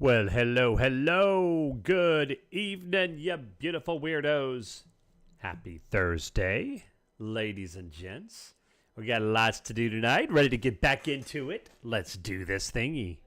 Well, hello. Good evening, you beautiful weirdos. Happy Thursday, ladies and gents. We got lots to do tonight. Ready to get back into it? Let's do this thingy.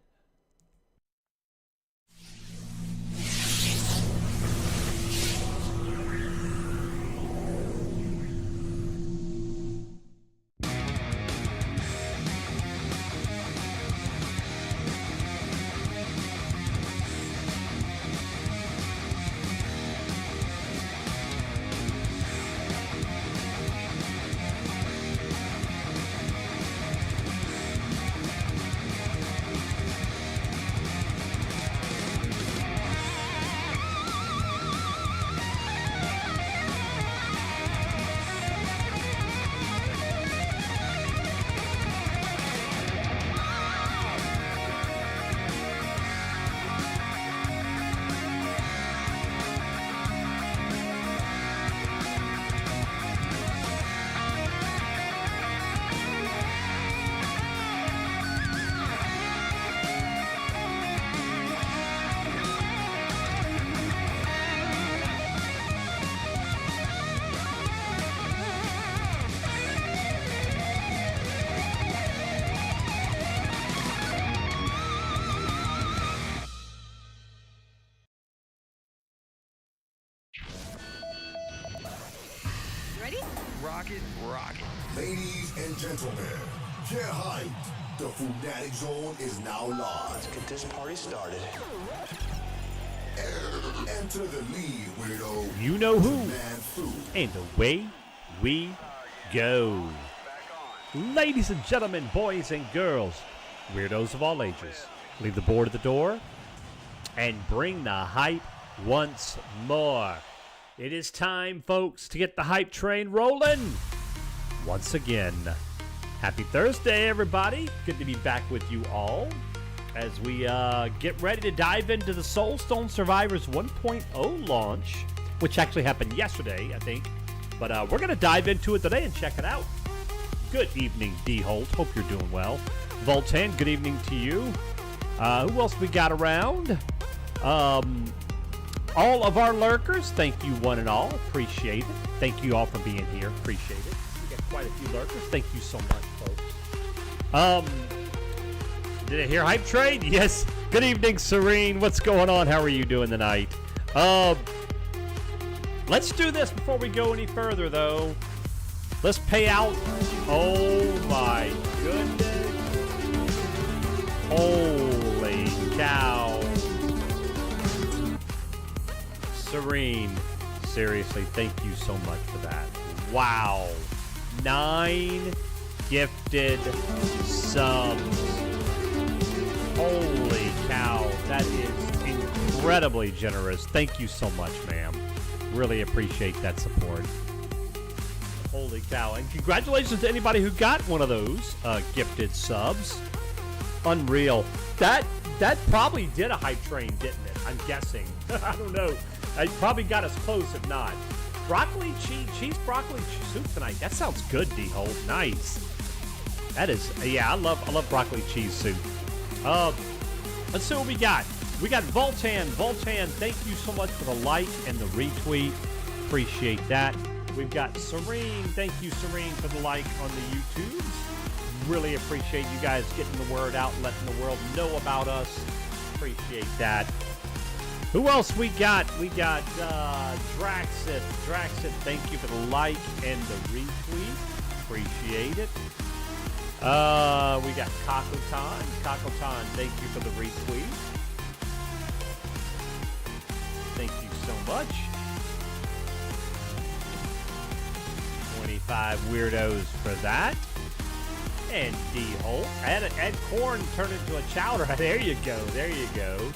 Ladies and gentlemen, get hyped. The Fanatic Zone is now live. Let's get this party started. Enter the lead, weirdo. You know who. Man Food. And away we go. Ladies and gentlemen, boys and girls, weirdos of all ages, leave the board at the door and bring the hype once more. It is time, folks, to get the hype train rolling. Once again, happy Thursday, everybody. Good to be back with you all as we get ready to dive into the Soulstone Survivors 1.0 launch, which actually happened yesterday, I think. But we're going to dive into it today and check it out. Good evening, D. Holt. Hope you're doing well. Voltan, good evening to you. Who else we got around? All of our lurkers, thank you one and all. Appreciate it. Thank you all for being here. Appreciate it. Quite a few lurkers. Thank you so much, folks. Did I hear hype train? Yes. Good evening, Serene. What's going on? How are you doing tonight? Let's do this before we go any further, though. Let's pay out. Oh my goodness. Holy cow. Serene. Seriously, thank you so much for that. Wow. 9 gifted subs. Holy cow. That is incredibly generous. Thank you so much, ma'am. Really appreciate that support. Holy cow. And congratulations to anybody who got one of those gifted subs. Unreal. That probably did a hype train, didn't it? I'm guessing. I don't know. I probably got us close if not. Broccoli cheese broccoli soup tonight. That sounds good, D-Hole. Nice. That is, yeah, I love broccoli cheese soup. Let's see what we got. We got Voltan. Voltan, thank you so much for the like and the retweet. Appreciate that. We've got Serene. Thank you, Serene, for the like on the YouTubes. Really appreciate you guys getting the word out, letting the world know about us. Appreciate that. Who else we got? We got Draxit. Draxit, thank you for the like and the retweet. Appreciate it. We got Kakotan. Kakotan, thank you for the retweet. Thank you so much. 25 weirdos for that. And D-Hole. Add corn turned into a chowder. There you go. There you go.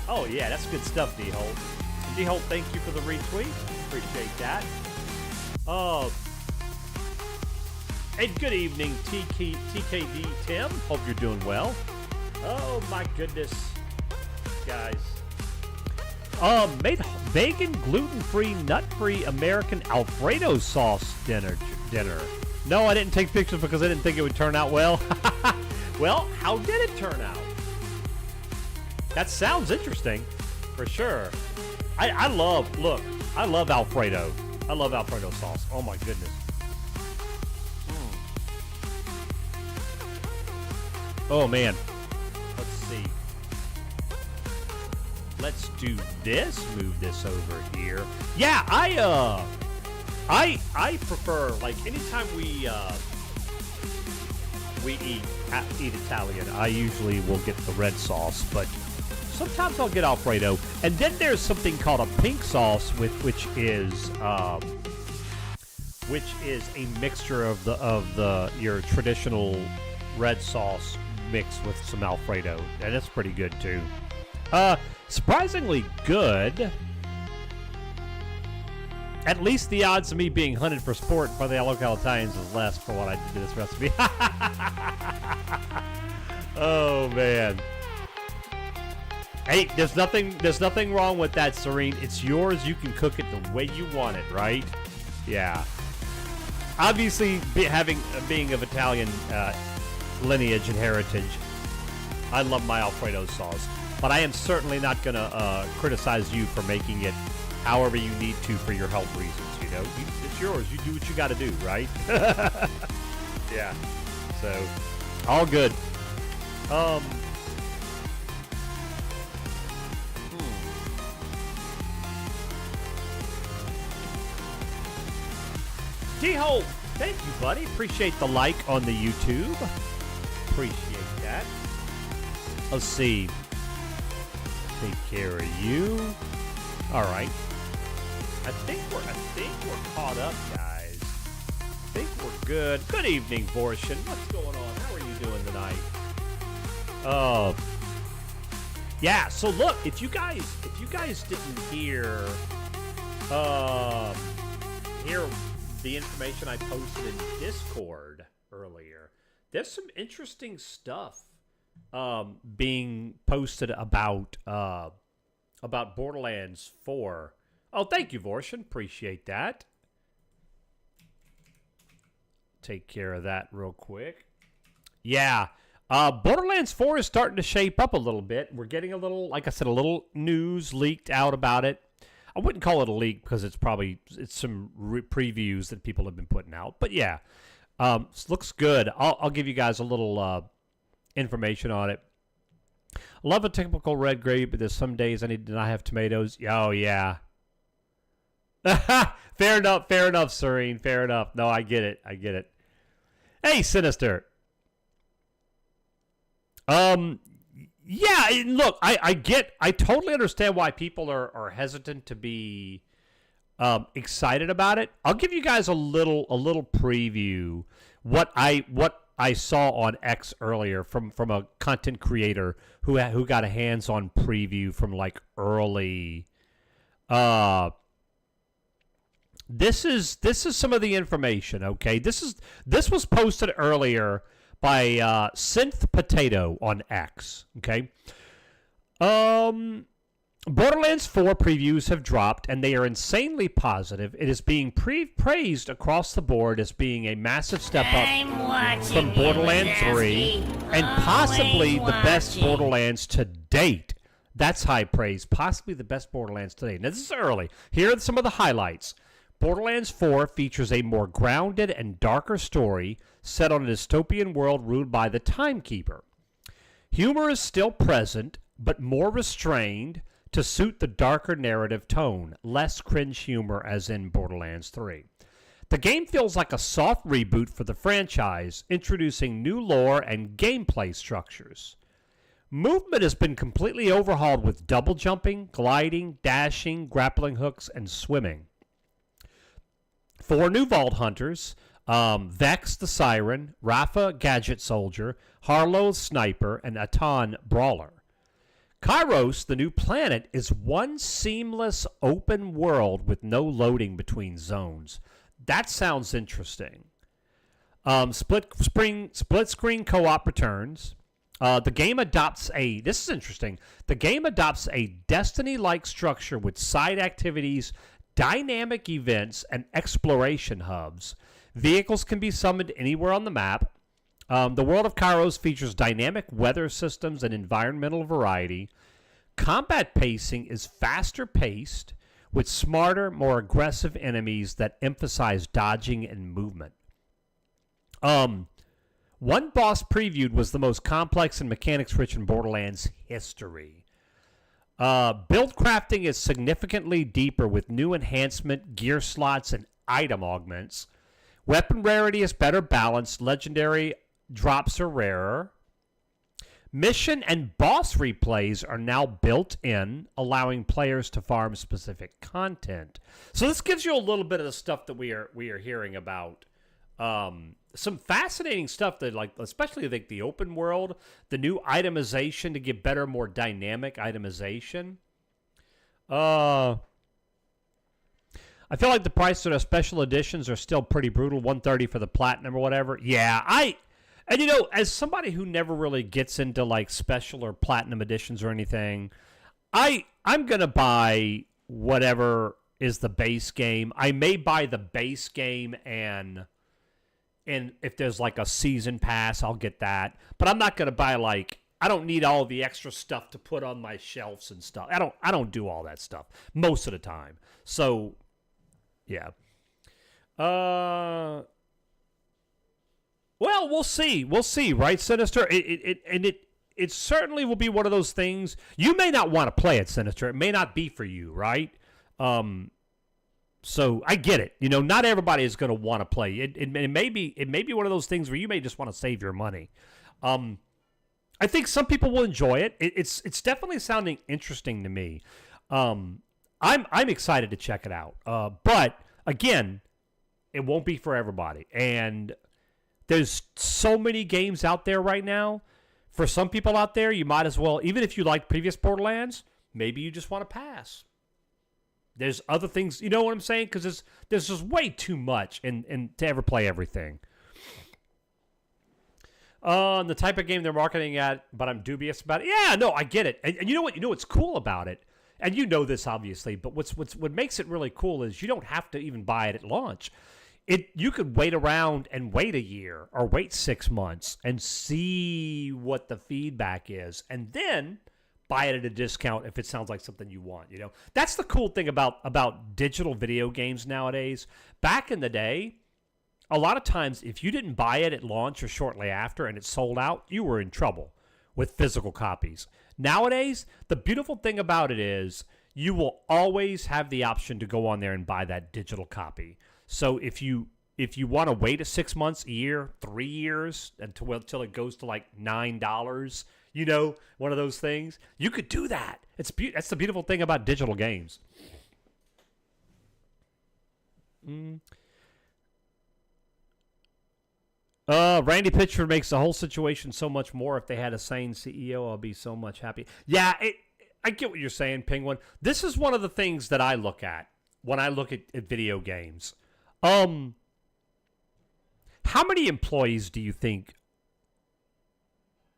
Oh, yeah, that's good stuff, D-Hole. D-Hole, thank you for the retweet. Appreciate that. And good evening, TKD Tim. Hope you're doing well. Oh, my goodness, guys. Made vegan, gluten-free, nut-free American Alfredo sauce dinner. No, I didn't take pictures because I didn't think it would turn out well. Well, how did it turn out? That sounds interesting, for sure. I love Alfredo. I love Alfredo sauce. Oh my goodness. Oh man. Let's see. Let's do this. Move this over here. Yeah, I prefer, like, anytime we eat Italian, I usually will get the red sauce, but sometimes I'll get Alfredo. And then there's something called a pink sauce, which is a mixture of your traditional red sauce mixed with some Alfredo, and it's pretty good too. Surprisingly good. At least the odds of me being hunted for sport by the local Italians is less for what I did to this recipe. Oh man. Hey, there's nothing wrong with that, Serene. It's yours. You can cook it the way you want it, right? Yeah. Obviously, being of Italian lineage and heritage, I love my Alfredo sauce. But I am certainly not going to criticize you for making it however you need to for your health reasons. You know, it's yours. You do what you got to do, right? Yeah. So, all good. D-Hole, thank you, buddy. Appreciate the like on the YouTube. Appreciate that. Let's see. Take care of you. All right. I think we're caught up, guys. I think we're good. Good evening, Vorshin. What's going on? How are you doing tonight? Yeah. So look, if you guys didn't hear the information I posted in Discord earlier, there's some interesting stuff being posted about Borderlands 4. Oh, thank you, Vorshin. Appreciate that. Take care of that real quick. Yeah. Borderlands 4 is starting to shape up a little bit. We're getting a little, like I said, a little news leaked out about it. I wouldn't call it a leak because it's some previews that people have been putting out. But yeah, looks good. I'll give you guys a little information on it. I love a typical red gravy, but there's some days I need to not have tomatoes. Oh, yeah. Fair enough, Serene. Fair enough. No, I get it. Hey, Sinister. Yeah, look, I totally understand why people are hesitant to be excited about it. I'll give you guys a little preview what I saw on X earlier from a content creator who got a hands-on preview from like early. This is some of the information. Okay, this was posted earlier by Synth Potato on X. Okay. Borderlands 4 previews have dropped, and they are insanely positive. It is being praised across the board as being a massive step up from Borderlands 3, and possibly the best Borderlands to date. That's high praise. Possibly the best Borderlands to date. Now, this is early. Here are some of the highlights. Borderlands 4 features a more grounded and darker story set on a dystopian world ruled by the Timekeeper. Humor is still present, but more restrained to suit the darker narrative tone, less cringe humor as in Borderlands 3. The game feels like a soft reboot for the franchise, introducing new lore and gameplay structures. Movement has been completely overhauled with double jumping, gliding, dashing, grappling hooks, and swimming. 4 new Vault Hunters, Vex the Siren, Rafa Gadget Soldier, Harlow Sniper, and Atan Brawler. Kairos, the new planet, is one seamless open world with no loading between zones. That sounds interesting. Split screen co-op returns. The game adopts this is interesting. The game adopts a Destiny-like structure with side activities, dynamic events, and exploration hubs. Vehicles can be summoned anywhere on the map. The world of Kairos features dynamic weather systems and environmental variety. Combat pacing is faster paced with smarter, more aggressive enemies that emphasize dodging and movement. One boss previewed was the most complex and mechanics-rich in Borderlands history. Build crafting is significantly deeper with new enhancement, gear slots, and item augments. Weapon rarity is better balanced. Legendary drops are rarer. Mission and boss replays are now built in, allowing players to farm specific content. So this gives you a little bit of the stuff that we are hearing about. Some fascinating stuff that, like, especially like the open world, the new itemization to give better, more dynamic itemization. I feel like the price of the special editions are still pretty brutal. $130 for the platinum or whatever. Yeah, and you know, as somebody who never really gets into like special or platinum editions or anything, I'm gonna buy whatever is the base game. I may buy the base game and if there's like a season pass, I'll get that. But I'm not gonna buy like, I don't need all the extra stuff to put on my shelves and stuff. I don't do all that stuff most of the time. So yeah. Well, we'll see. We'll see, right, Sinister? It certainly will be one of those things. You may not want to play it, Sinister. It may not be for you, right? So I get it. You know, not everybody is going to want to play. It may be one of those things where you may just want to save your money. I think some people will enjoy it. It's definitely sounding interesting to me. I'm excited to check it out. But again, it won't be for everybody. And there's so many games out there right now. For some people out there, you might as well, even if you liked previous Borderlands, maybe you just want to pass. There's other things, you know what I'm saying? Because there's just way too much and to ever play everything. The type of game they're marketing at, but I'm dubious about it. Yeah, no, I get it. And you know what? You know what's cool about it? And you know this, obviously, but what makes it really cool is you don't have to even buy it at launch. You could wait around and wait a year or wait 6 months and see what the feedback is, and then buy it at a discount if it sounds like something you want. You know, that's the cool thing about digital video games nowadays. Back in the day, a lot of times if you didn't buy it at launch or shortly after and it sold out, you were in trouble with physical copies. Nowadays, the beautiful thing about it is you will always have the option to go on there and buy that digital copy. So if you want to wait 6 months, a year, 3 years until it goes to like $9, you know, one of those things, you could do that. That's the beautiful thing about digital games. Randy Pitchford makes the whole situation so much more. If they had a sane CEO, I'll be so much happy. Yeah, I get what you're saying, Penguin. This is one of the things that I look at when I look at video games. How many employees do you think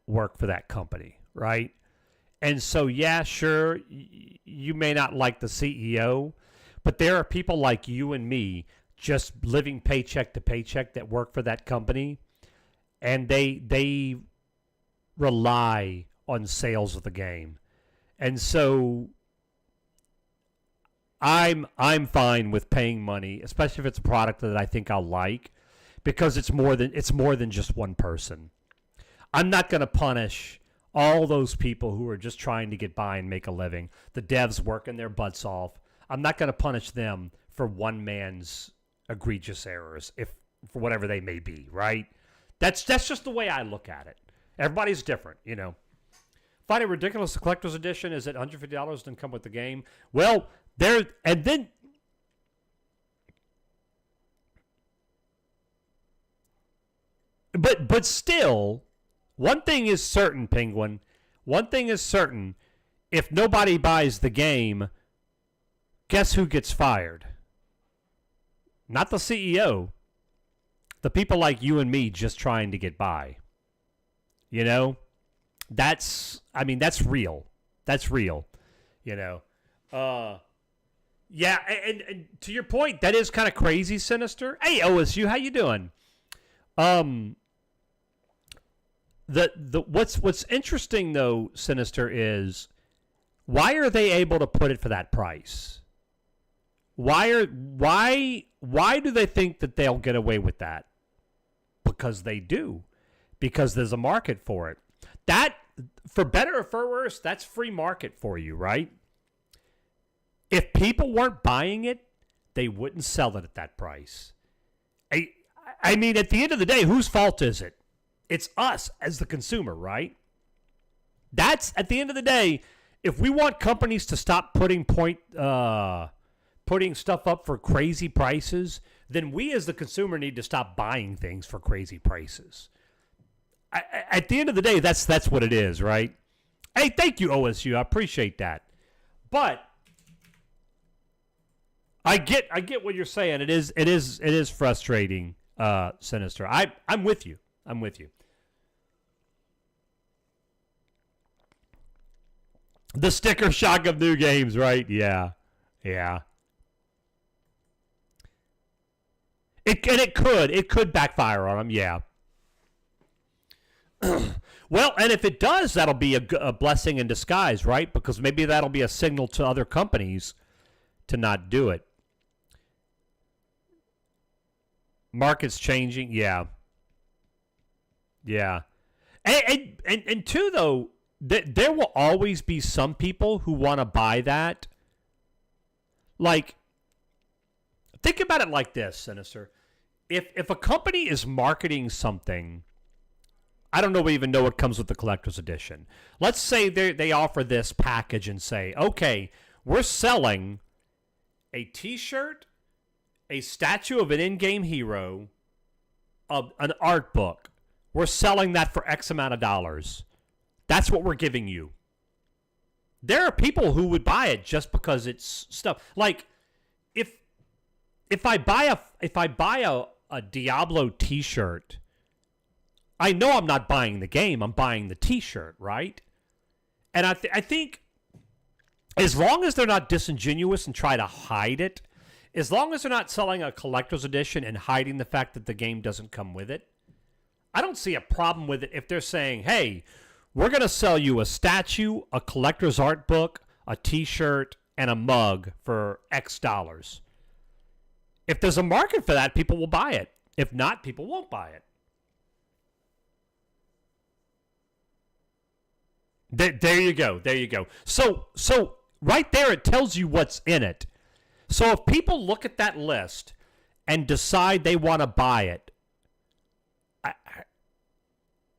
work for that company, right? And so, yeah, sure, you may not like the CEO, but there are people like you and me just living paycheck to paycheck that work for that company, and they rely on sales of the game. And so I'm fine with paying money, especially if it's a product that I think I'll like, because it's more than just one person. I'm not going to punish all those people who are just trying to get by and make a living. The devs working their butts off. I'm not going to punish them for one man's egregious errors, if for whatever they may be, right? That's just the way I look at it. Everybody's different, you know. Find it ridiculous the collector's edition is at $150 doesn't come with the game. Well, there and then but still, one thing is certain, Penguin. One thing is certain. If nobody buys the game, guess who gets fired? Not the CEO. The people like you and me just trying to get by. You know? That's real. That's real. You know? Yeah, and to your point, that is kind of crazy, Sinister. Hey, OSU, how you doing? What's interesting though, Sinister, is Why are they able to put it for that price? Why do they think that they'll get away with that? Because they do. Because there's a market for it. That, for better or for worse, that's free market for you, right? If people weren't buying it, they wouldn't sell it at that price. I mean, at the end of the day, whose fault is it? It's us as the consumer, right? That's, at the end of the day, if we want companies to stop putting stuff up for crazy prices, then we as the consumer need to stop buying things for crazy prices. At the end of the day, that's what it is, right? Hey, thank you, OSU. I appreciate that. But I get what you're saying. It is frustrating, Sinister. I'm with you. I'm with you. The sticker shock of new games, right? Yeah. It could backfire on them, yeah. Well, and if it does, that'll be a blessing in disguise, right? Because maybe that'll be a signal to other companies to not do it. Market's changing, yeah. And two, though, there will always be some people who want to buy that. Like, think about it like this, Sinister. If a company is marketing something, I don't even know what comes with the collector's edition. Let's say they offer this package and say, okay, we're selling a T-shirt, a statue of an in-game hero, an art book. We're selling that for X amount of dollars. That's what we're giving you. There are people who would buy it just because it's stuff. Like, if I buy a Diablo T-shirt, I know I'm not buying the game. I'm buying the T-shirt, right? And I think as long as they're not disingenuous and try to hide it, as long as they're not selling a collector's edition and hiding the fact that the game doesn't come with it, I don't see a problem with it if they're saying, hey, we're going to sell you a statue, a collector's art book, a T-shirt, and a mug for X dollars. If there's a market for that, people will buy it. If not, people won't buy it. There you go. So right there, it tells you what's in it. So if people look at that list and decide they want to buy it,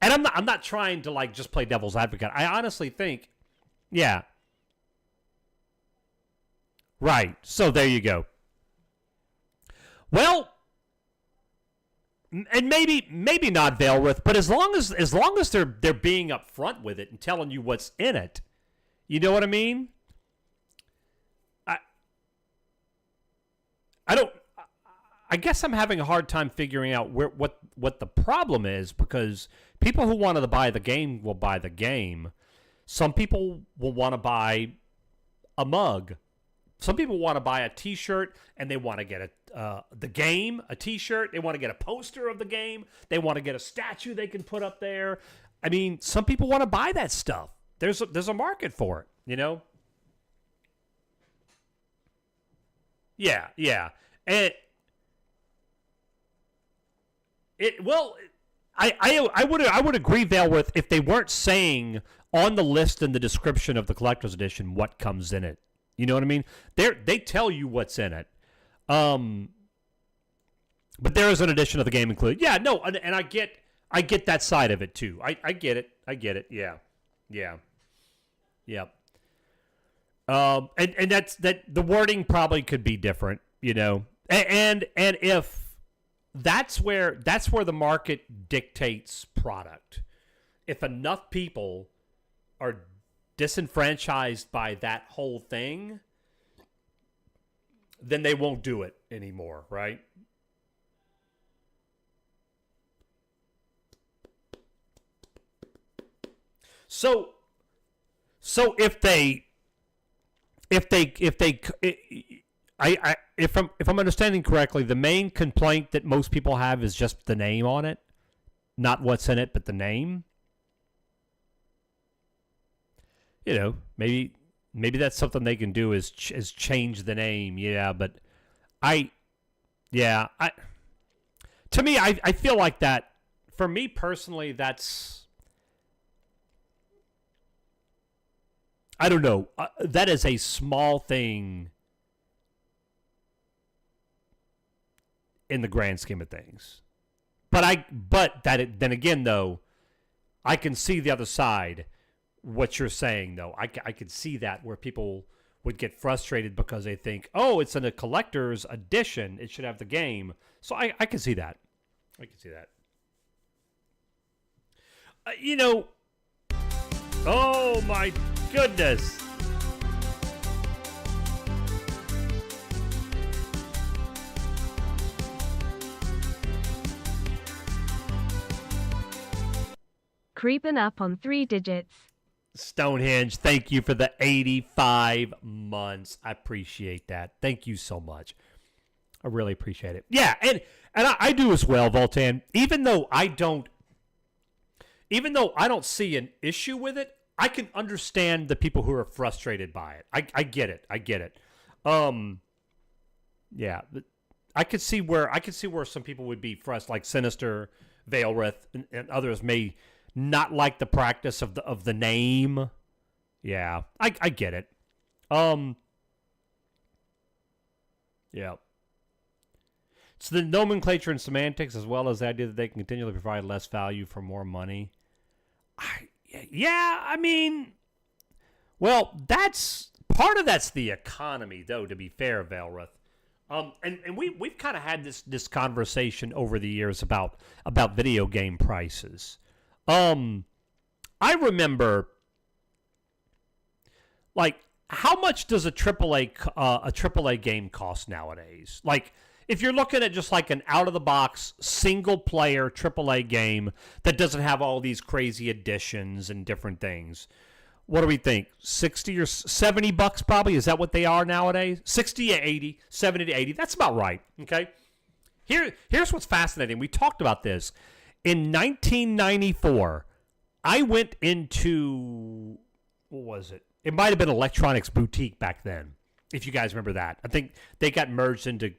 and I'm not trying to like just play devil's advocate. I honestly think, yeah, right. So there you go. Well, and maybe not Veilrith, but as long as they're being upfront with it and telling you what's in it, you know what I mean? I guess I'm having a hard time figuring out what the problem is, because people who want to buy the game will buy the game. Some people will want to buy a mug. Some people want to buy a T-shirt and they want to get the game, a T-shirt. They want to get a poster of the game. They want to get a statue they can put up there. I mean, some people want to buy that stuff. There's a market for it, you know? Yeah. And I would agree, Veilrith, if they weren't saying on the list in the description of the collector's edition what comes in it. You know what I mean? They tell you what's in it. But there is an edition of the game included. Yeah, no, and I get that side of it too. I get it. Yeah. And that's the wording probably could be different, you know. And if that's where the market dictates product. If enough people are disenfranchised by that whole thing, then they won't do it anymore, right? So if I'm understanding correctly, the main complaint that most people have is just the name on it, not what's in it, but the name. You know, maybe maybe that's something they can do is change the name. Yeah, but to me, I feel like that. For me personally, that's, I don't know. That is a small thing in the grand scheme of things. Then again, though, I can see the other side. What you're saying, though, I could see that where people would get frustrated because they think, oh, it's in a collector's edition, it should have the game. So I can see that. I can see that. Oh my goodness. Creeping up on 3 digits. Stonehenge, thank you for the 85 months. I appreciate that. Thank you so much. I really appreciate it. Yeah, and I do as well, Voltan. Even though I don't see an issue with it, I can understand the people who are frustrated by it. I get it. Yeah, I could see where some people would be frustrated, like Sinister, Veilrith, and others may not like the practice of the name. Yeah, I get it. Yeah. It's the nomenclature and semantics, as well as the idea that they can continually provide less value for more money. That's part of the economy, though. To be fair, Veilrith. And we've kind of had this conversation over the years about video game prices. I remember, like, how much does a AAA game cost nowadays? Like, if you're looking at just like an out-of-the-box, single-player AAA game that doesn't have all these crazy additions and different things, what do we think? 60 or 70 bucks probably? Is that what they are nowadays? 60 to 80, 70 to 80. That's about right, okay? Here's what's fascinating. We talked about this. In 1994, I went into, what was it? It might have been Electronics Boutique back then, if you guys remember that. I think they got merged into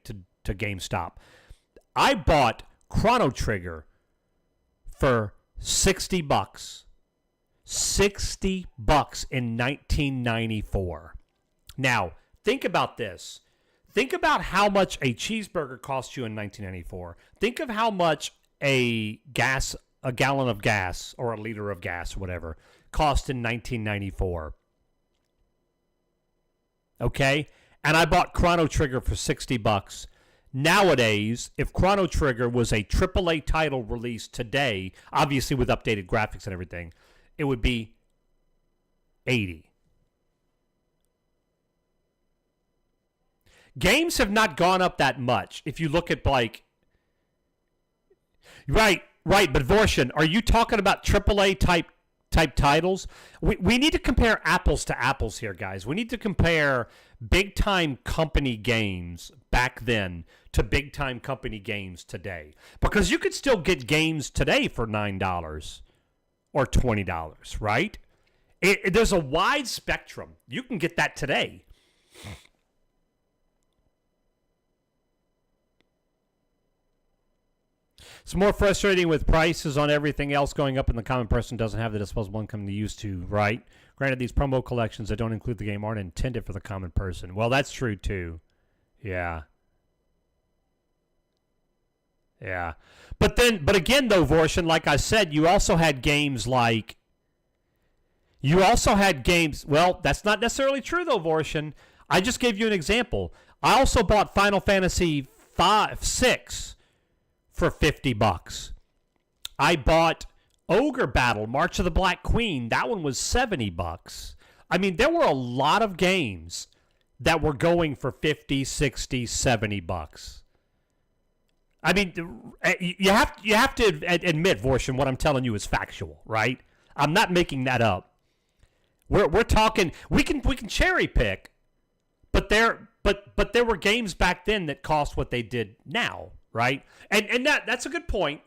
GameStop. I bought Chrono Trigger for 60 bucks. 60 bucks in 1994. Now, think about this. Think about how much a cheeseburger cost you in 1994. Think of how much a gallon of gas or a liter of gas or whatever cost in 1994. Okay? And I bought Chrono Trigger for 60 bucks. Nowadays, if Chrono Trigger was a AAA title released today, obviously with updated graphics and everything, it would be 80. Games have not gone up that much. If you look at like, right, but Vorshin, are you talking about AAA type titles? We need to compare apples to apples here, guys. We need to compare big time company games back then to big time company games today, because you could still get games today for $9 or $20, right? There's a wide spectrum. You can get that today. It's more frustrating with prices on everything else going up, and the common person doesn't have the disposable income they used to, right? Granted, these promo collections that don't include the game aren't intended for the common person. Well, that's true, too. Yeah. Yeah. But again, though, Vorshin, like I said, you also had games like... Well, that's not necessarily true, though, Vorshin. I just gave you an example. I also bought Final Fantasy 6 for 50 bucks. I bought Ogre Battle, March of the Black Queen. That one was 70 bucks. I mean, there were a lot of games that were going for 50, 60, 70 bucks. I mean, you have to admit, Vorshin, what I'm telling you is factual, right? I'm not making that up. We're talking, we can cherry pick, but there were games back then that cost what they did now, right? And that's a good point.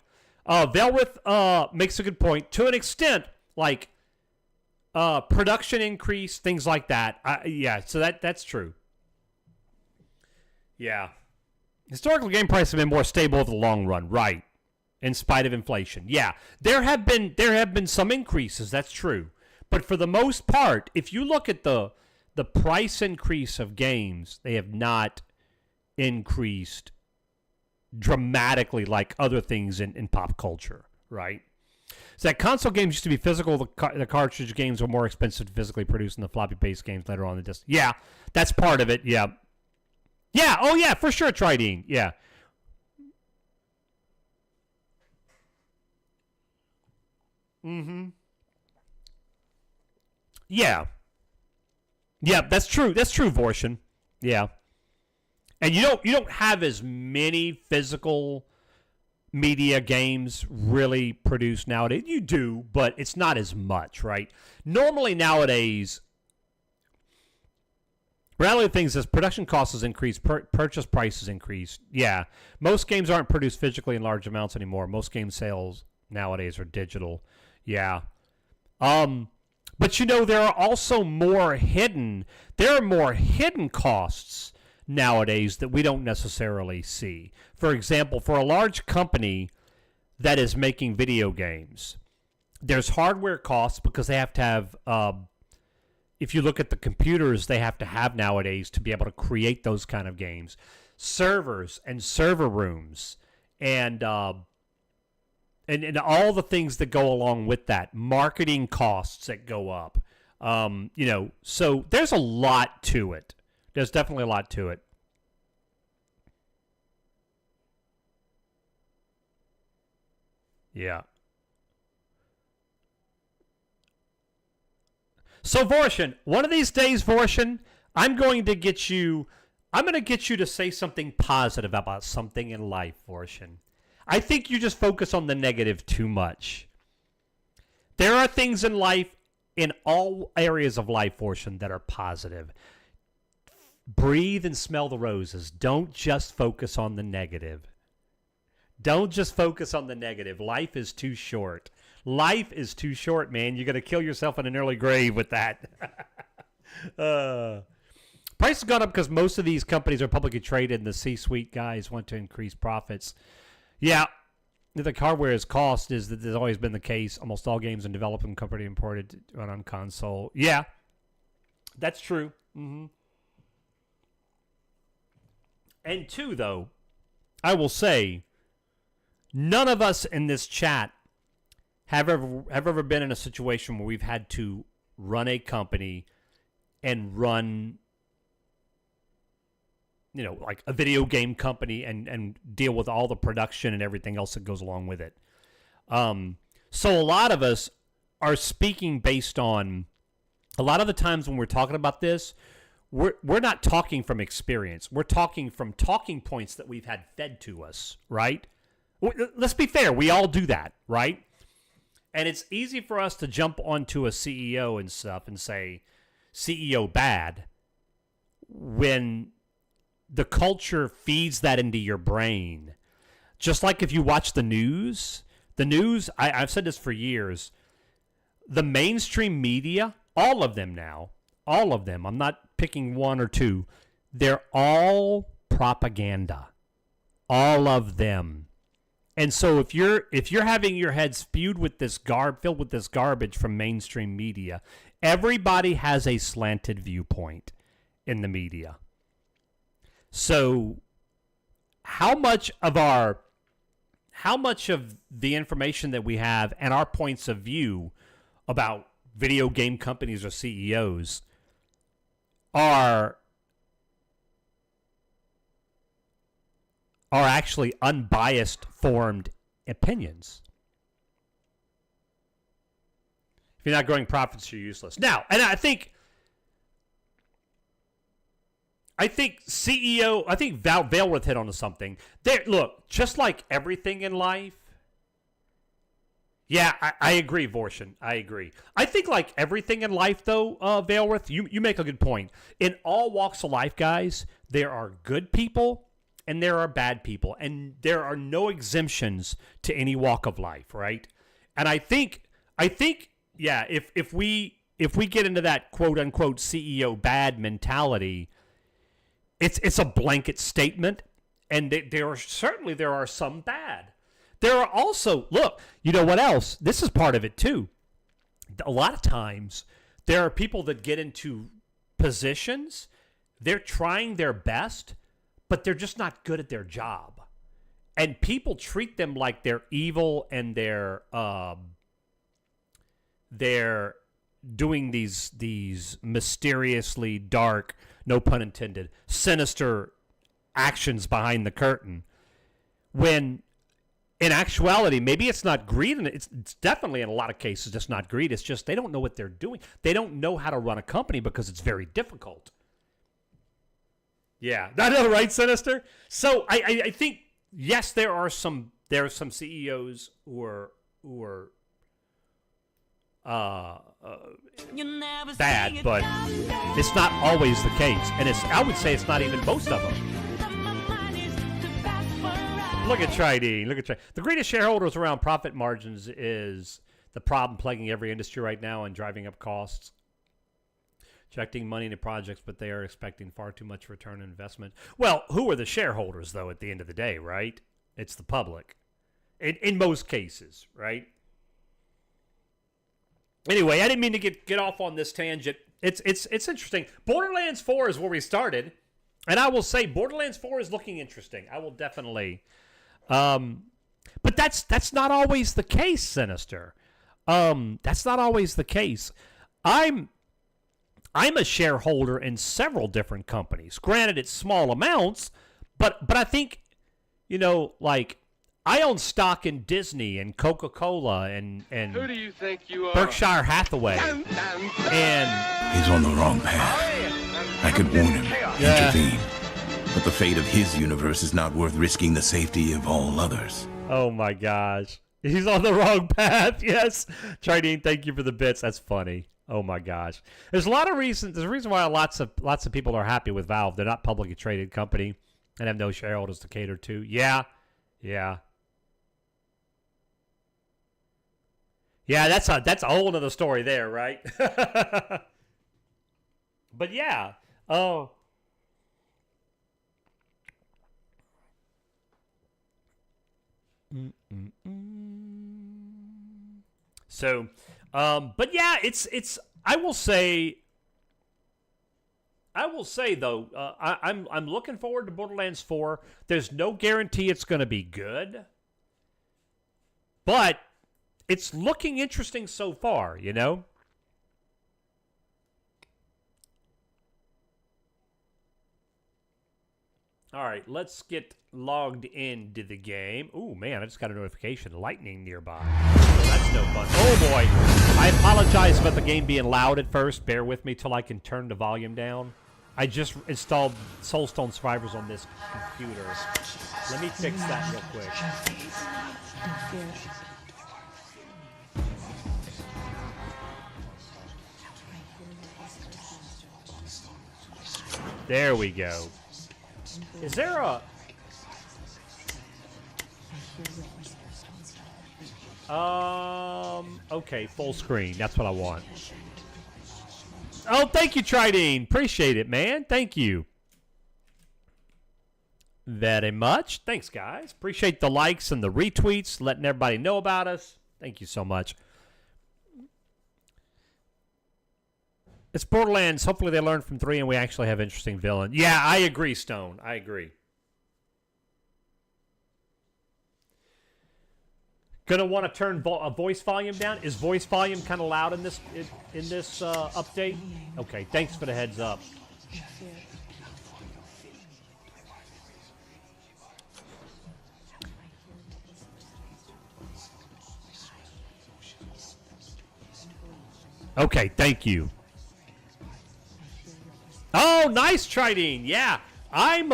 Veilrith makes a good point. To an extent, like, production increase, things like that. Yeah, so that's true. Yeah. Historical game prices have been more stable over the long run, right? In spite of inflation. Yeah. There have been some increases, that's true. But for the most part, if you look at the price increase of games, they have not increased dramatically like other things in pop culture, right? So that console games used to be physical. The cartridge games were more expensive to physically produce than the floppy-based games later on the disc. Yeah, that's part of it. Yeah. Yeah, oh yeah, for sure, Tridine. Yeah. Mm-hmm. Yeah. Yeah, that's true. That's true, Vorshin. Yeah. And you don't have as many physical media games really produced nowadays. You do, but it's not as much, right? Normally nowadays, reality of things is production costs has increased, purchase prices increased. Yeah, most games aren't produced physically in large amounts anymore. Most game sales nowadays are digital. Yeah. But there are also more hidden. There are more hidden costs nowadays that we don't necessarily see. For example, for a large company that is making video games, there's hardware costs because they have to have, if you look at the computers they have to have nowadays to be able to create those kind of games, servers and server rooms and all the things that go along with that, marketing costs that go up. So there's a lot to it. There's definitely a lot to it. Yeah. So Vorshin, one of these days, Vorshin, I'm going to get you to say something positive about something in life, Vorshin. I think you just focus on the negative too much. There are things in life, in all areas of life, Vorshin, that are positive. Breathe and smell the roses. Don't just focus on the negative. Don't just focus on the negative. Life is too short. Life is too short, man. You're going to kill yourself in an early grave with that. Price has gone up because most of these companies are publicly traded and the C-suite guys want to increase profits. Yeah, the hardware's cost is that there's always been the case. Almost all games in development company imported to run on console. Yeah, that's true. Mm-hmm. And two, though, I will say, none of us in this chat have ever been in a situation where we've had to run a company and run, like a video game company and deal with all the production and everything else that goes along with it. So a lot of us are speaking based on, a lot of the times when we're talking about this, we're not talking from experience. We're talking from talking points that we've had fed to us, right? Let's be fair. We all do that, right? And it's easy for us to jump onto a CEO and stuff and say, CEO bad, when the culture feeds that into your brain. Just like if you watch the news, I've said this for years, the mainstream media, all of them, I'm not picking one or two, they're all propaganda. All of them. And so if you're having your head spewed with this filled with this garbage from mainstream media, everybody has a slanted viewpoint in the media. So how much of the information that we have and our points of view about video game companies or CEOs are actually unbiased, formed opinions? If you're not growing profits, you're useless. Now, and I think CEO, I think Valworth hit onto something. Look, just like everything in life. Yeah, I agree, Vorshin. I agree. I think like everything in life, though, Valworth, you make a good point. In all walks of life, guys, there are good people and there are bad people. And there are no exemptions to any walk of life, right? And I think, yeah, if we if we get into that quote unquote CEO bad mentality, it's a blanket statement, and there are some bad. There are also, look, you know what else? This is part of it too. A lot of times there are people that get into positions, they're trying their best, but they're just not good at their job. And people treat them like they're evil, and they're doing these mysteriously dark, no pun intended, sinister actions behind the curtain. When in actuality, maybe it's not greed, and it's definitely in a lot of cases just not greed. It's just they don't know what they're doing. They don't know how to run a company because it's very difficult. Yeah, I know, right, Sinister? So I think, yes, there are some CEOs who are bad, but it's not always the case, and I would say it's not even most of them. Look at Tridine. The greatest shareholders around profit margins is the problem plaguing every industry right now and driving up costs. Injecting money into projects, but they are expecting far too much return on investment. Well, who are the shareholders, though, at the end of the day, right? It's the public. In most cases, right? Anyway, I didn't mean to get off on this tangent. It's interesting. Borderlands 4 is where we started, and I will say Borderlands 4 is looking interesting. I will definitely... but that's not always the case, Sinister. That's not always the case. I'm a shareholder in several different companies. Granted, it's small amounts, but I think, like, I own stock in Disney and Coca-Cola and Who do you think you are? Berkshire Hathaway. And he's on the wrong path. I could warn him, intervene. But the fate of his universe is not worth risking the safety of all others. Oh my gosh. He's on the wrong path. Yes. Tridine, thank you for the bits. That's funny. Oh my gosh. There's a lot of reasons. There's a reason why lots of people are happy with Valve. They're not a publicly traded company and have no shareholders to cater to. Yeah. Yeah, that's a whole other story there, right? But yeah. Oh. So, but yeah, it's. I will say though, I'm looking forward to Borderlands 4. There's no guarantee it's going to be good, but it's looking interesting so far. All right, let's get logged into the game. Ooh, man, I just got a notification. Lightning nearby. Oh, that's no fun. Oh, boy. I apologize about the game being loud at first. Bear with me till I can turn the volume down. I just installed Soulstone Survivors on this computer. Let me fix that real quick. There we go. Is there a... Okay, full screen. That's what I want. Oh, thank you, Tridine. Appreciate it, man. Thank you very much. Thanks, guys. Appreciate the likes and the retweets, letting everybody know about us. Thank you so much. It's Borderlands. Hopefully they learn from 3 and we actually have interesting villains. Yeah, I agree, Stone. I agree. Gonna want to turn voice volume down. Is voice volume kind of loud in this update? Okay, thanks for the heads up. Okay, thank you. Oh, nice, Tridine. Yeah, I'm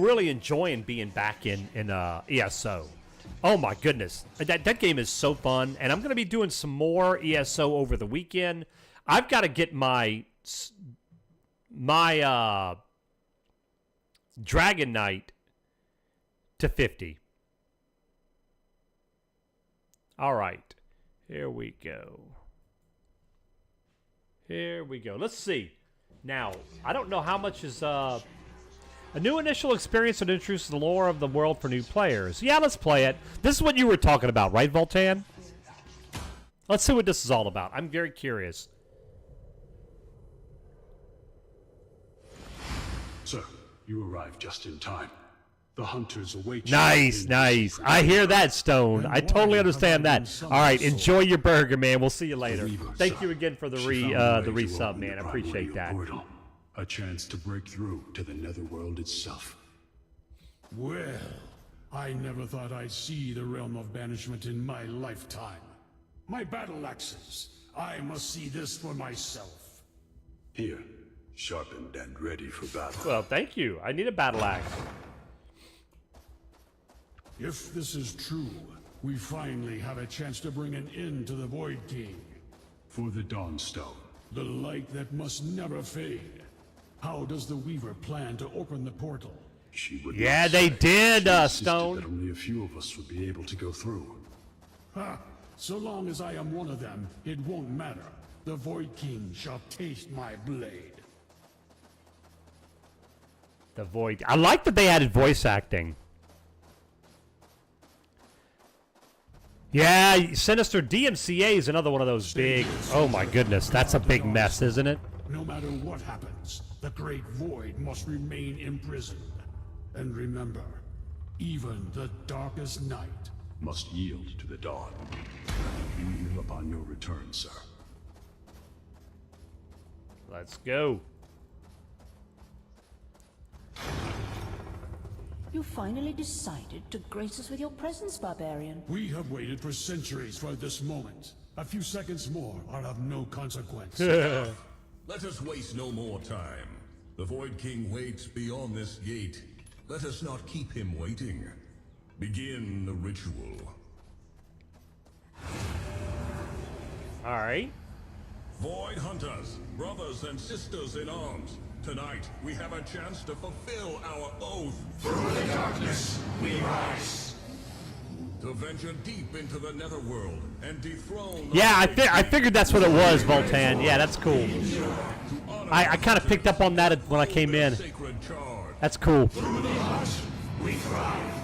really enjoying being back in ESO. Oh my goodness, that game is so fun, and I'm going to be doing some more ESO over the weekend. I've got to get my Dragon Knight to 50. All right, here we go. Here we go. Let's see. Now, I don't know how much is a new initial experience that introduces the lore of the world for new players. Yeah, let's play it. This is what you were talking about, right, Voltan? Let's see what this is all about. I'm very curious. Sir, you arrived just in time. The hunters await you. Nice, nice. I hear that, Stone. I totally understand that. All right, enjoy your burger, man. We'll see you later. Thank you again for the resub, man. I appreciate that. A chance to break through to the netherworld itself. Well, I never thought I'd see the realm of banishment in my lifetime. My battle axes. I must see this for myself. Here, sharpened and ready for battle. Well, thank you. I need a battle axe. If this is true, we finally have a chance to bring an end to the Void King. For the Dawnstone, the light that must never fade. How does the Weaver plan to open the portal? She would yeah, they did, Stone. That only a few of us would be able to go through. Ha! So long as I am one of them, it won't matter. The Void King shall taste my blade. The Void. I like that they added voice acting. Yeah, Sinister DMCA is another one of those big... Oh my goodness, that's a big mess, isn't it? No matter what happens, the Great Void must remain imprisoned. And remember, even the darkest night must yield to the dawn. We will upon your return, sir. Let's go. You finally decided to grace us with your presence, barbarian. We have waited for centuries for this moment. A few seconds more are of no consequence. Let us waste no more time. The Void King waits beyond this gate. Let us not keep him waiting. Begin the ritual. All right. Void Hunters, brothers and sisters in arms. Tonight, we have a chance to fulfill our oath. Through the darkness, we rise. To venture deep into the netherworld and dethrone... Yeah, I figured that's what it was, Voltan. Yeah, that's cool. I kind of picked up on that when I came in. That's cool. Through the heart, we thrive.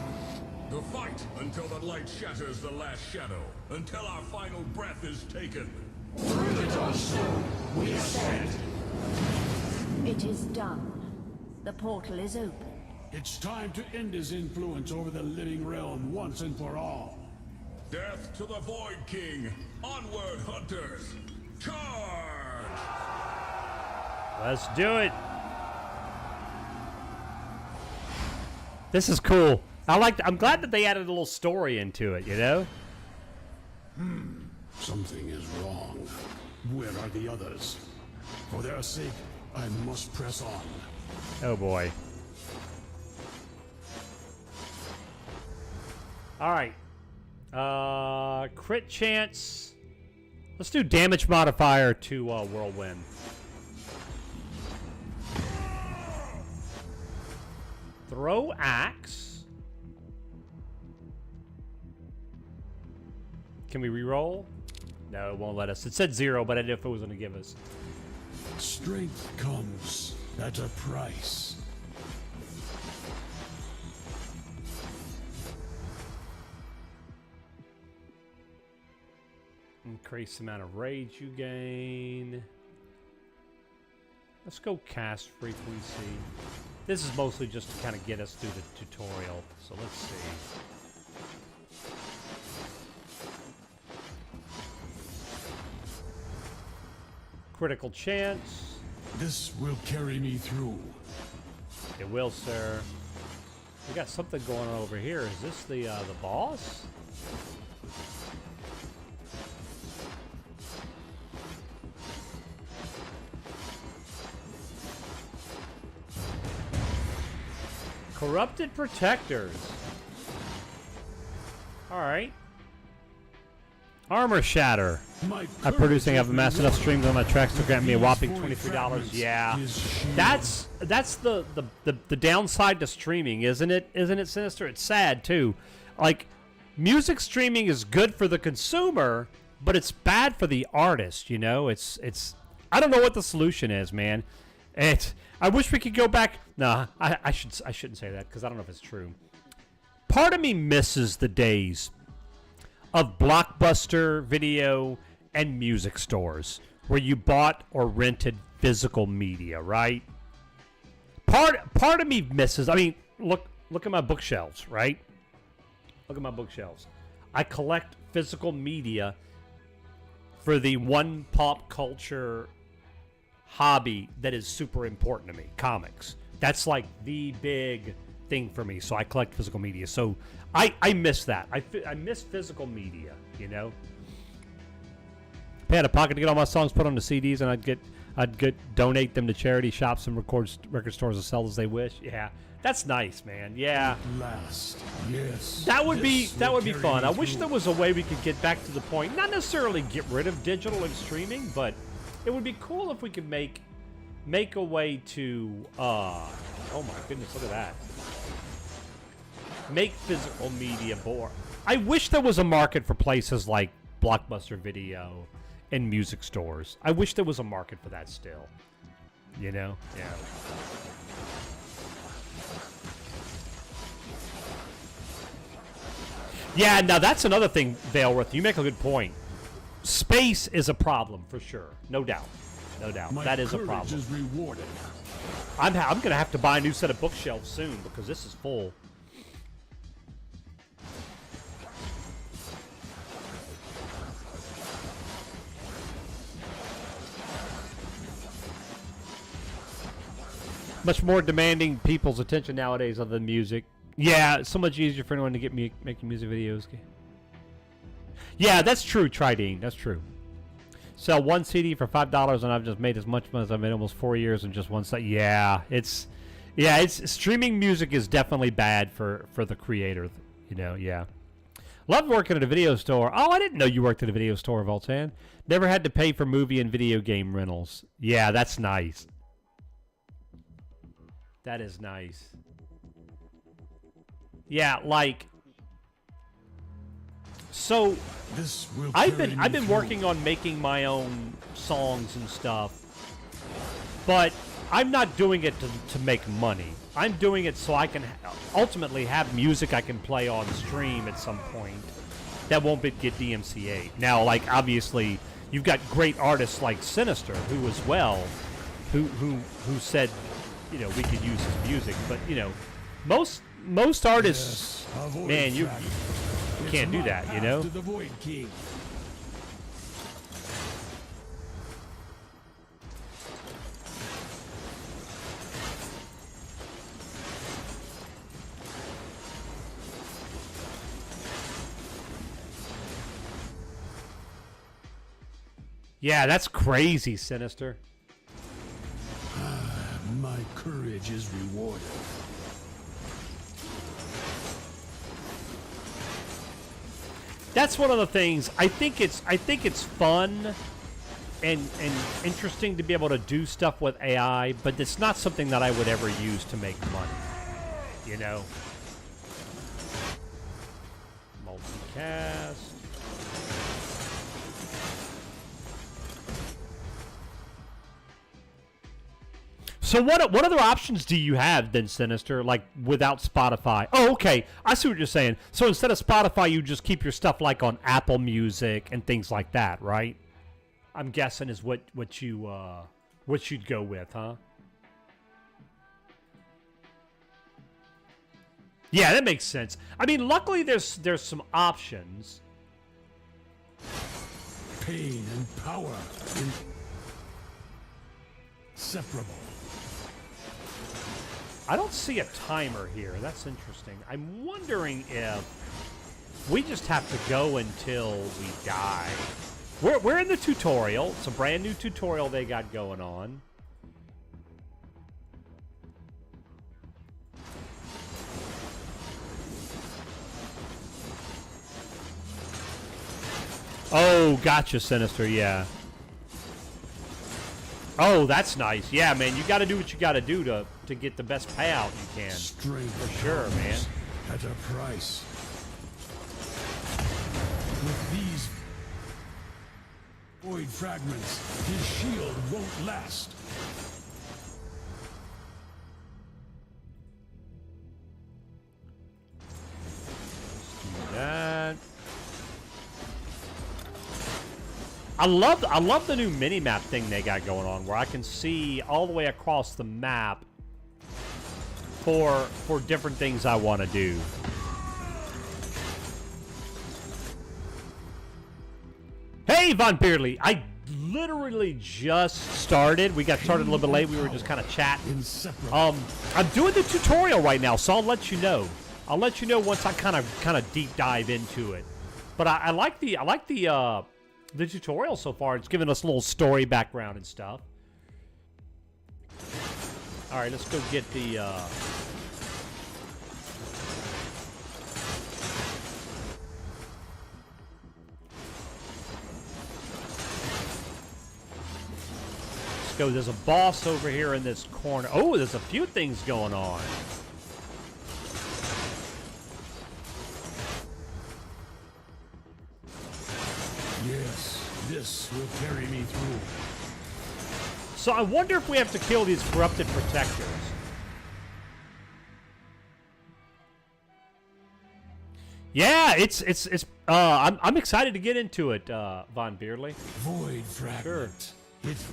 To fight until the light shatters the last shadow. Until our final breath is taken. Through the Dawnstone, we ascend. It is done. The portal is open. It's time to end his influence over the living realm once and for all. Death to the Void King! Onward, hunters! Charge! Let's do it. This is cool. I'm glad that they added a little story into it, you know? Something is wrong. Where are the others? For their sake, I must press on. Oh boy. Alright. Crit chance. Let's do damage modifier to Whirlwind. Throw axe. Can we reroll? No, it won't let us. It said 0, but I didn't know if it was going to give us. Strength comes at a price. Increase the amount of rage you gain. Let's go cast frequency. This is mostly just to kind of get us through the tutorial. So let's see. Critical chance. This will carry me through. It will, sir. We got something going on over here. Is this the boss? Corrupted protectors. All right. Armor shatter. I'm producing. I've amassed enough streams on my tracks to grant me a whopping $23. Yeah, that's the downside to streaming, isn't it? Isn't it, Sinister? It's sad too. Like, music streaming is good for the consumer, but it's bad for the artist. You know, it's. I don't know what the solution is, man. I wish we could go back. No, I shouldn't say that because I don't know if it's true. Part of me misses the days of Blockbuster video and music stores where you bought or rented physical media, right? Part of me misses. I mean, look at my bookshelves, right? Look at my bookshelves. I collect physical media for the one pop culture hobby that is super important to me, comics. That's like the big thing for me. So I collect physical media. So I miss that. I miss physical media, you know? If I had a pocket to get all my songs put on the CDs and I'd donate them to charity shops and record stores as sell as they wish. Yeah. That's nice, man. Yeah. Last, yes. That would be fun. I wish there was a way we could get back to the point, not necessarily get rid of digital and streaming, but it would be cool if we could make a way to oh my goodness, look at that. Make physical media more. I wish there was a market for places like Blockbuster Video and music stores. I wish there was a market for that still. You know? Yeah. Yeah, now that's another thing, Valeworth. You make a good point. Space is a problem for sure. No doubt. No doubt. That is a problem. Is rewarded. I'm going to have to buy a new set of bookshelves soon because this is full. Much more demanding people's attention nowadays other than music. Yeah, it's so much easier for anyone to get making music videos. Yeah, that's true, Tridine. That's true. Sell one CD for $5 and I've just made as much money as I've made almost 4 years in just one site. Yeah, it's streaming music is definitely bad for the creator. You know, yeah. Love working at a video store. Oh, I didn't know you worked at a video store, Voltan. Never had to pay for movie and video game rentals. Yeah, that's nice. That is nice. Yeah, like, so I've been working on making my own songs and stuff, but I'm not doing it to make money. I'm doing it so I can ultimately have music I can play on stream at some point that won't get DMCA'd. Now, like, obviously, you've got great artists like Sinister, who as well, who said, you know, we could use his music, but, you know, most artists, yes, man, you can't do that, you know? The Void King. Yeah, that's crazy, Sinister. My courage is rewarded. That's one of the things. I think it's fun and interesting to be able to do stuff with AI, but it's not something that I would ever use to make money. You know? Multicast. So what other options do you have then, Sinister, like without Spotify? Oh, okay. I see what you're saying. So instead of Spotify, you just keep your stuff like on Apple Music and things like that, right? I'm guessing is what you'd go with, huh? Yeah, that makes sense. I mean, luckily there's some options. Pain and power inseparable. I don't see a timer here. That's interesting. I'm wondering if we just have to go until we die. We're in the tutorial. It's a brand new tutorial they got going on. Oh, gotcha, Sinister. Yeah. Oh, that's nice. Yeah, man, you got to do what you got to do to get the best payout you can. Strength for sure, man. At a price. With these, Void fragments. His shield won't last. That. I love the new mini-map thing they got going on, where I can see all the way across the map for different things I want to do. Hey, Von Beardley, I literally just started. We got started a little bit late. We were just kind of chatting. I'm doing the tutorial right now, so I'll let you know. I'll let you know once I kind of deep dive into it. But I like the tutorial so far. It's giving us a little story background and stuff. All right, let's go get the. Let's go. There's a boss over here in this corner. Oh, there's a few things going on. Yes, this will carry me through. So I wonder if we have to kill these corrupted protectors. Yeah, I'm excited to get into it, Von Beardley. Void fragment. Sure. It's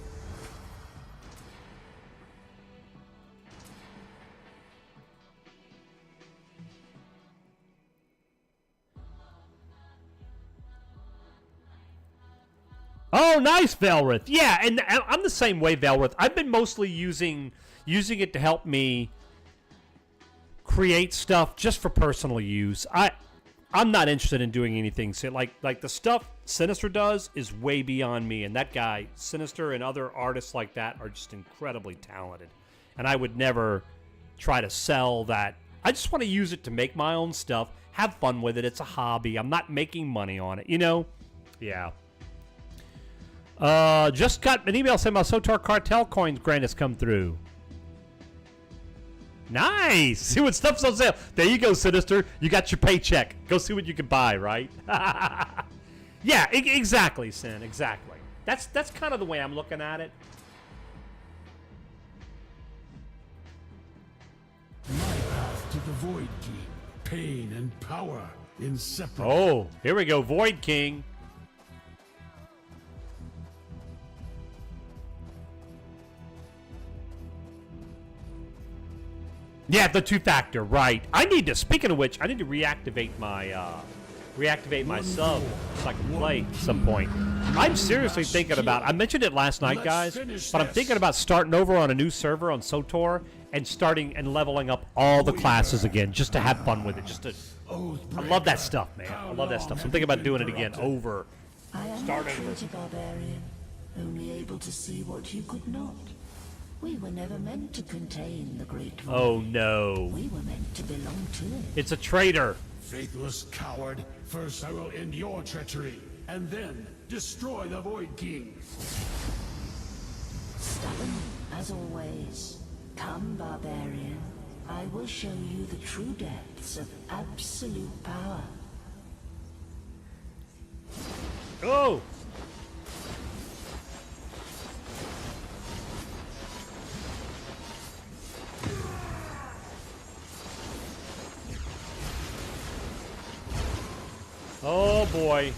Oh, nice, Velrith. Yeah, and I'm the same way, Velrith. I've been mostly using it to help me create stuff just for personal use. I'm not interested in doing anything. So like the stuff Sinister does is way beyond me, and that guy, Sinister, and other artists like that are just incredibly talented. And I would never try to sell that. I just want to use it to make my own stuff, have fun with it. It's a hobby. I'm not making money on it, you know? Yeah. Just got an email saying my Sotar Cartel coins grant has come through. Nice! See what stuff's on sale. There you go, Sinister. You got your paycheck. Go see what you can buy, right? Yeah, exactly, Sin. Exactly. That's kind of the way I'm looking at it. my path to the Void Key. Pain and power inseparable. Oh, here we go. Void King. Yeah, the two-factor, right. I need to, speaking of which, I need to reactivate my sub so I can play at some point. I'm seriously thinking about, I mentioned it last night, guys, but I'm thinking about starting over on a new server on SOTOR and starting and leveling up all the classes again just to have fun with it. I love that stuff, man. I love that stuff. So I'm thinking about doing it again over. I am Start not over. truly barbarian, only able to see what you could not. We were never meant to contain the Great Void. Oh, no. We were meant to belong to it. It's a traitor. Faithless coward. First I will end your treachery, and then destroy the Void King. Stubborn, as always. Come, barbarian. I will show you the true depths of absolute power. Oh! Oh boy.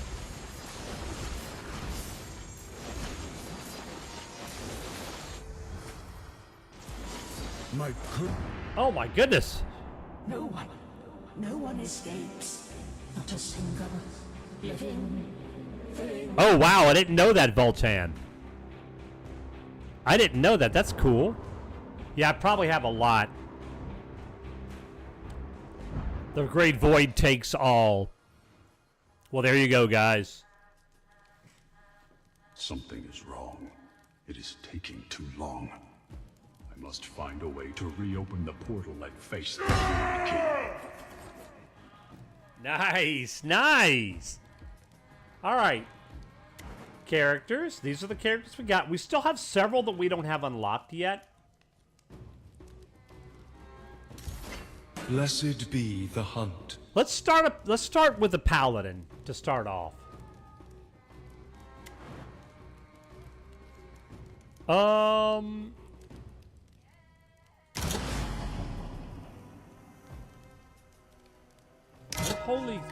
Oh my goodness. No one escapes. Not a single living thing. Oh wow, I didn't know that, Voltan. I didn't know that. That's cool. Yeah, I probably have a lot. The Great Void takes all. Well, there you go, guys. Something is wrong. It is taking too long. I must find a way to reopen the portal and face the Void King. Nice, nice. All right. Characters. These are the characters we got. We still have several that we don't have unlocked yet. Blessed be the hunt. Let's start with the Paladin to start off. Holy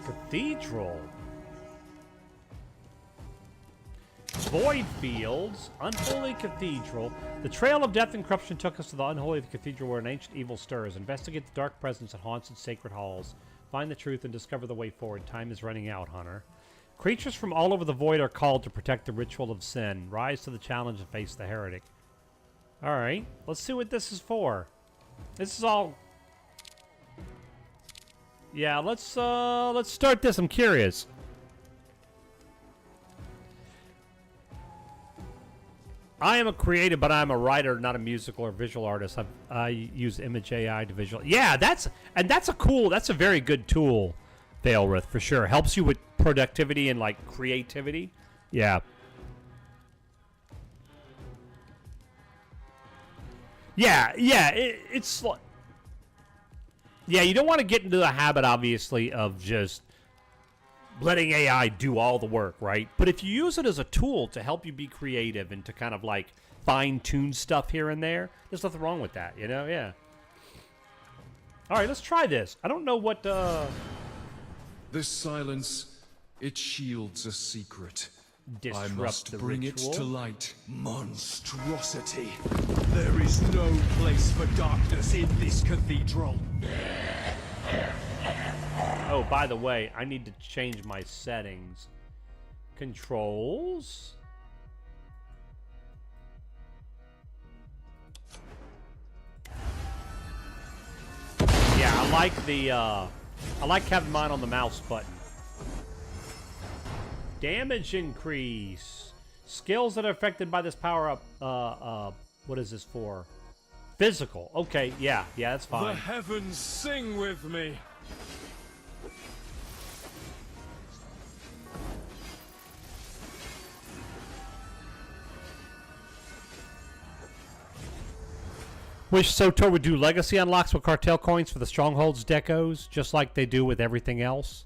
Cathedral. Void Fields, Unholy Cathedral. The trail of death and corruption took us to the unholy cathedral where an ancient evil stirs. Investigate the dark presence that haunts its sacred halls. Find the truth and discover the way forward. Time is running out, Hunter. Creatures from all over the void are called to protect the ritual of sin. Rise to the challenge and face the heretic. Alright, let's see what this is for. This is all... Yeah, let's start this. I'm curious. I am a creative, but I'm a writer, not a musical or visual artist. I use image AI to visual. Yeah, that's a very good tool, Vailrith, for sure. Helps you with productivity and like creativity. Yeah. Yeah, it's like, yeah, you don't want to get into the habit, obviously, of just letting AI do all the work, right? But if you use it as a tool to help you be creative and to kind of like fine-tune stuff here and there, there's nothing wrong with that, you know? Yeah. All right, let's try this. I don't know what... This silence, it shields a secret. Disrupt I must the bring ritual. it to light. Monstrosity. There is no place for darkness in this cathedral. Oh, by the way, I need to change my settings. Controls. Yeah, I like the, I like having mine on the mouse button. Damage increase. Skills that are affected by this power-up, what is this for? Physical. Okay, yeah, that's fine. The heavens sing with me. Wish SOTOR would do legacy unlocks with cartel coins for the strongholds decos, just like they do with everything else.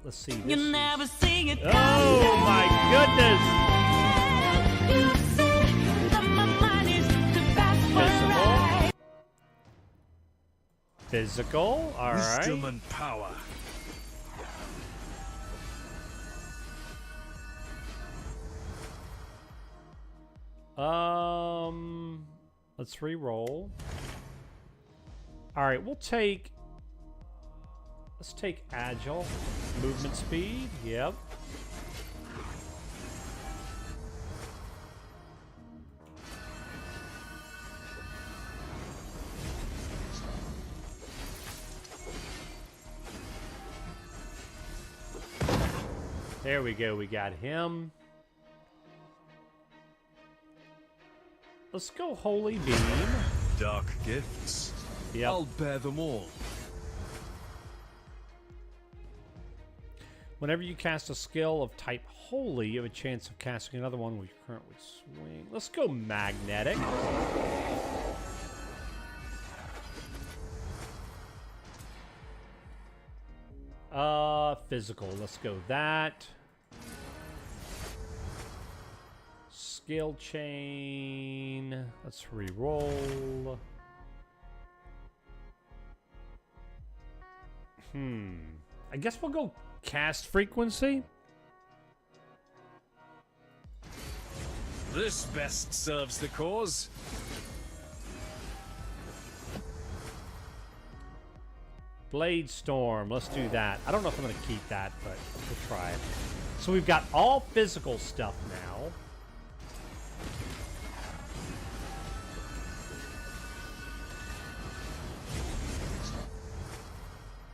Let's see. This You never see it. Oh my goodness! Physical. All right. Wisdom and power. Let's re-roll. All right, let's take agile, movement speed. Yep. There we go. We got him. Let's go Holy Beam. Dark gifts. Yep. I'll bear them all. Whenever you cast a skill of type Holy, you have a chance of casting another one with your current swing. Let's go Magnetic. Physical. Let's go that. Skill chain. Let's re-roll. I guess we'll go cast frequency. This best serves the cause. Blade Storm. Let's do that. I don't know if I'm going to keep that, but we'll try it. So we've got all physical stuff now.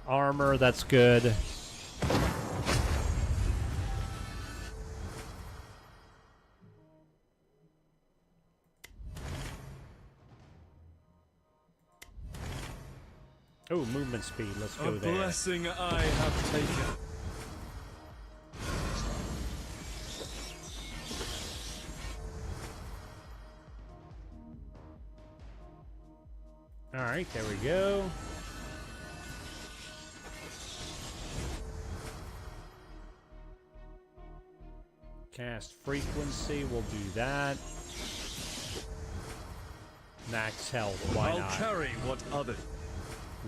Armor, that's good. Oh, movement speed. Let's go there. A blessing I have taken. All right, there we go. Cast frequency, we'll do that. Max health, why I'll not? carry what other.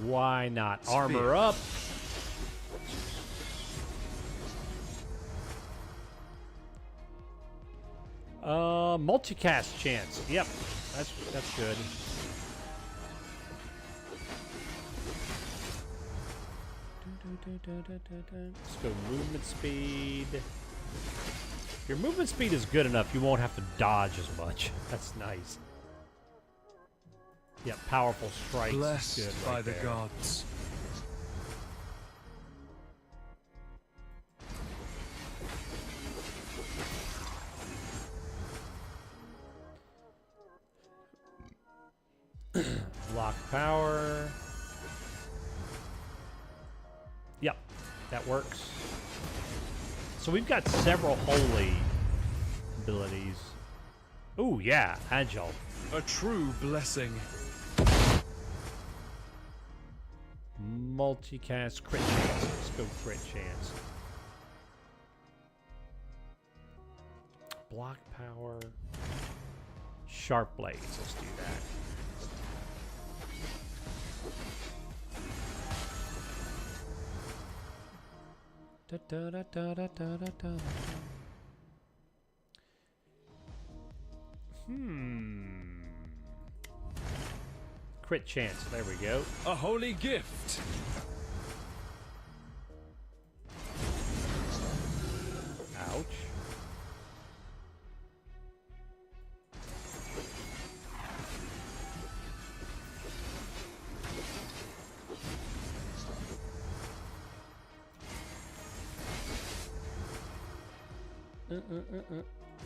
Why not? Sphere. Armor up. Multicast chance. Yep, that's good. Let's go movement speed. Your movement speed is good enough. You won't have to dodge as much. That's nice. Yeah, powerful strikes. Blessed good by right the there. gods. Block power. Yep, that works. So we've got several holy abilities. Ooh, yeah, agile. A true blessing. Multicast crit chance. Let's go crit chance. Block power. Sharp blades. Let's do that. Da, da, da, da, da, da, da, da. Crit chance. There we go. A holy gift. Ouch.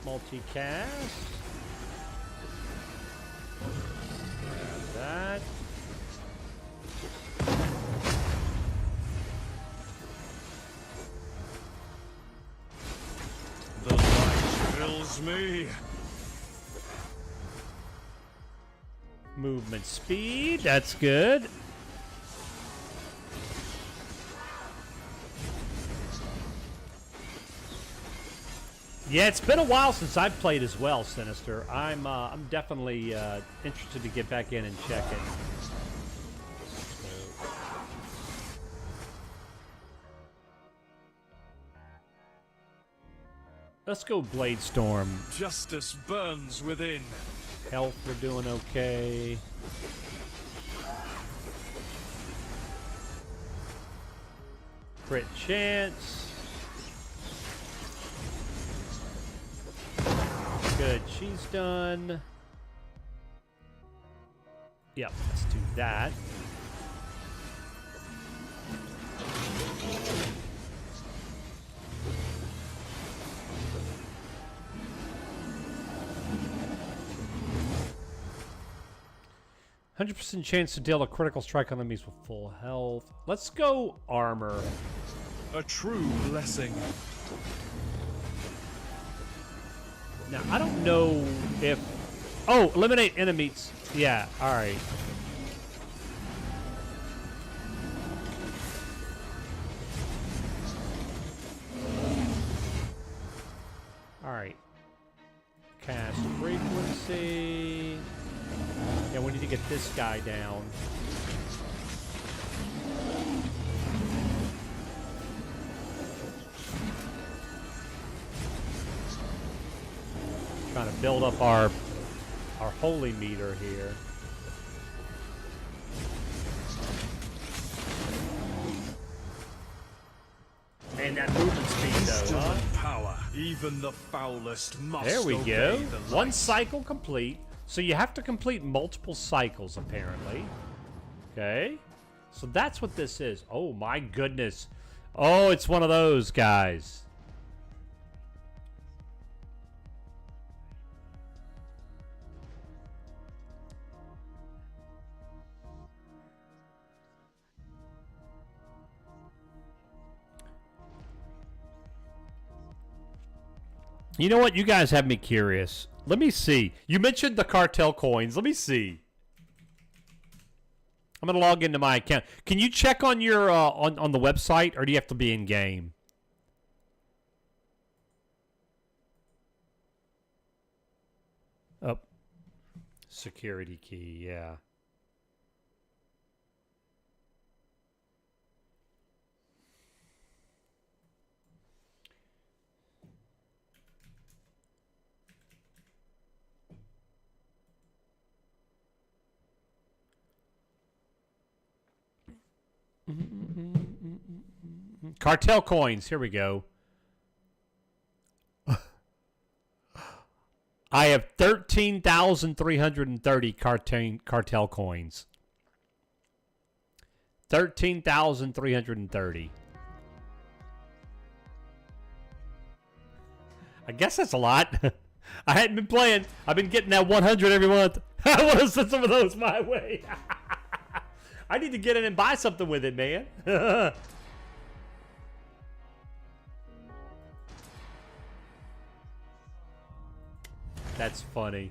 Multicast. That. The light fills me. Movement speed. That's good. Yeah, it's been a while since I've played as well, Sinister. I'm definitely interested to get back in and check it. Let's go Blade Storm. Justice burns within. Health, we're doing okay. Crit chance. Good, she's done. Yep, let's do that. %100% chance to deal a critical strike on enemies with full health. Let's go armor. A true blessing. Now, I don't know if... Oh, eliminate enemies. Yeah, alright. Alright. Cast frequency. Yeah, we need to get this guy down. Trying to build up our holy meter here. And that movement speed though, huh? Power. Even the foulest must There we obey go. the light. One cycle complete. So you have to complete multiple cycles, apparently. Okay. So that's what this is. Oh, my goodness. Oh, it's one of those guys. You know what? You guys have me curious. Let me see. You mentioned the cartel coins. Let me see. I'm gonna log into my account. Can you check on your on the website, or do you have to be in game? Oh. Security key, yeah. Cartel coins. Here we go. I have 13,330 cartel coins. 13,330. I guess that's a lot. I hadn't been playing. I've been getting that 100 every month. I want to send some of those my way. I need to get in and buy something with it, man. That's funny.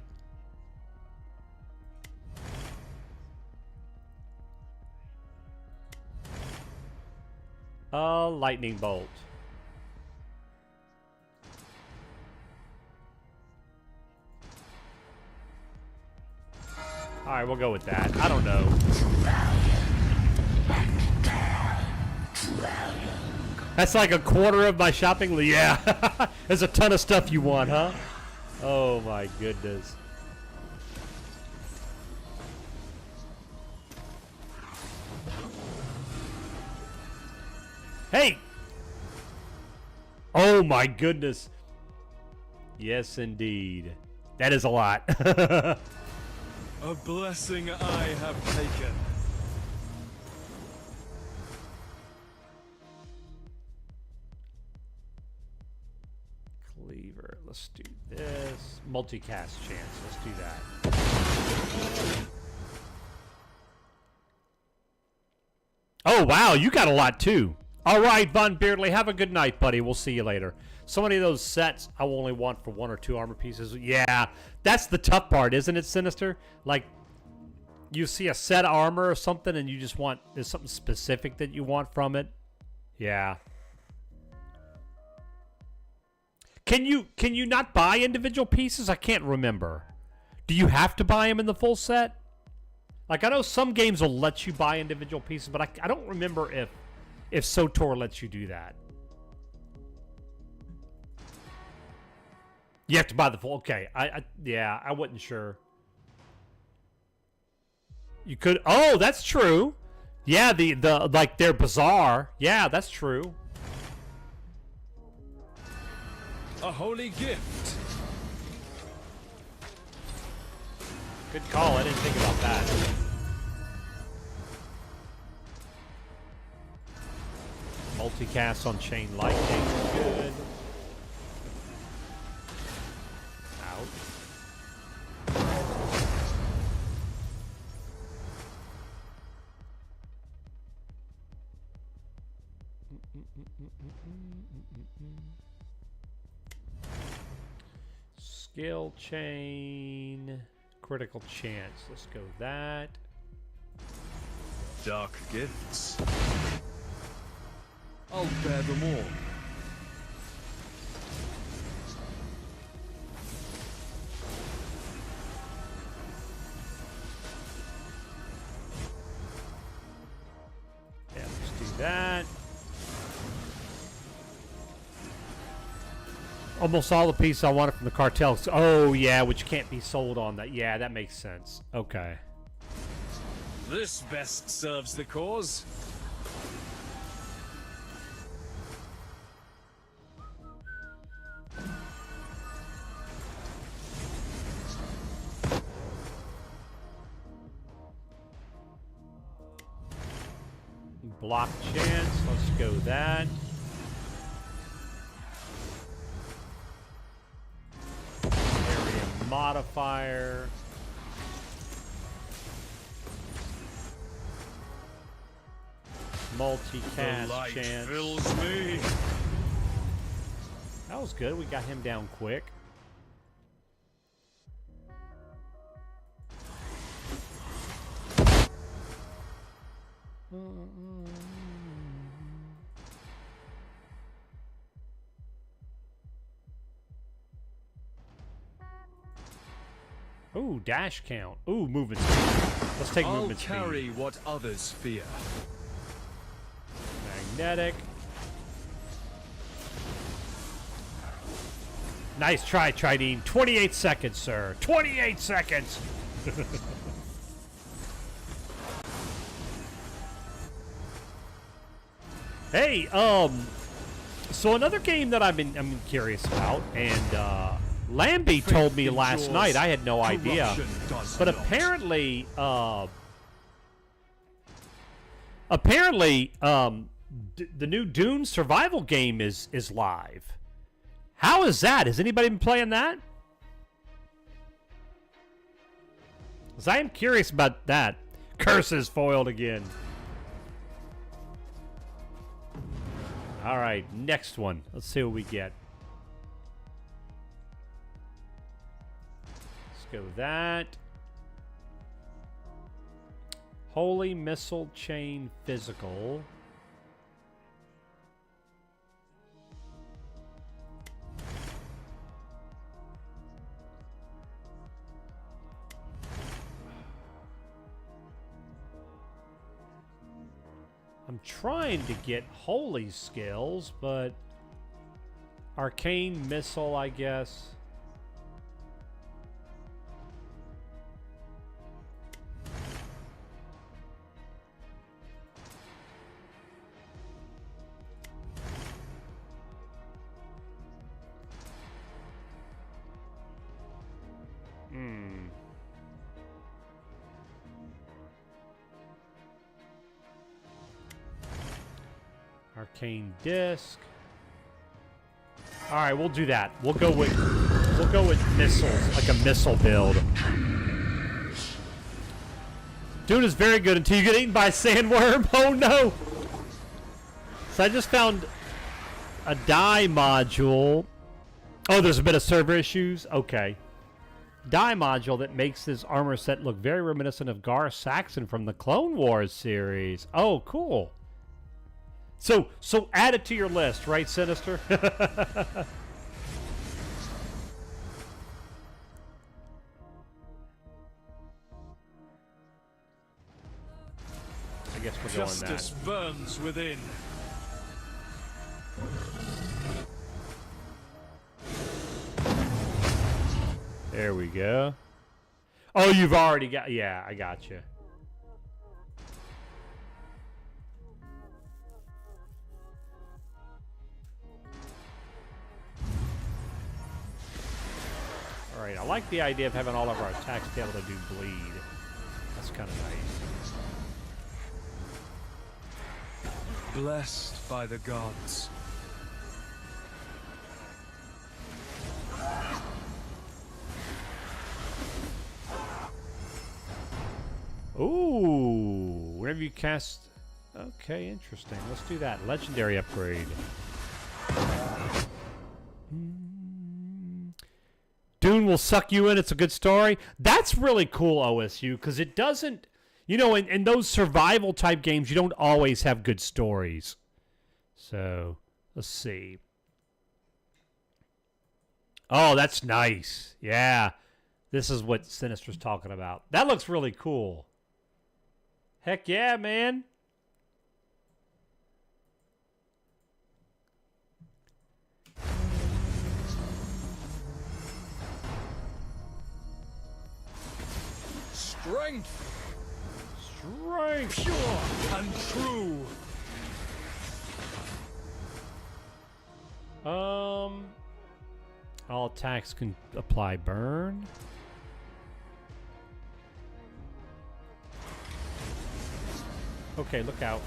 Lightning bolt. All right, we'll go with that. I don't know. That's like a quarter of my shopping list. Yeah. There's a ton of stuff you want, huh? Oh my goodness. Hey! Oh my goodness. Yes, indeed. That is a lot. A blessing I have taken. Cleaver. Let's do this. Multicast chance. Let's do that. Oh, wow. You got a lot, too. All right, Von Beardley. Have a good night, buddy. We'll see you later. So many of those sets I will only want for 1 or 2 armor pieces. Yeah, that's the tough part, isn't it, Sinister? Like, you see a set of armor or something and you just want, there's something specific that you want from it. Yeah. Can you not buy individual pieces? I can't remember. Do you have to buy them in the full set? Like, I know some games will let you buy individual pieces, but I don't remember if SOTOR lets you do that. You have to buy the full. Okay, yeah, I wasn't sure. You could. Oh, that's true. Yeah, the like they're bizarre. Yeah, that's true. A holy gift. Good call. I didn't think about that. Multicast on chain lightning. Good. Out. Skill chain. Critical chance. Let's go that. Dark gifts. I'll bear them all. Yeah, let's do that. Almost all the pieces I wanted from the cartels. Oh, yeah, which can't be sold on that. Yeah, that makes sense. Okay. This best serves the cause. Block chance. Let's go that. Area modifier. Multicast chance. Fills me. That was good. We got him down quick. Ooh, dash count. Ooh, movement speed. Let's take movement speed. I'll carry what others fear. Magnetic. Nice try, Tridine. 28 seconds, sir. 28 seconds. Hey, so another game that I'm curious about, and Lambie told me last night. I had no idea, but apparently, the new Dune survival game is live. How is that? Has anybody been playing that? Because I am curious about that. Curses foiled again. All right, next one. Let's see what we get. Let's go with that. Holy Missile Chain Physical. I'm trying to get holy skills, but arcane missile, I guess. Arcane disc. All right, we'll do that. We'll go with missiles, like a missile build. Dude is very good until you get eaten by a sandworm. Oh no! So I just found a dye module. Oh, there's a bit of server issues. Okay. Dye module that makes this armor set look very reminiscent of Gar Saxon from the Clone Wars series. Oh, cool. So add it to your list, right, Sinister? I guess we're going that. Justice burns within. There we go. Oh, you've already got... Yeah, I got you. All right, I like the idea of having all of our attacks be able to do bleed. That's kind of nice. Blessed by the gods. Ooh, whenever you cast... Okay, interesting. Let's do that. Legendary upgrade. Dune will suck you in. It's a good story. That's really cool, OSU, because it doesn't... You know, in those survival type games, you don't always have good stories. So, let's see. Oh, that's nice. Yeah. This is what Sinister's talking about. That looks really cool. Heck yeah, man. Strength. Strength. Pure and true. All attacks can apply burn. Okay, look out.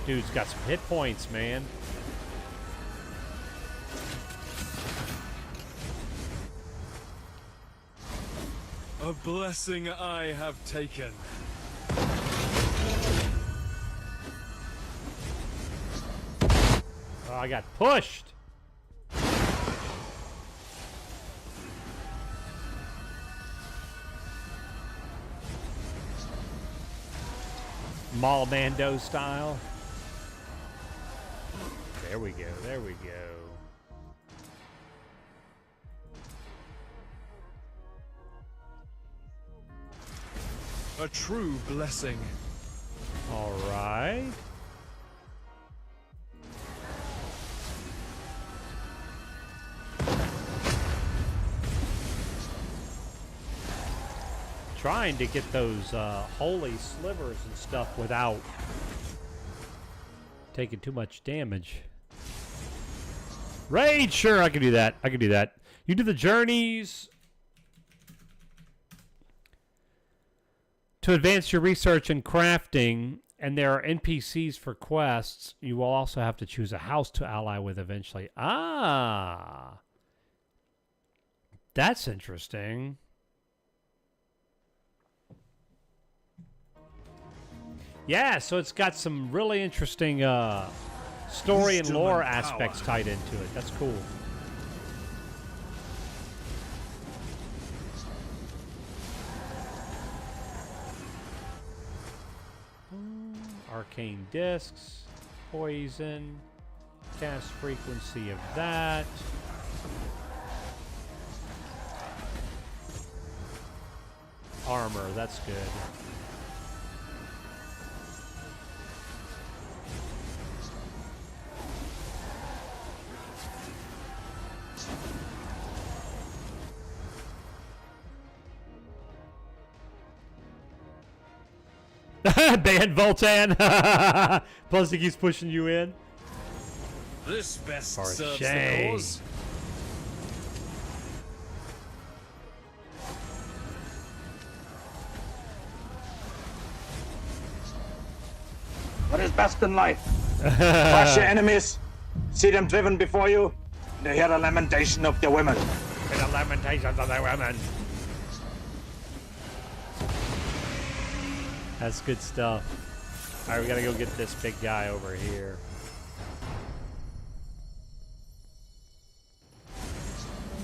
Dude's got some hit points, man. A blessing I have taken. Oh, I got pushed. Mall Mando style. There we go. There we go. A true blessing. All right. Trying to get those holy slivers and stuff without taking too much damage. Raid, sure, I can do that. I can do that. You do the journeys to advance your research and crafting, and there are NPCs for quests. You will also have to choose a house to ally with eventually. Ah, that's interesting. Yeah, so it's got some really interesting story and lore aspects tied into it. That's cool. Arcane discs, poison, cast frequency of that. Armor, that's good. Ban Voltan. Plus he keeps pushing you in. This best For serves shame. the cause. What is best in life? Crush your enemies, see them driven before you, and hear the lamentation of the women. And the lamentations of the women. That's good stuff. Alright, we gotta go get this big guy over here.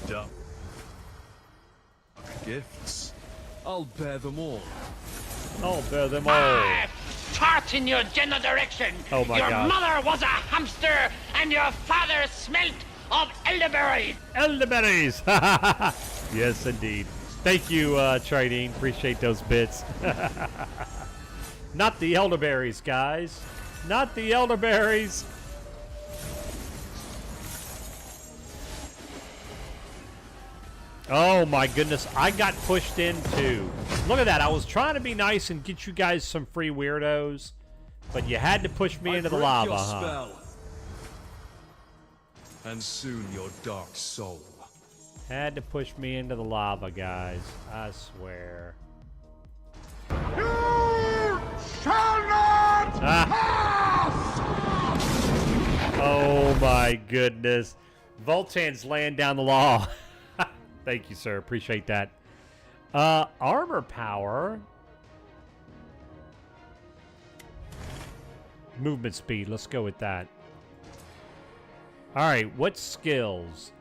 Dumb. Gifts. I'll bear them all. I'll bear them all. Fart in your general direction. Oh my your God. mother was a hamster, and your father smelt of elderberries. Elderberries! Yes, indeed. Thank you, Tridine. Appreciate those bits. Not the elderberries, guys. Not the elderberries. Oh my goodness, I got pushed into. Look at that. I was trying to be nice and get you guys some free weirdos, but you had to push me into the break lava, your huh? spell. And soon your dark soul. Had to push me into the lava, guys. I swear. You shall not pass! Oh my goodness. Voltan's laying down the law. Thank you, sir. Appreciate that. Armor power. Movement speed. Let's go with that. All right. What skills?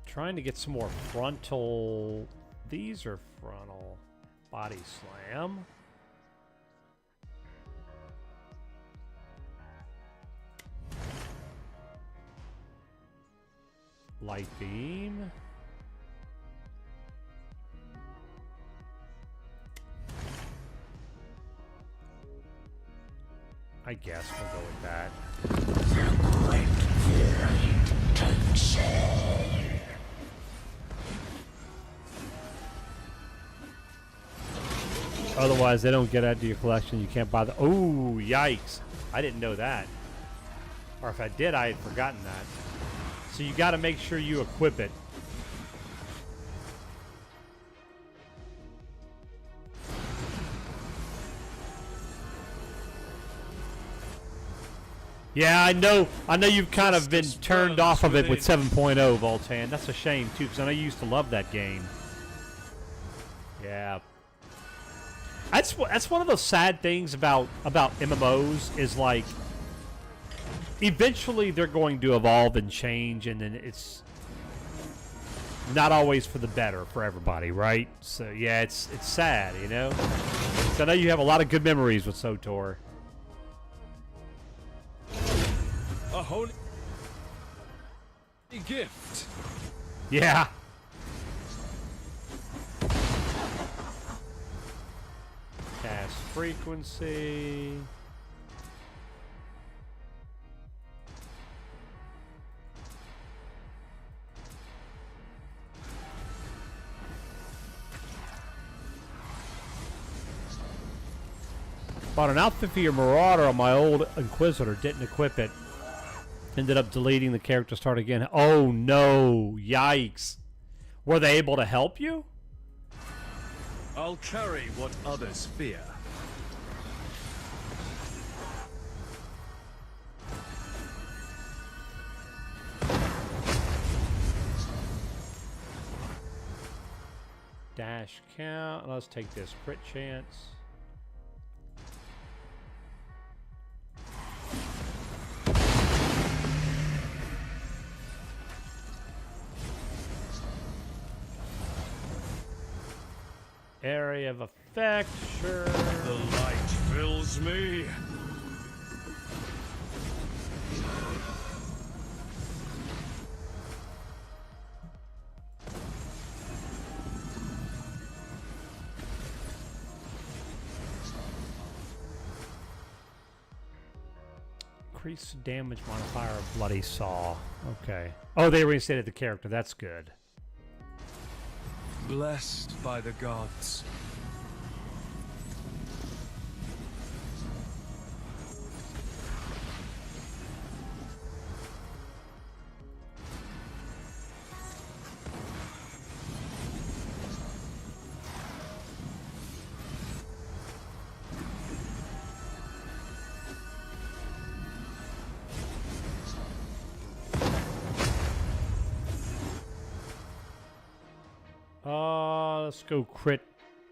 Trying to get some more frontal. These are frontal. Body slam. Light beam. I guess we'll go with that. Otherwise, they don't get out of your collection. You can't buy the. Oh, yikes! I didn't know that. Or if I did, I had forgotten that. So you got to make sure you equip it. Yeah, I know you've kind of been turned off of it with 7.0, Voltan. That's a shame, too, because I know you used to love that game. Yeah. That's one of those sad things about MMOs is, like, eventually they're going to evolve and change, and then it's not always for the better for everybody, right? So, yeah, it's sad, you know? So I know you have a lot of good memories with SWTOR. A holy gift. Yeah. Cast frequency. Bought an outfit for your Marauder on my old Inquisitor. Didn't equip it. Ended up deleting the character, start again. Oh no, yikes. Were they able to help you? I'll carry what others fear. Dash count. Let's take this crit chance. Area of effect, sure. The light fills me. Increase damage modifier of Bloody Saw. Okay. Oh, they reinstated the character. That's good. Blessed by the gods. Let's go crit.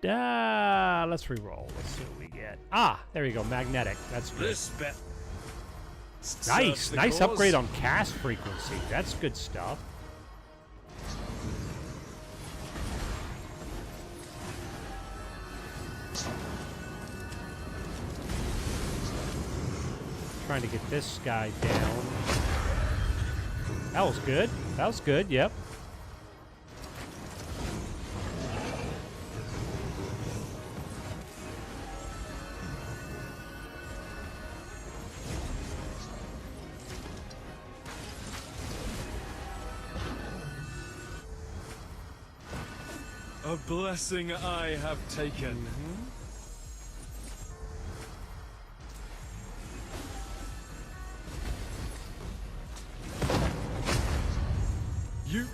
Let's reroll. Let's see what we get. There we go. Magnetic. That's good. Nice. Nice upgrade on cast frequency. That's good stuff. Trying to get this guy down. That was good. That was good. Yep. A blessing I have taken. You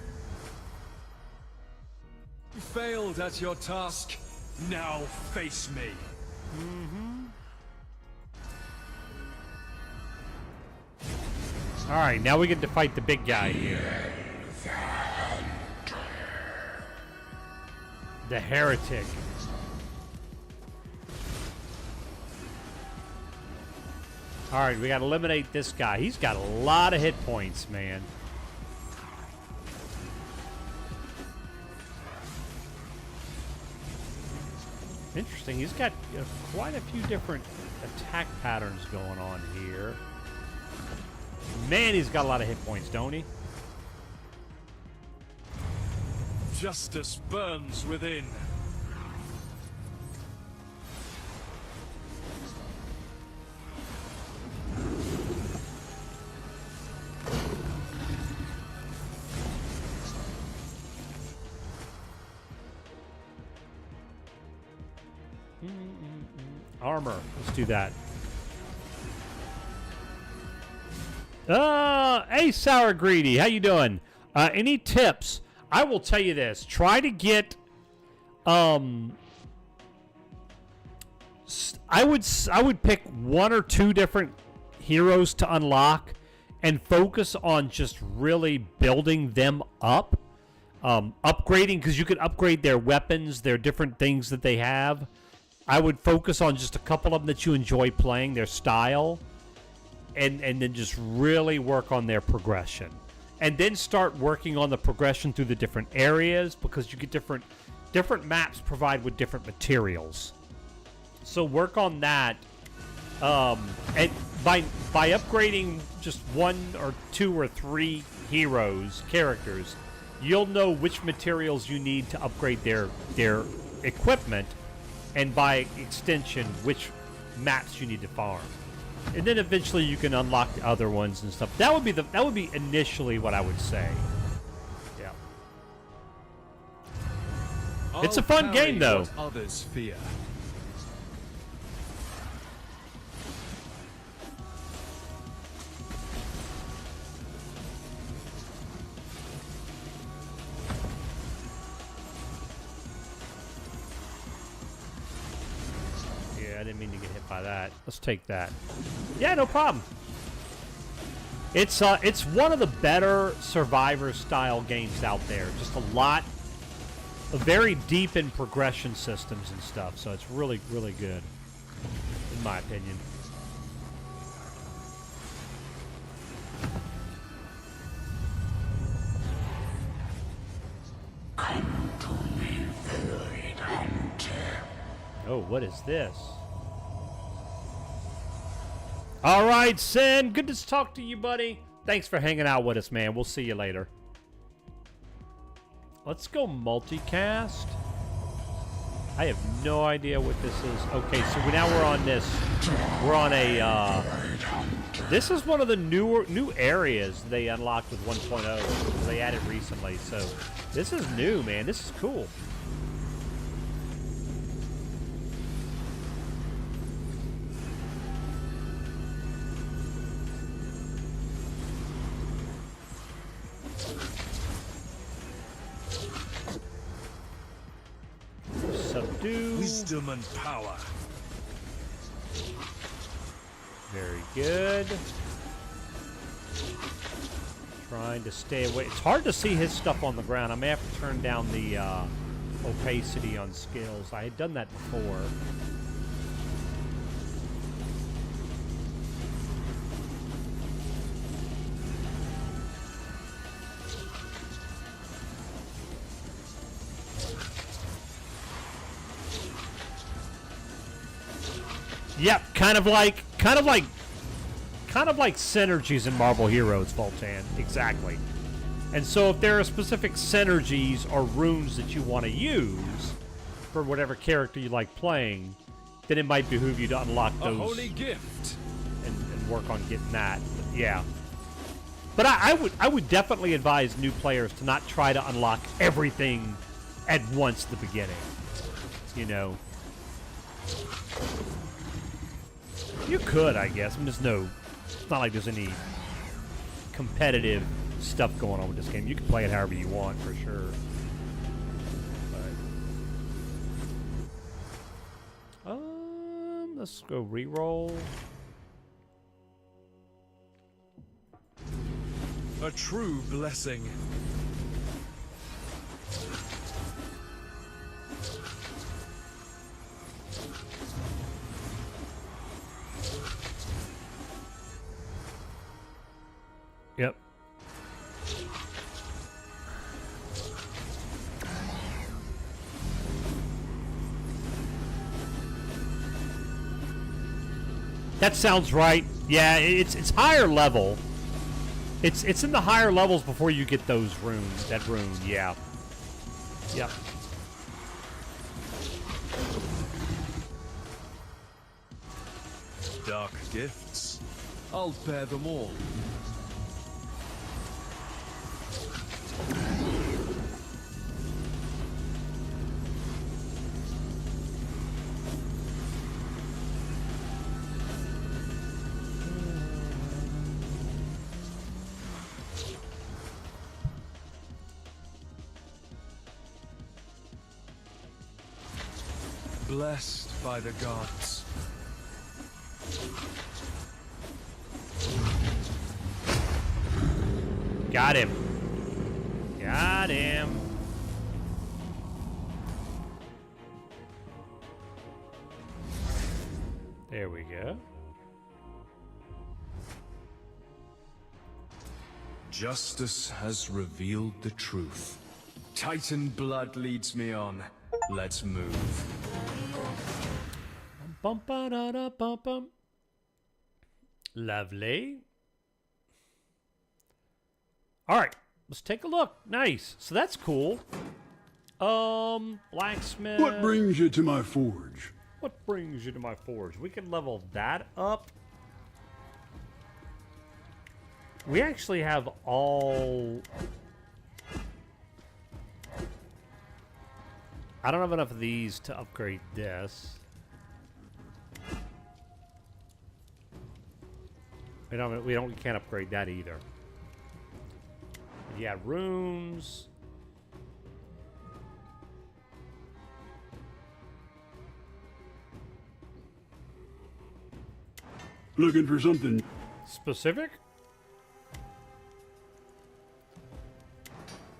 failed at your task. Now face me. All right, now we get to fight the big guy here. The heretic. All right, we got to eliminate this guy. He's got a lot of hit points, man. Interesting. He's got quite a few different attack patterns going on here. Man, he's got a lot of hit points, don't he? Justice burns within. Armor. Let's do that. Hey, Sour Greedy. How you doing? Any tips? I will tell you this. Try to get, I would pick one or two different heroes to unlock and focus on just really building them up. Upgrading, because you can upgrade their weapons, their different things that they have. I would focus on just a couple of them that you enjoy playing, their style, and then just really work on their progression. And then start working on the progression through the different areas, because you get different maps provide with different materials. So work on that. And by upgrading just 1 or 2 or 3 characters, you'll know which materials you need to upgrade their equipment, and by extension, which maps you need to farm. And then eventually you can unlock the other ones and stuff. That would be initially what I would say. Yeah. It's a fun game though. What others fear. I didn't mean to get hit by that. Let's take that. Yeah, no problem. It's one of the better Survivor style games out there. Just very deep in progression systems and stuff. So it's really, really good, in my opinion. Come to me, Void Hunter. Oh, what is this? All right, Sin. Good to talk to you, buddy. Thanks for hanging out with us, man. We'll see you later. Let's go multicast. I have no idea what this is. Okay, so now we're on this. We're on a. This is one of the new areas they unlocked with 1.0. They added recently, so this is new, man. This is cool. Subdue. Wisdom and power. Very good. Trying to stay away. It's hard to see his stuff on the ground. I may have to turn down the opacity on skills. I had done that before. Yep, kind of like synergies in Marvel Heroes, Voltan. Exactly. And so if there are specific synergies or runes that you want to use for whatever character you like playing, then it might behoove you to unlock those. A holy gift. And work on getting that. But yeah. But I would definitely advise new players to not try to unlock everything at once at the beginning. You know. You could, I guess. I mean, it's not like there's any competitive stuff going on with this game. You can play it however you want, for sure. But, let's go re-roll. A true blessing. Yep. That sounds right. Yeah, it's higher level. It's in the higher levels before you get those runes. That rune, yeah. Yep. Dark gifts. I'll bear them all. Blessed by the gods. Got him. Got him. There we go. Justice has revealed the truth. Titan blood leads me on. Let's move. Bum, ba, da, da, bum, bum. Lovely. All right, let's take a look. Nice. So that's cool. Blacksmith. What brings you to my forge? What brings you to my forge? We can level that up. We actually have all... I don't have enough of these to upgrade this. We can't upgrade that either. Yeah, runes. Looking for something specific?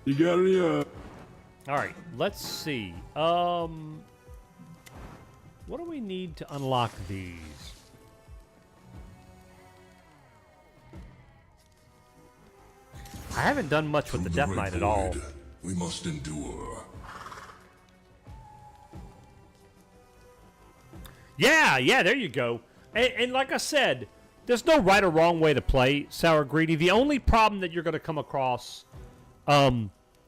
You got any, All right, let's see. What do we need to unlock these? I haven't done much with the Death Knight at all. We must endure. Yeah, there you go. And like I said, there's no right or wrong way to play Sour Greedy. The only problem that you're going to come across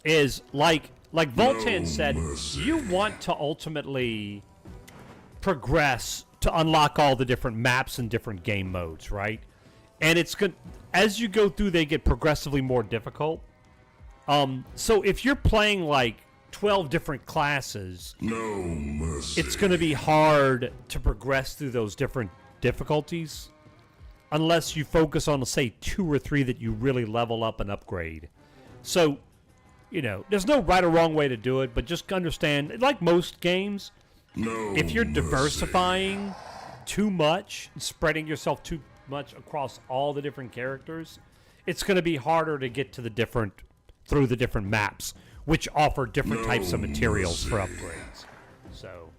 is like Voltan said, you want to ultimately progress to unlock all the different maps and different game modes, right? And it's good as you go through, they get progressively more difficult. So if you're playing like 12 different classes, no mercy. It's going to be hard to progress through those different difficulties unless you focus on, say, 2 or 3 that you really level up and upgrade. So, you know, there's no right or wrong way to do it, but just understand, like most games, if you're diversifying too much, spreading yourself too much across all the different characters, it's going to be harder to get to the different, through the different maps, which offer different types of materials for upgrades. So,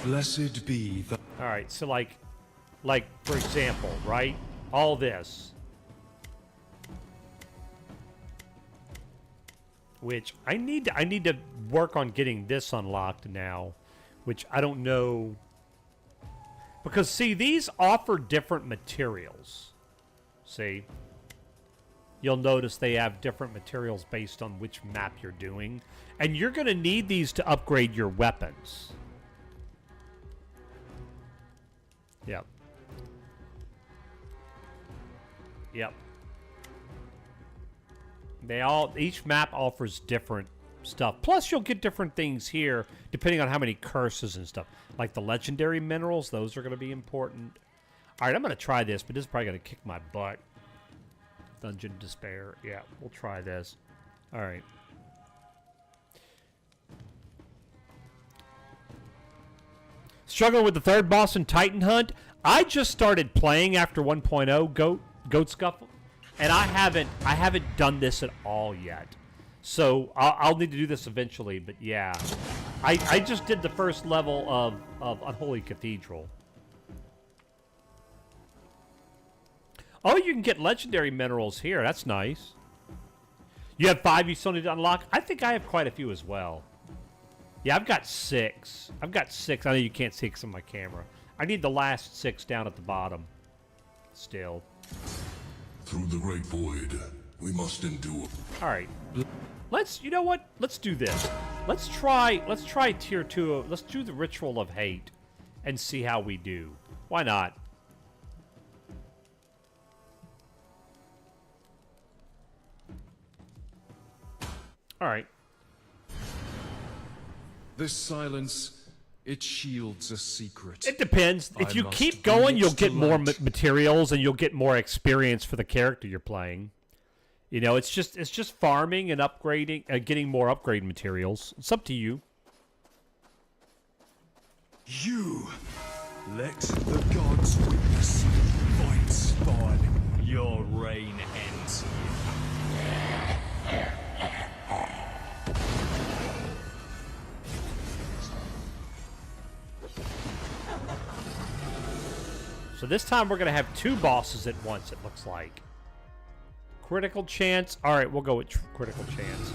blessed be the... All right, so like for example, right? All this, which I need to work on getting this unlocked now, which I don't know, because see, these offer different materials. See, you'll notice they have different materials based on which map you're doing, and you're going to need these to upgrade your weapons. Yep. Yep. Each map offers different stuff. Plus, you'll get different things here depending on how many curses and stuff. Like the legendary minerals, those are going to be important. All right, I'm going to try this, but this is probably going to kick my butt. Dungeon Despair. Yeah, we'll try this. All right. Struggling with the third boss in Titan Hunt. I just started playing after 1.0 Goat Scuffle, and I haven't done this at all yet. So I'll need to do this eventually. But yeah, I just did the first level of Unholy Cathedral. Oh, you can get legendary minerals here. That's nice. You have 5 you still need to unlock? I think I have quite a few as well. Yeah, I've got 6. I know you can't see because of my camera. I need the last 6 down at the bottom. Still. Through the great void, we must endure. All right. You know what? Let's do this. Let's try tier 2. Let's do the Ritual of Hate and see how we do. Why not? All right. This silence, it shields a secret. It depends. If you keep going, you'll get more materials and you'll get more experience for the character you're playing. You know, it's just farming and upgrading, getting more upgrade materials. It's up to you. You let the gods witness. Fight spawn. Your reign So this time we're going to have 2 bosses at once, it looks like. Critical chance. All right, we'll go with critical chance.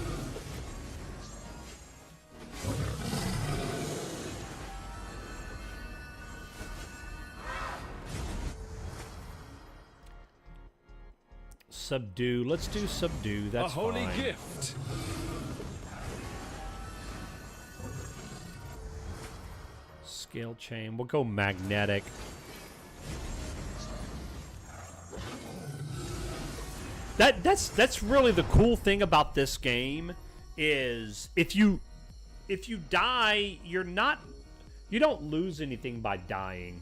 Subdue. Let's do subdue. That's a holy fine. Gift. Scale chain. We'll go magnetic. That's really the cool thing about this game is if you die, you don't lose anything by dying.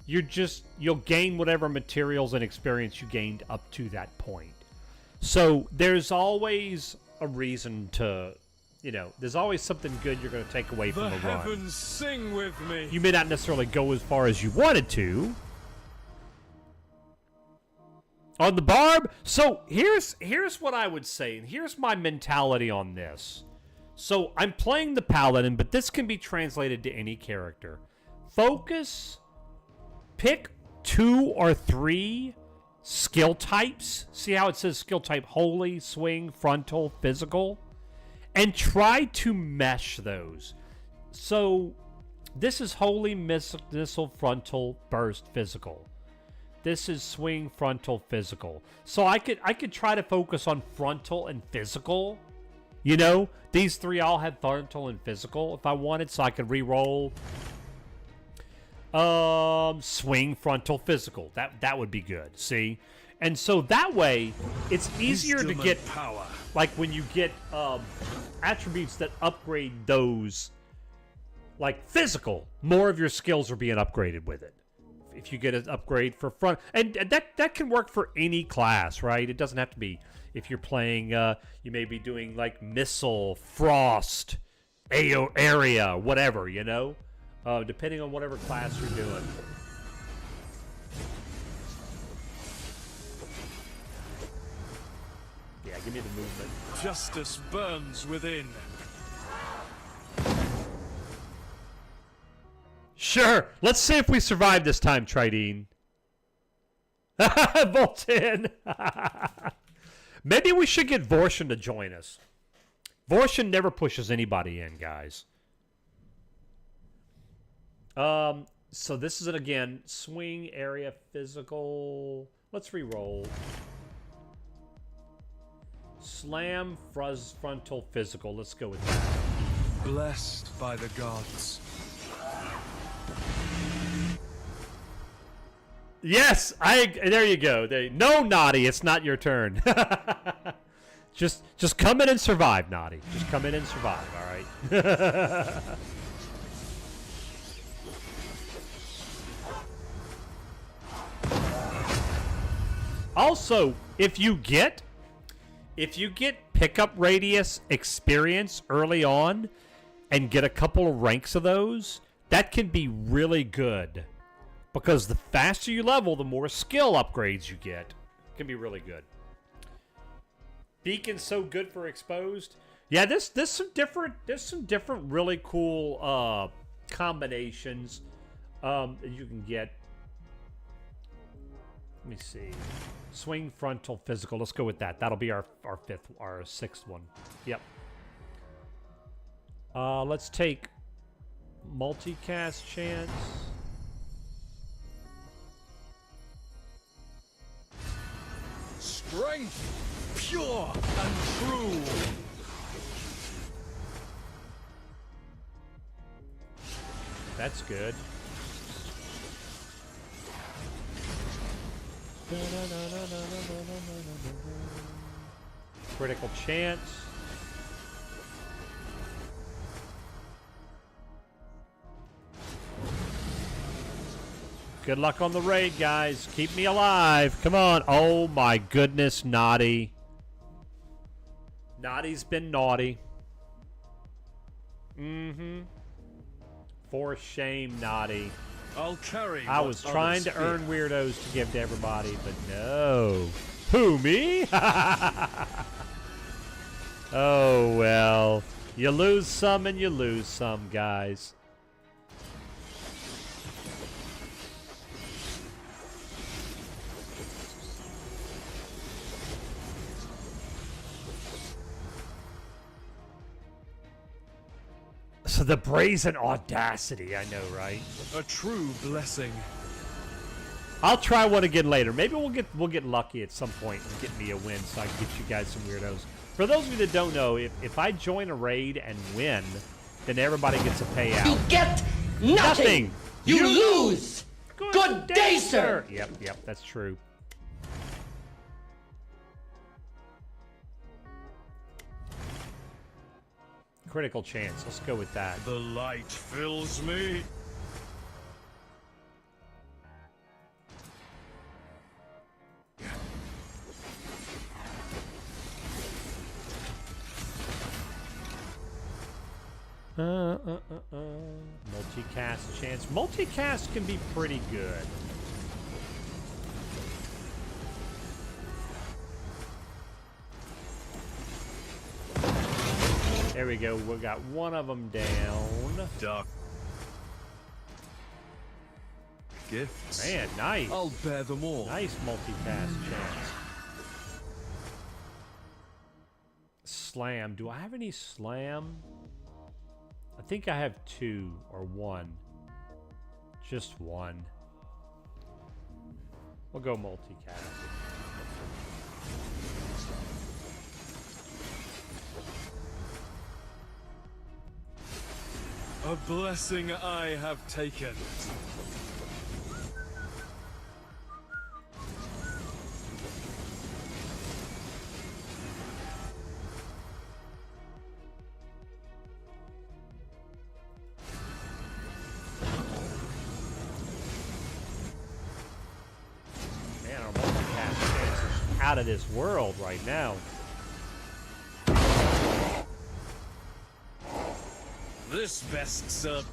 You'll gain whatever materials and experience you gained up to that point. So there's always a reason to, there's always something good you're going to take away from the run. The heavens sing with me. You may not necessarily go as far as you wanted to. On the barb? So here's what I would say, and here's my mentality on this. So I'm playing the paladin, but this can be translated to any character. Focus. Pick 2 or 3 skill types. See how it says skill type holy, swing, frontal, physical? And try to mesh those. So this is holy, missile, frontal, burst, physical. This is swing, frontal, physical. So I could try to focus on frontal and physical. These 3 all have frontal and physical if I wanted, so I could re-roll. Swing, frontal, physical. That would be good. See? And so that way, it's easier to get power. Like when you get attributes that upgrade those, like physical, more of your skills are being upgraded with it. If you get an upgrade for front, and that can work for any class, right? It doesn't have to be. If you're playing, you may be doing like missile, frost, area, whatever, depending on whatever class you're doing. Yeah, give me the movement. Justice burns within. Sure. Let's see if we survive this time, Tridine. Bolt in. Maybe we should get Vorshin to join us. Vorshin never pushes anybody in, guys. So this is it again. Swing, area, physical. Let's re-roll. Slam, frontal, physical. Let's go with that. Blessed by the gods. Yes, there you go. No, Naughty, it's not your turn. Just come in and survive, Naughty. Just come in and survive, all right? Also, if you get pickup radius experience early on and get a couple of ranks of those, that can be really good. Because the faster you level, the more skill upgrades you get. It can be really good. Beacon's so good for exposed. Yeah, there's some different really cool combinations that you can get. Let me see. Swing, frontal, physical. Let's go with that. That'll be our 6th one. Yep. Let's take multicast chance. Strength, pure and true. That's good. Critical chance. Good luck on the raid, guys. Keep me alive. Come on. Oh, my goodness, Naughty. Naughty's been naughty. Mm-hmm. For shame, Naughty. I'll carry. I was trying to earn weirdos to give to everybody, but no. Who, me? Oh, well. You lose some and you lose some, guys. So the brazen audacity, I know, right? A true blessing. I'll try one again later. Maybe we'll get lucky at some point and get me a win so I can get you guys some weirdos. For those of you that don't know, if I join a raid and win, then everybody gets a payout. You get nothing. You lose. Good day, sir. Yep, that's true. Critical chance. Let's go with that. The light fills me. Multicast chance. Multicast can be pretty good. There we go. We got one of them down. Duck. Gifts. Man, nice. I'll bear them all. Nice multicast chance. Slam. Do I have any slam? I think I have 2 or 1. Just 1. We'll go multicast. A blessing I have taken. Man, our multicast chance is out of this world right now. This best served.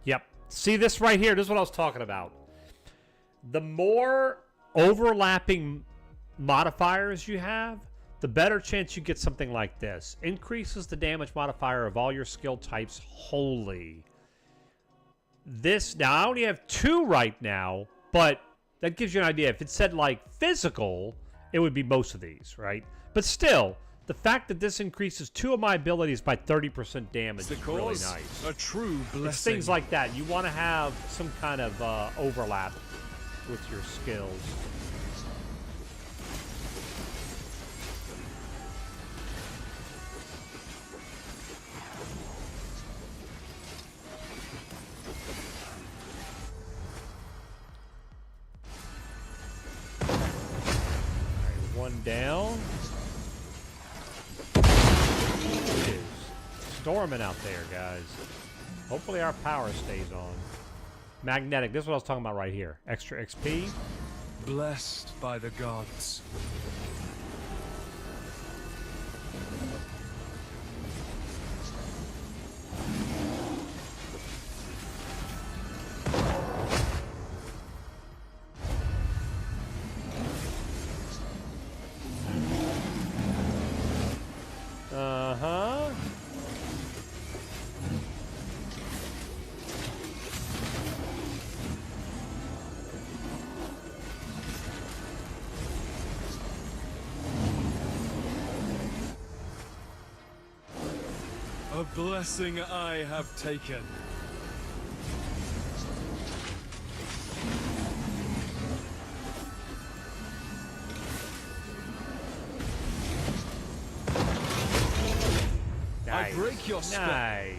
Yep. See this right here? This is what I was talking about. The more overlapping modifiers you have, the better chance you get something like this. Increases the damage modifier of all your skill types wholly. This, now I only have 2 right now, but that gives you an idea. If it said like physical, it would be most of these, right? But still, the fact that this increases 2 of my abilities by 30% damage is really nice. A true blessing. It's things like that. You want to have some kind of overlap with your skills. All right, 1 down. Storming out there, guys. Hopefully our power stays on. Magnetic. This is what I was talking about right here. Extra XP. Blessed by the gods. Uh-huh. A blessing I have taken. Nice. I break your spell. Nice.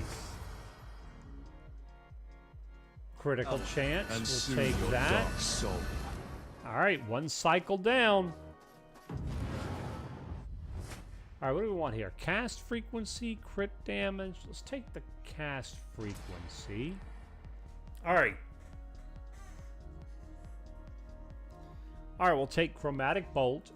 Critical chance. And We'll take that. All right, 1 cycle down. All right, what do we want here? Cast frequency, crit damage. Let's take the cast frequency. All right. All right, we'll take chromatic bolt.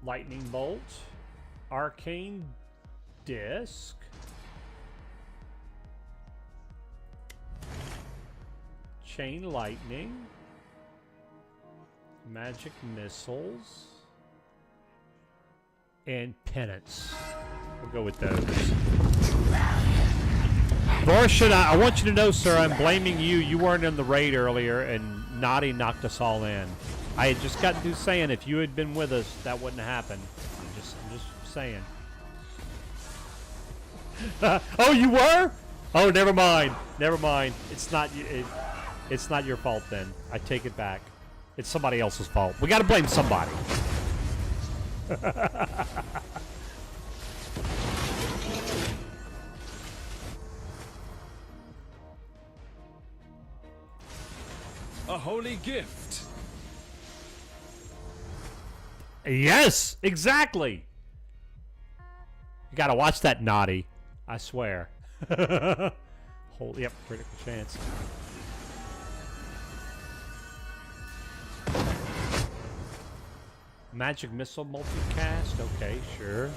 Lightning bolt. Arcane disc. Chain lightning. Magic missiles. And penance. We'll go with those. Vorshin, I want you to know, sir, I'm blaming you. You weren't in the raid earlier, and Naughty knocked us all in. I had just got through saying if you had been with us, that wouldn't happen. I'm just saying. Oh, you were? Oh, never mind. Never mind. It's not it's not your fault then. I take it back. It's somebody else's fault. We got to blame somebody. A holy gift. Yes, exactly. You got to watch that, Naughty. I swear. Yep, critical chance. Magic missile multicast? Okay, sure.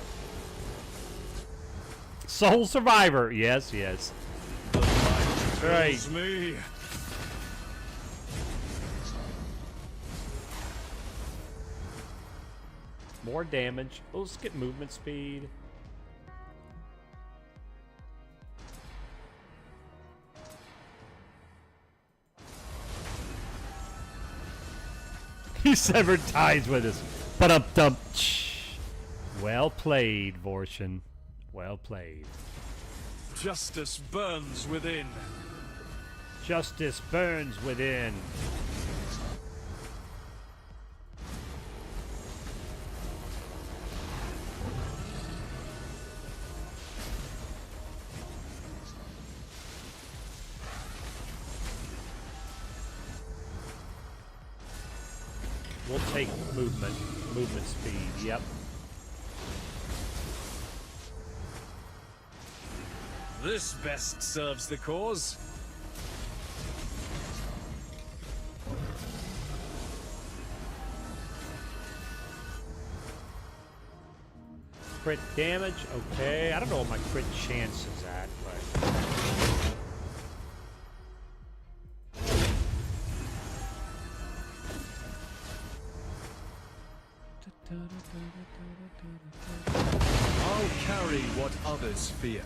Soul Survivor. Yes, yes. That's right. Me. More damage. Let's get movement speed. He severed ties with us. Ba-dum-dum. Well played, Vorshin. Well played. Justice burns within. Justice burns within. We'll take movement speed, yep. This best serves the cause. Crit damage, okay. I don't know what my crit chance is at, but... I'll carry what others fear.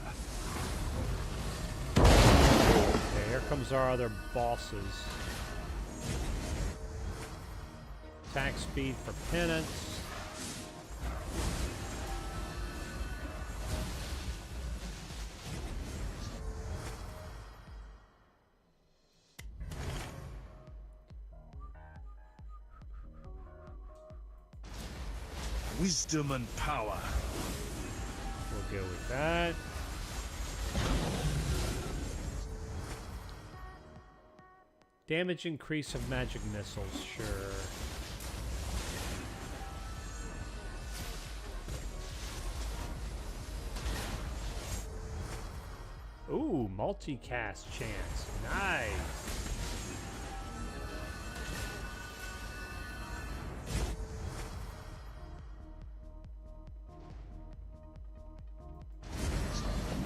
Okay, here comes our other bosses. Attack speed for penance. Wisdom and power. We'll go with that. Damage increase of magic missiles, sure. Ooh, multicast chance. Nice.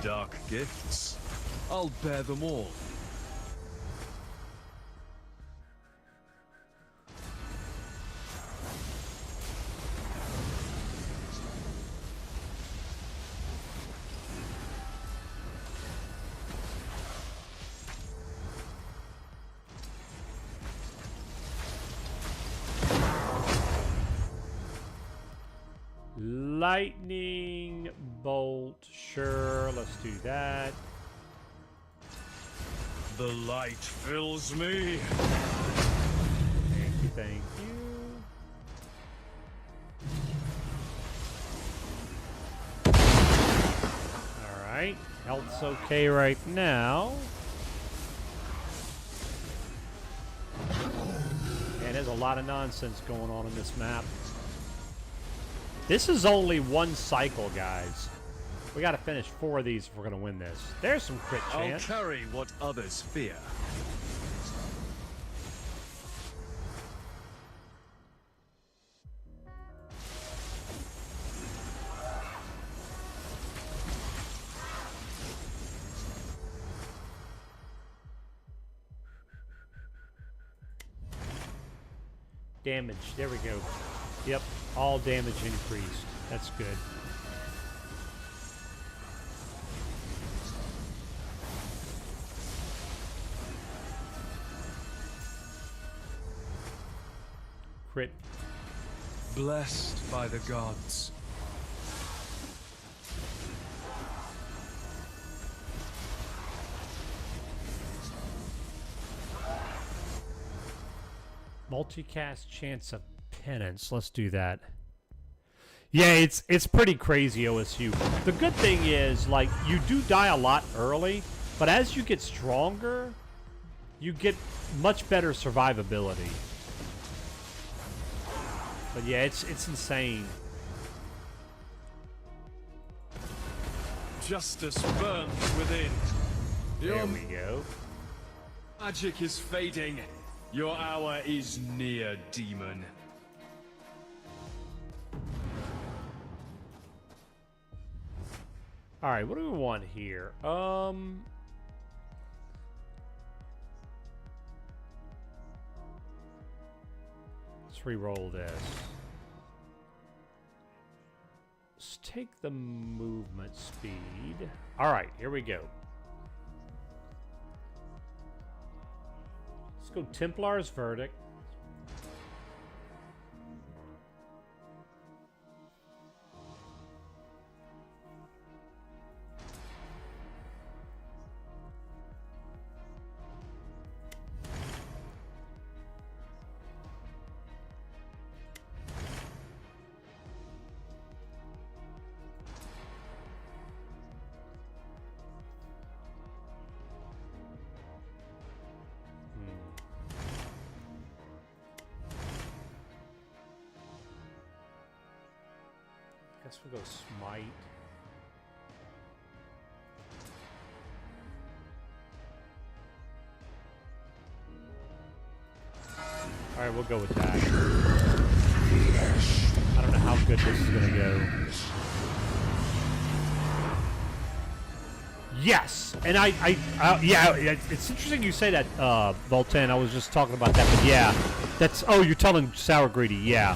Dark gifts. I'll bear them all. Lightning bolt, sure, let's do that. The light fills me. Thank you, thank you. Alright, health's okay right now. And there's a lot of nonsense going on in this map. This is only one cycle, guys. We got to finish 4 of these if we're going to win this. There's some crit chance. I'll carry what others fear. Damage. There we go. Yep. All damage increased. That's good. Crit. Blessed by the gods. Multicast chance of penance. Let's do that. Yeah, it's pretty crazy, OSU. The good thing is, like, you do die a lot early, but as you get stronger, you get much better survivability. But yeah, it's insane. Justice burns within. There we go. Magic is fading. Your hour is near, demon. All right, what do we want here? Let's re-roll this. Let's take the movement speed. All right, here we go. Let's go Templar's Verdict. Guess we'll go Smite. All right, we'll go with that. I don't know how good this is gonna go. Yes, and yeah, it's interesting you say that, Voltan. I was just talking about that, but yeah, that's. Oh, you're telling Sour Greedy, yeah.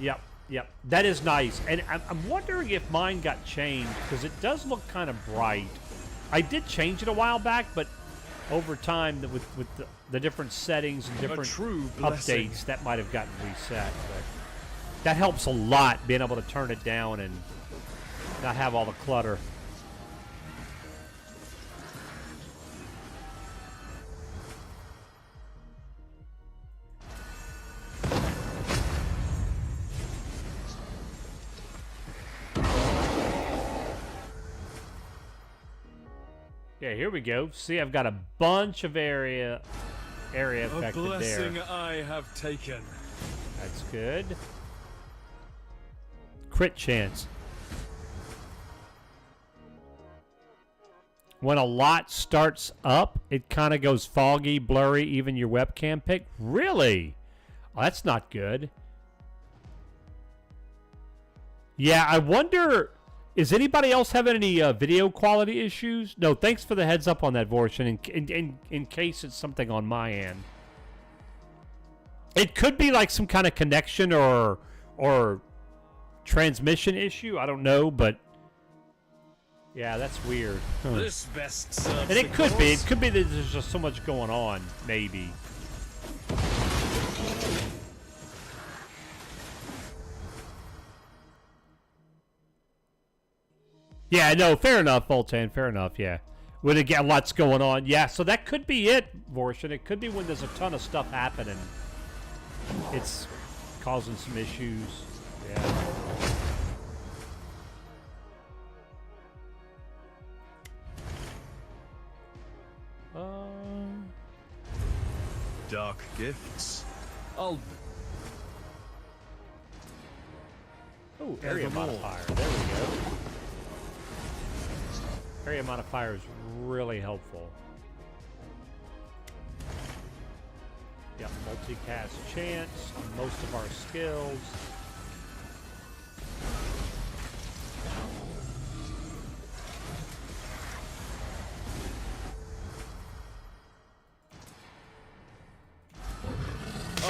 Yep. Yep, that is nice. And I'm wondering if mine got changed, because it does look kind of bright. I did change it a while back, but over time, with the different settings and different updates, that might have gotten reset. But that helps a lot, being able to turn it down and not have all the clutter. Yeah, here we go. See, I've got a bunch of area affected there. A blessing I have taken. That's good. Crit chance. When a lot starts up, it kind of goes foggy, blurry, even your webcam pic. Really? Oh, that's not good. Yeah, I wonder... Is anybody else having any video quality issues? No, thanks for the heads up on that, Vorshin, in case it's something on my end. It could be like some kind of connection or transmission issue. I don't know, but yeah, that's weird. Huh. This best serves and it could be. It could be that there's just so much going on, maybe. Yeah, no, fair enough, Voltan, fair enough, yeah. When it get lots going on. Yeah, so that could be it, Vorshin. It could be when there's a ton of stuff happening. It's causing some issues. Yeah. Dark gifts. Oh, area modifier. There we go. Area modifier is really helpful. Yep, multicast chance on most of our skills.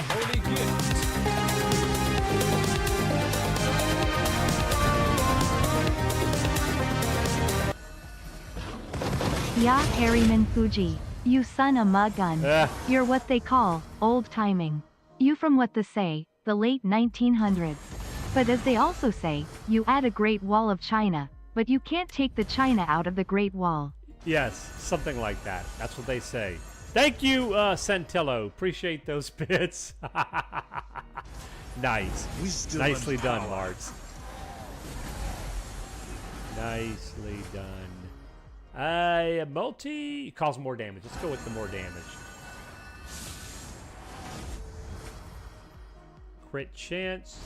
a holy gift. Ya Harryman Fuji, you son of a gun. You're what they call old timing. You from what they say, the late 1900s. But as they also say, you add a Great Wall of China, but you can't take the China out of the Great Wall. Yes, something like that. That's what they say. Thank you, Centillo. Appreciate those bits. Nice. Nicely done, Marts. Nicely done. Multi cause more damage. Let's go with the more damage. Crit chance.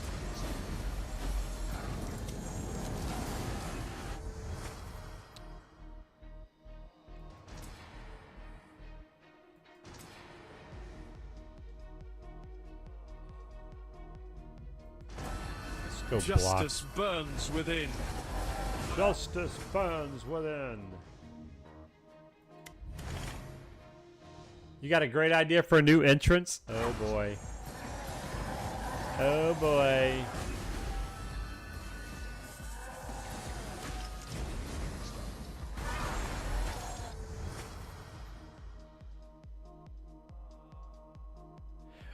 Let's go block. Justice burns within. Justice burns within. You got a great idea for a new entrance? Oh boy. Oh boy.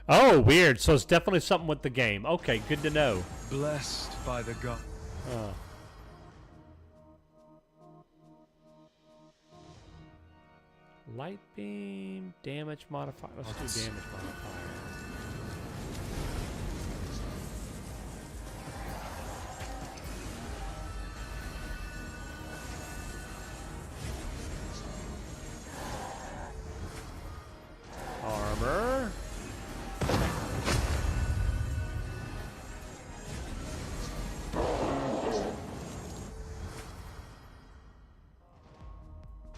Oh, weird. So it's definitely something with the game. Okay, good to know. Blessed by the god. Light beam, damage modifier. Let's do damage modifier. Armor.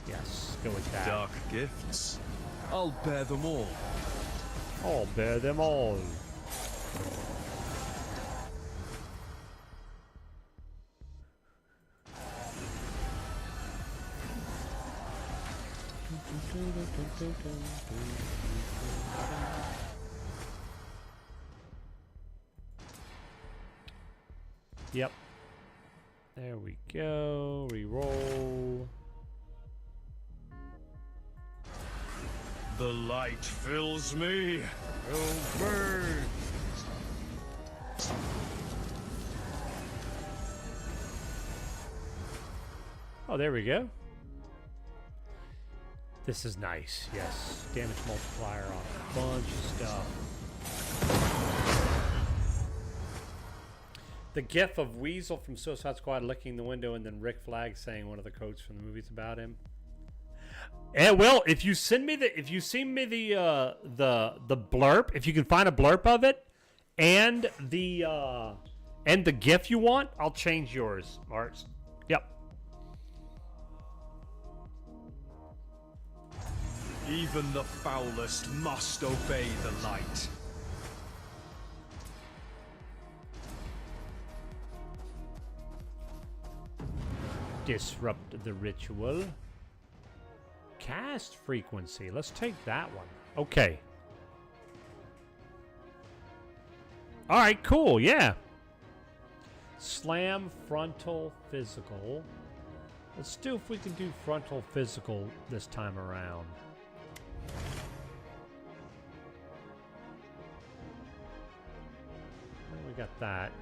Yes, go with that. Dark gifts. I'll bear them all. I'll bear them all. Yep. There we go. Reroll. The light fills me. Oh, there we go. This is nice. Yes. Damage multiplier on a bunch of stuff. The gif of Weasel from Suicide Squad licking the window and then Rick Flag saying one of the quotes from the movies about him. And well, if you send me the blurb, if you can find a blurb of it and the gif you want, I'll change yours, Marts. Yep. Even the foulest must obey the light. Disrupt the ritual. Cast frequency. Let's take that one. Okay. All right, cool. Yeah. Slam frontal physical. Let's do if we can do frontal physical this time around. Well, we got that.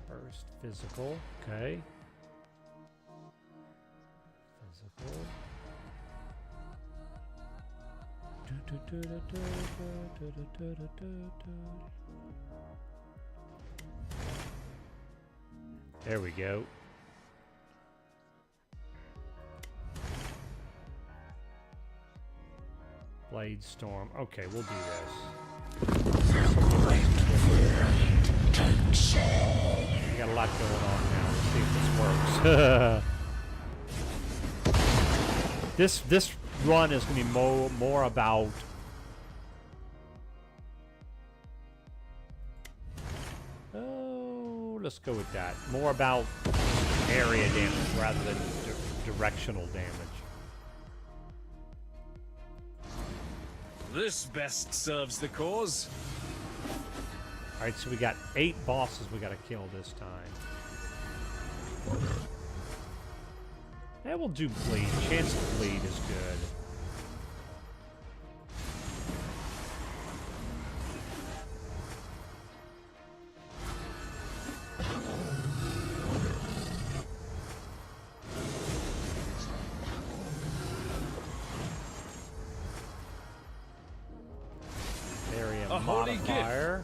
First physical, okay. Physical. There we go. Blade Storm. Okay, we'll do this. We got a lot going on now. Let's see if this works. This run is going to be more about let's go with that. More about area damage rather than directional damage. This best serves the cause. Alright, so we got 8 bosses we gotta kill this time. Yeah, we'll do bleed. Chance to bleed is good. Area modifier.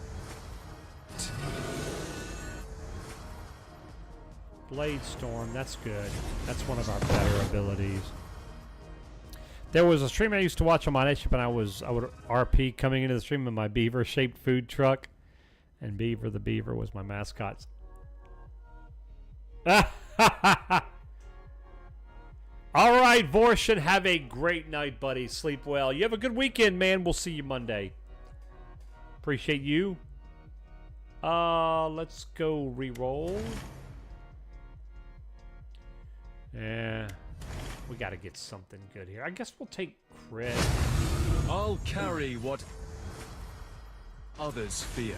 Blade Storm, that's good. That's one of our better abilities. There was a stream I used to watch on my nation, and I would RP coming into the stream in my beaver-shaped food truck, and Beaver the Beaver was my mascot. All right, Vorshin, have a great night, buddy. Sleep well. You have a good weekend, man. We'll see you Monday. Appreciate you. Let's go re-roll. Yeah, we got to get something good here. I guess we'll take crit. I'll carry what others fear.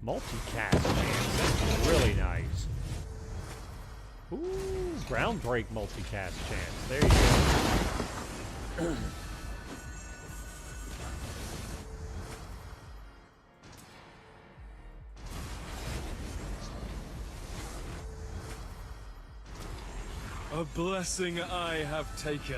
Multicast chance. That's really nice. Ooh, ground break multicast chance. There you go. A blessing I have taken.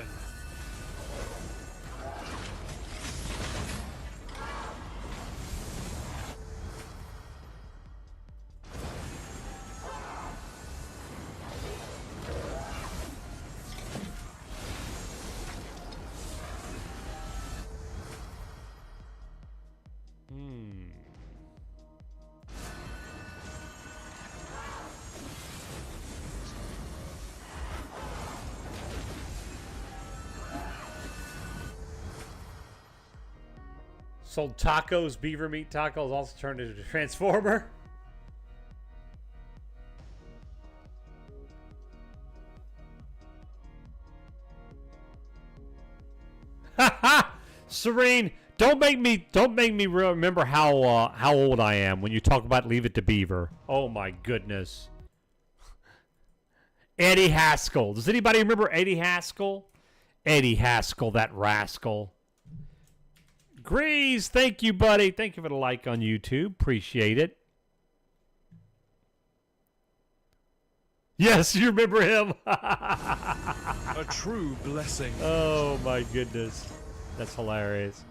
Sold tacos, beaver meat tacos, also turned into a transformer. Serene, don't make me remember how old I am when you talk about Leave It to Beaver. Oh my goodness. Eddie Haskell. Does anybody remember Eddie Haskell? Eddie Haskell, that rascal. Grease, thank you, buddy. Thank you for the like on YouTube. Appreciate it. Yes, you remember him. A true blessing. Oh, my goodness. That's hilarious.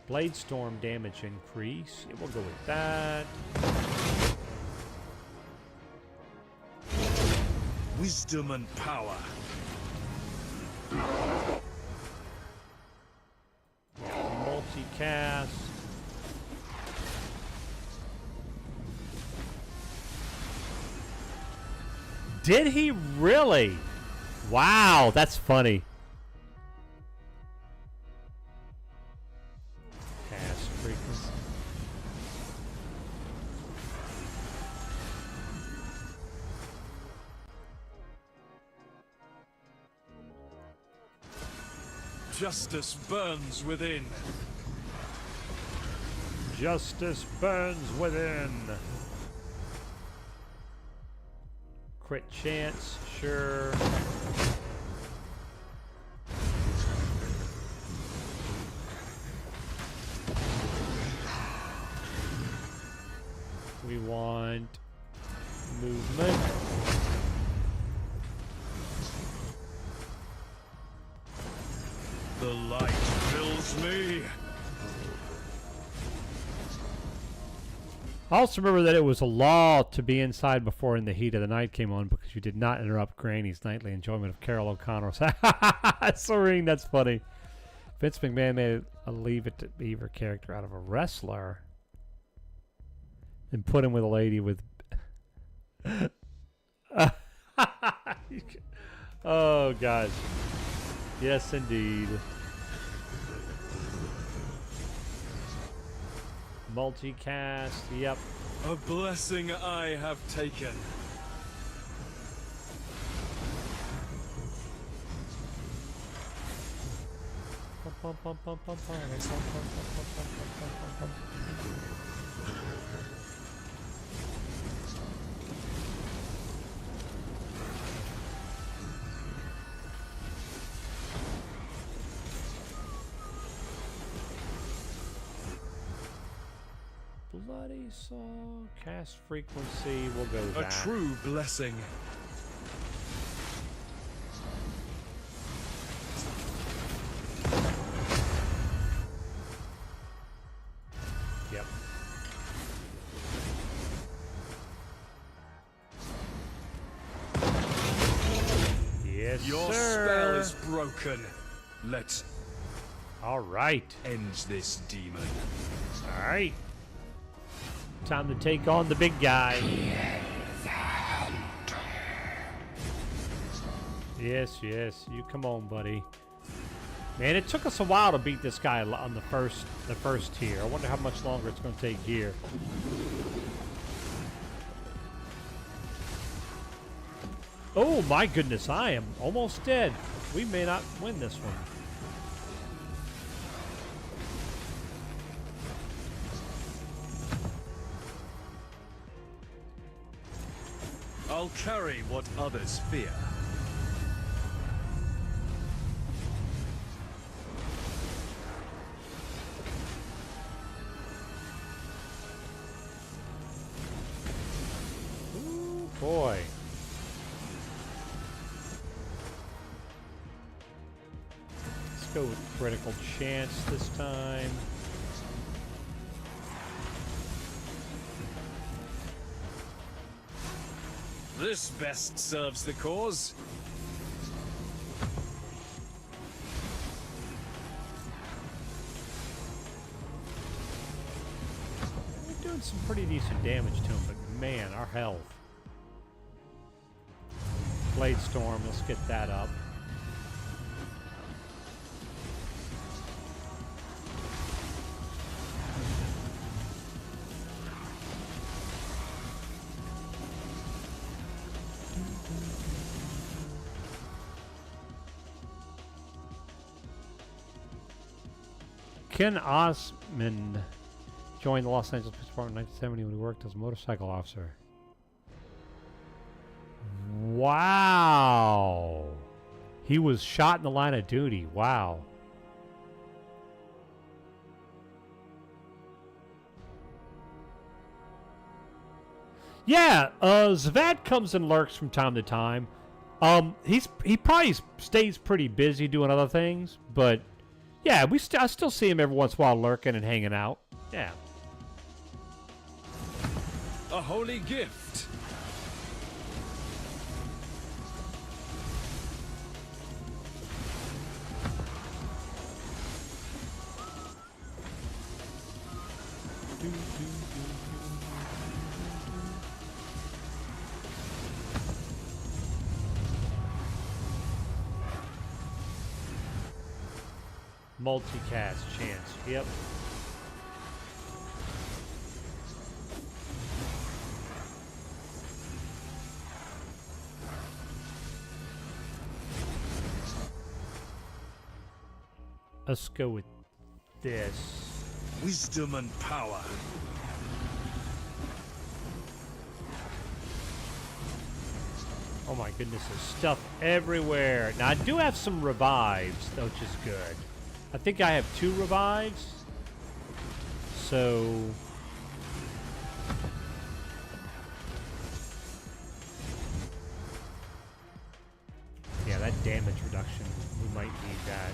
Blade Storm damage increase. Yeah, we'll go with that. Wisdom and power. Multicast. Did he really? Wow, that's funny. Cast frequency. Justice burns within. Justice burns within. Crit chance, sure. We want movement. The light fills me. I also remember that it was a law to be inside before In the Heat of the Night came on because you did not interrupt Granny's nightly enjoyment of Carol O'Connor's. Serene, that's funny. Vince McMahon made a Leave It to Beaver character out of a wrestler and put him with a lady with... Oh, God. Yes, indeed. Multicast, yep. A blessing I have taken. Bloody Saw, cast frequency, we'll go with A that. true blessing. Yep. Yes, Your sir. spell is broken. Let's All right. end this demon. All right. Time to take on the big guy. Yes, yes. You come on, buddy. Man, it took us a while to beat this guy on the first tier. I wonder how much longer it's going to take here. Oh my goodness, I am almost dead. We may not win this one. I'll carry what others fear. Ooh, boy. Let's go with critical chance this time. This best serves the cause. We're doing some pretty decent damage to him, but man, our health. Blade Storm, let's get that up. Ken Osmond joined the Los Angeles Police Department in 1970 when he worked as a motorcycle officer. Wow. He was shot in the line of duty. Wow. Yeah, Zvad comes and lurks from time to time. He probably stays pretty busy doing other things, but yeah, I still see him every once in a while lurking and hanging out. Yeah. A holy gift. Multicast chance. Yep. Let's go with this. Wisdom and power. Oh my goodness, there's stuff everywhere. Now I do have some revives, which is good. I think I have 2 revives. So yeah, that damage reduction, we might need that.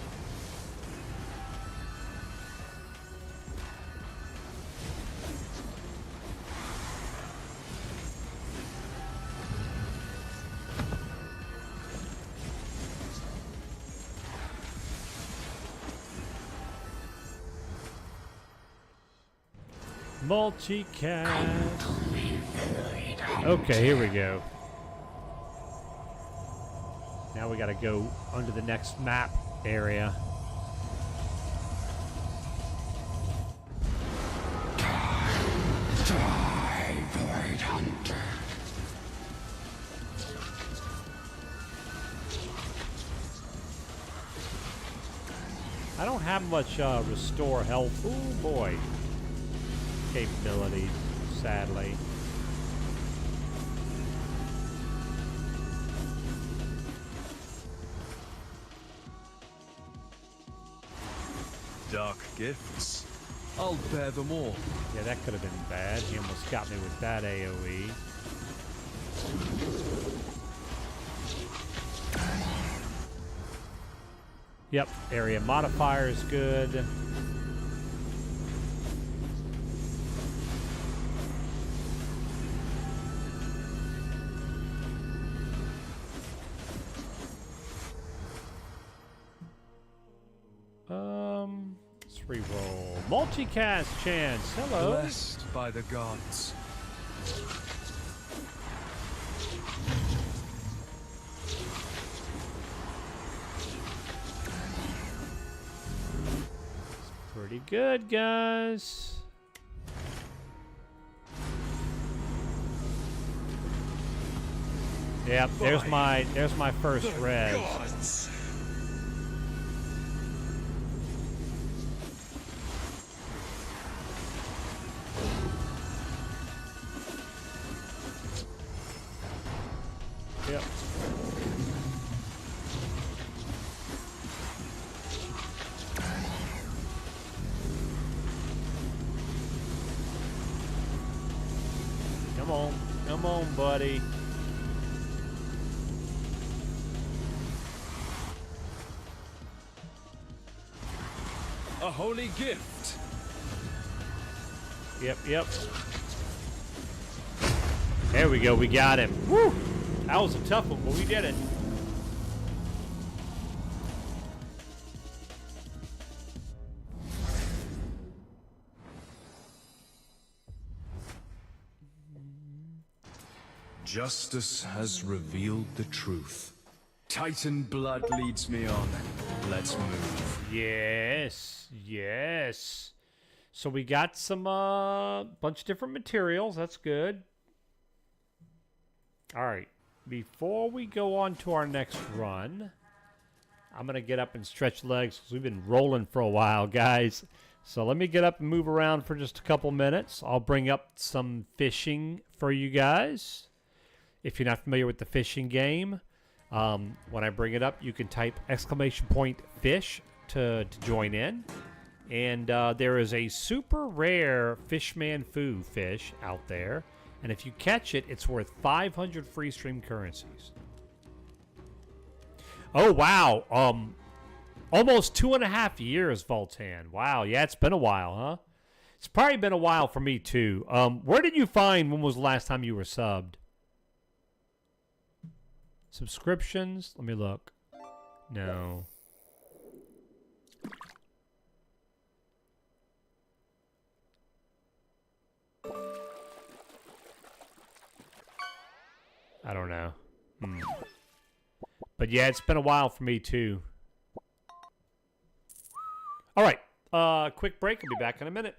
Multicast. Okay, here we go. Now we gotta go under the next map area. Die, Void Hunter. I don't have much restore health. Oh boy. Capabilities, sadly. Dark gifts. I'll bear them all. Yeah, that could have been bad. He almost got me with that AoE. Yep, area modifier is good. Let's re-roll. Multicast chance. Hello. Blessed by the gods. Pretty good, guys. Yep, there's my first res. Gods. Yep. Come on, buddy. A holy gift. Yep. There we go, we got him. Woo! That was a tough one, but we did it. Justice has revealed the truth. Titan blood leads me on. Let's move. Yes. So we got some bunch of different materials. That's good. All right. Before we go on to our next run, I'm going to get up and stretch legs because we've been rolling for a while, guys. So let me get up and move around for just a couple minutes. I'll bring up some fishing for you guys. If you're not familiar with the fishing game, when I bring it up, you can type !fish to join in. And there is a super rare Fishman Fu fish out there. And if you catch it, it's worth 500 free stream currencies. Oh, wow. Almost 2.5 years, Voltan. Wow. Yeah, it's been a while, huh? It's probably been a while for me, too. Where did you find, when was the last time you were subbed? Subscriptions? Let me look. No. I don't know. But yeah, it's been a while for me too. All right. Quick break. I'll be back in a minute.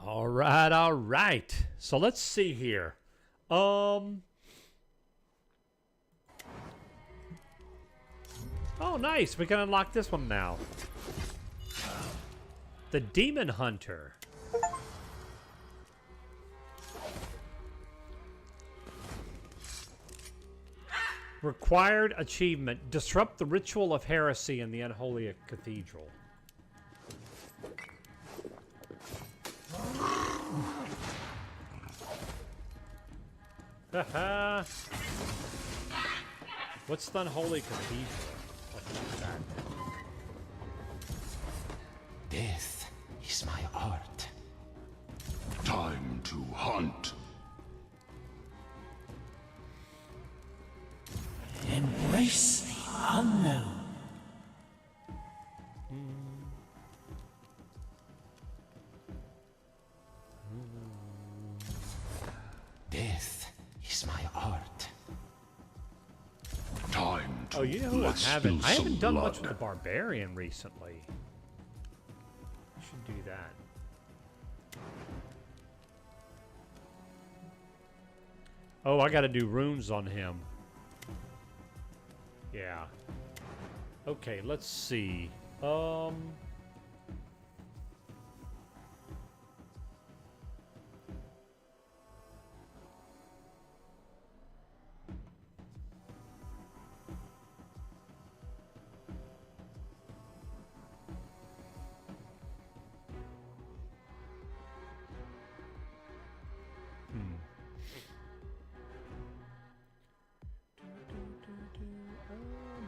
All right, all right. So let's see here. Oh, nice. We can unlock this one now. The Demon Hunter. Required achievement. Disrupt the ritual of heresy in the unholy cathedral. Haha. What's the unholy cathedral? What is that? Death is my art. Time to hunt. Embrace the unknown. Death is my art. Time to Oh, you know who I haven't done much with the barbarian recently. I should do that. Oh, I got to do runes on him. Yeah. Okay, let's see.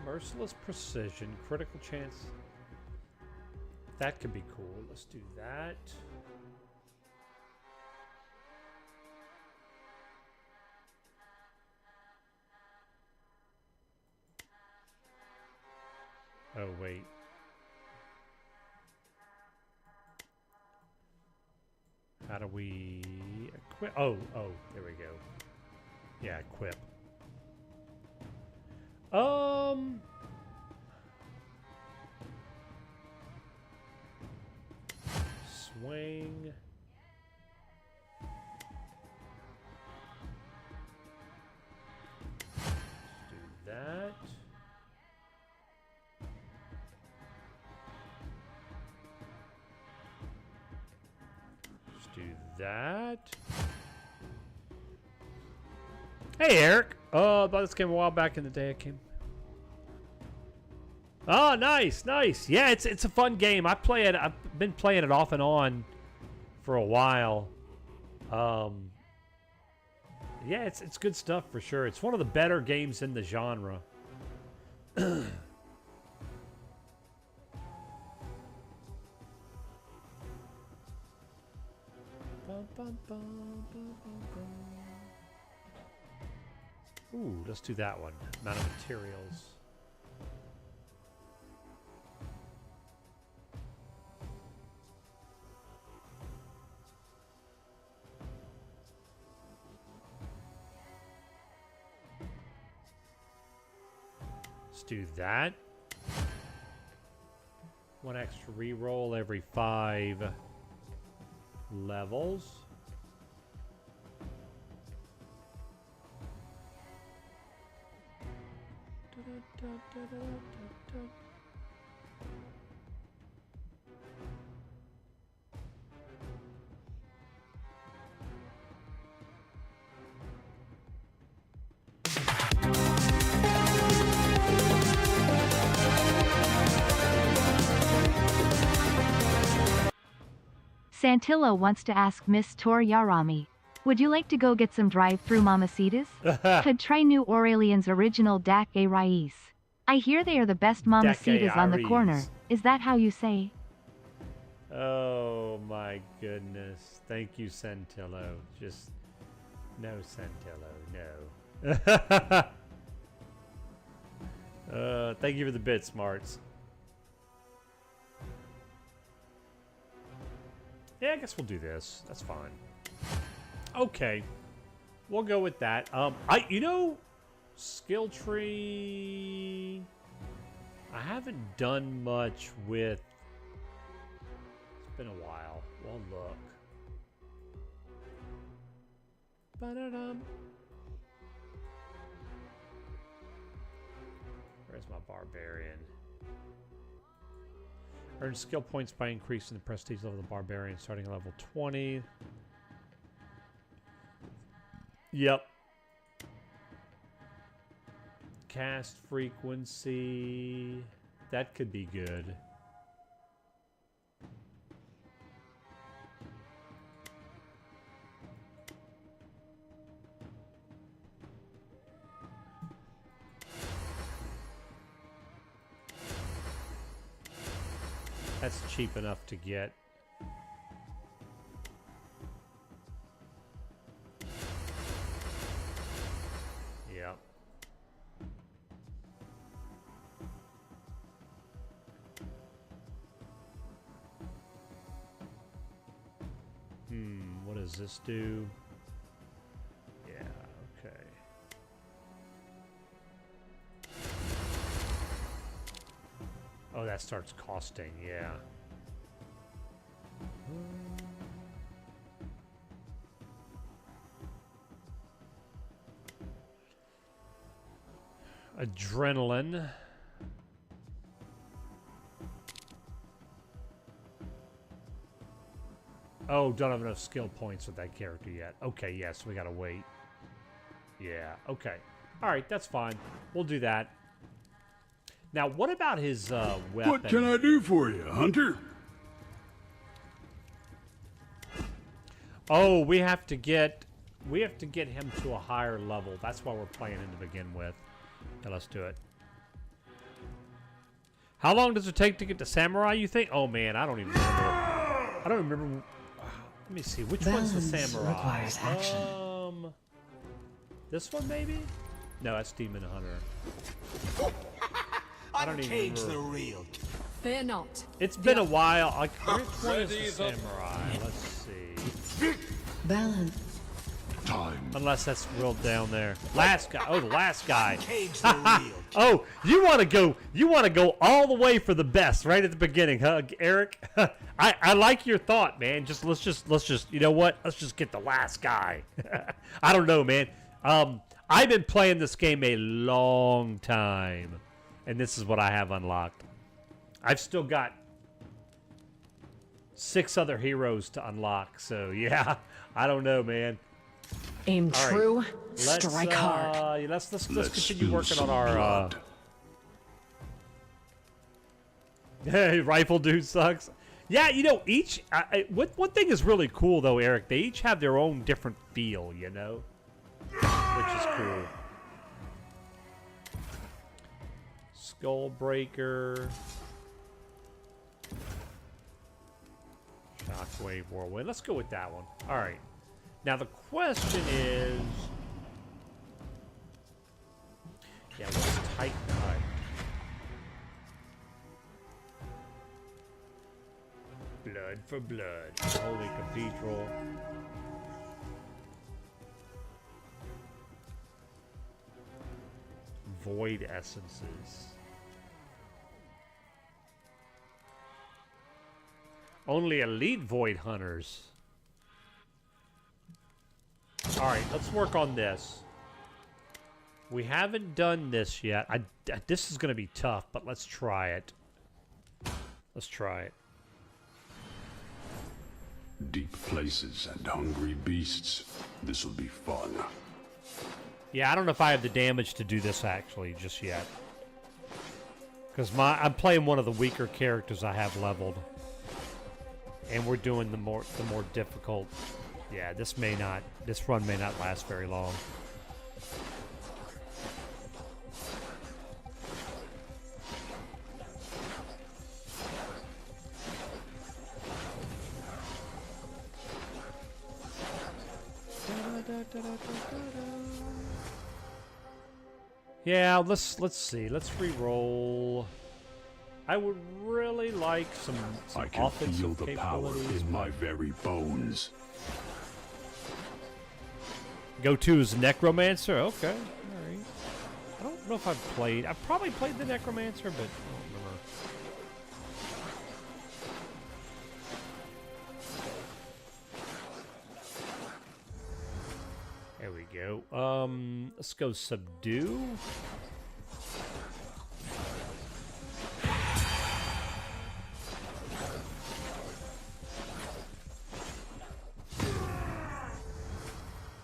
Merciless precision, critical chance. That could be cool. Let's do that. Oh, wait. How do we equip? Oh, there we go. Yeah, equip. Swing. Let's do that. Let's do that. Hey, Eric. Oh, I thought this came a while back in the day. I came. Oh, nice, nice. Yeah, it's a fun game. I play it. I've been playing it off and on for a while. Yeah, it's good stuff for sure. It's one of the better games in the genre. Ooh, let's do that one. Amount of materials. Let's do that. One extra reroll every 5 levels. Santillo wants to ask Miss Tor Yarami, would you like to go get some drive-through mamacitas? Could try New Aurelian's original Dak A Rais. I hear they are the best mamacitas on the corner. Is that how you say? Oh my goodness. Thank you, Santillo. Just no, Santillo, no. Thank you for the bit, Smarts. Yeah, I guess we'll do this. That's fine. Okay. We'll go with that. You know, skill tree. I haven't done much with. It's been a while. We'll look. Ba-da-dum. Where's my barbarian? Earn skill points by increasing the prestige level of the barbarian starting at level 20. Yep. Cast frequency. That could be good. That's cheap enough to get. Yep. What does this do? Yeah, okay. Oh, that starts costing, yeah. Adrenaline. Oh, don't have enough skill points with that character yet. Okay, yes, we gotta wait. Yeah, okay. Alright, that's fine. We'll do that. Now, what about his weapon? What can I do for you, Hunter? Oh, we have to get him to a higher level. That's why we're playing him to begin with. Okay, let's do it. How long does it take to get to Samurai, you think? Oh man, I don't even remember. I don't remember. Let me see. Which one's the Samurai? Requires action. This one maybe? No, that's Demon Hunter. I don't even remember. the real. Fear not. It's been a while. Like, which one is the Samurai? Let's see. Balance. Time. Unless that's real down there. Last guy. Oh, the last guy. Oh, you want to go all the way for the best right at the beginning, huh, Eric? I like your thought, man. Let's just you know what? Let's just get the last guy. I don't know, man. I've been playing this game a long time, and this is what I have unlocked. I've still got 6 other heroes to unlock, so yeah, I don't know, man. Aim All true, right. strike hard. Let's continue working on our Hey, rifle dude sucks. Yeah, you know, each one thing is really cool though, Eric. They each have their own different feel, you know, which is cool. Skullbreaker, Shockwave, Whirlwind. Let's go with that one. All right. Now the question is, yeah, what's Titan Hut? Blood for blood. Holy Cathedral. Void essences. Only elite void hunters. Alright, let's work on this. We haven't done this yet. This is going to be tough, but let's try it. Let's try it. Deep places and hungry beasts. This'll be fun. Yeah, I don't know if I have the damage to do this actually just yet. Because I'm playing one of the weaker characters I have leveled. And we're doing the more difficult. Yeah, this run may not last very long. Yeah, let's see. Let's re-roll. I would really like some I can feel the power in my very bones. Go-to is Necromancer? Okay, alright. I don't know if I've probably played the Necromancer, but I don't remember. you go. Let's go subdue.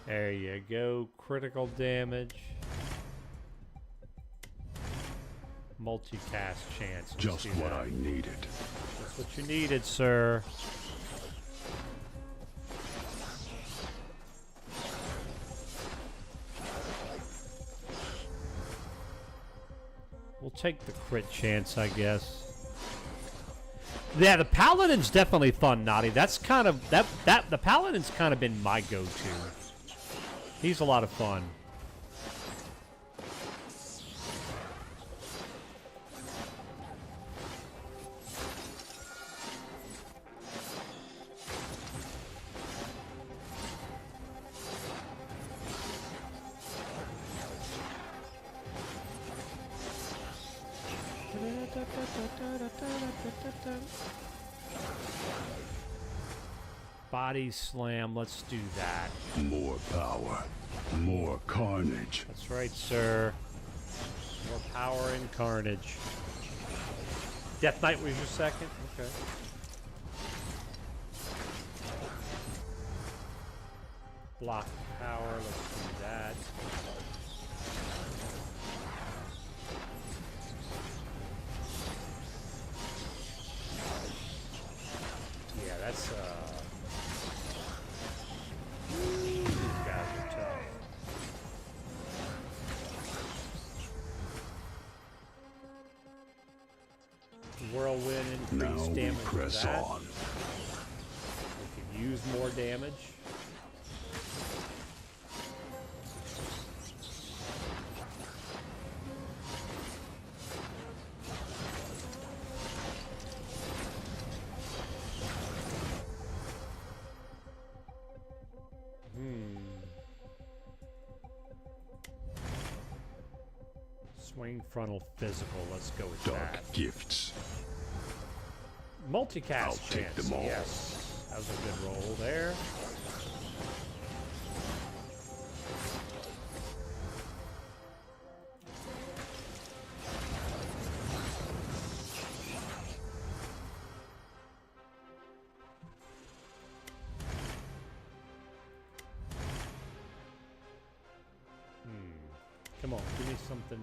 There you go. Critical damage. Multicast chance. Just what I needed. That's what you needed, sir. We'll take the crit chance, I guess. Yeah, the Paladin's definitely fun, Naughty. That's kind of the Paladin's kind of been my go-to. He's a lot of fun. Body slam, let's do that. More power, more carnage. That's right, sir. More power and carnage. Death Knight was your second? Okay. Block power, let's do that. Yeah, that's these guys are tough. Whirlwind increase Now damage. we press that. on. We can use more damage. Swing frontal physical. Let's go with Dark that. gifts. Multicast I'll chance. take them all. Yes, that was a good roll there. Come on, give me something.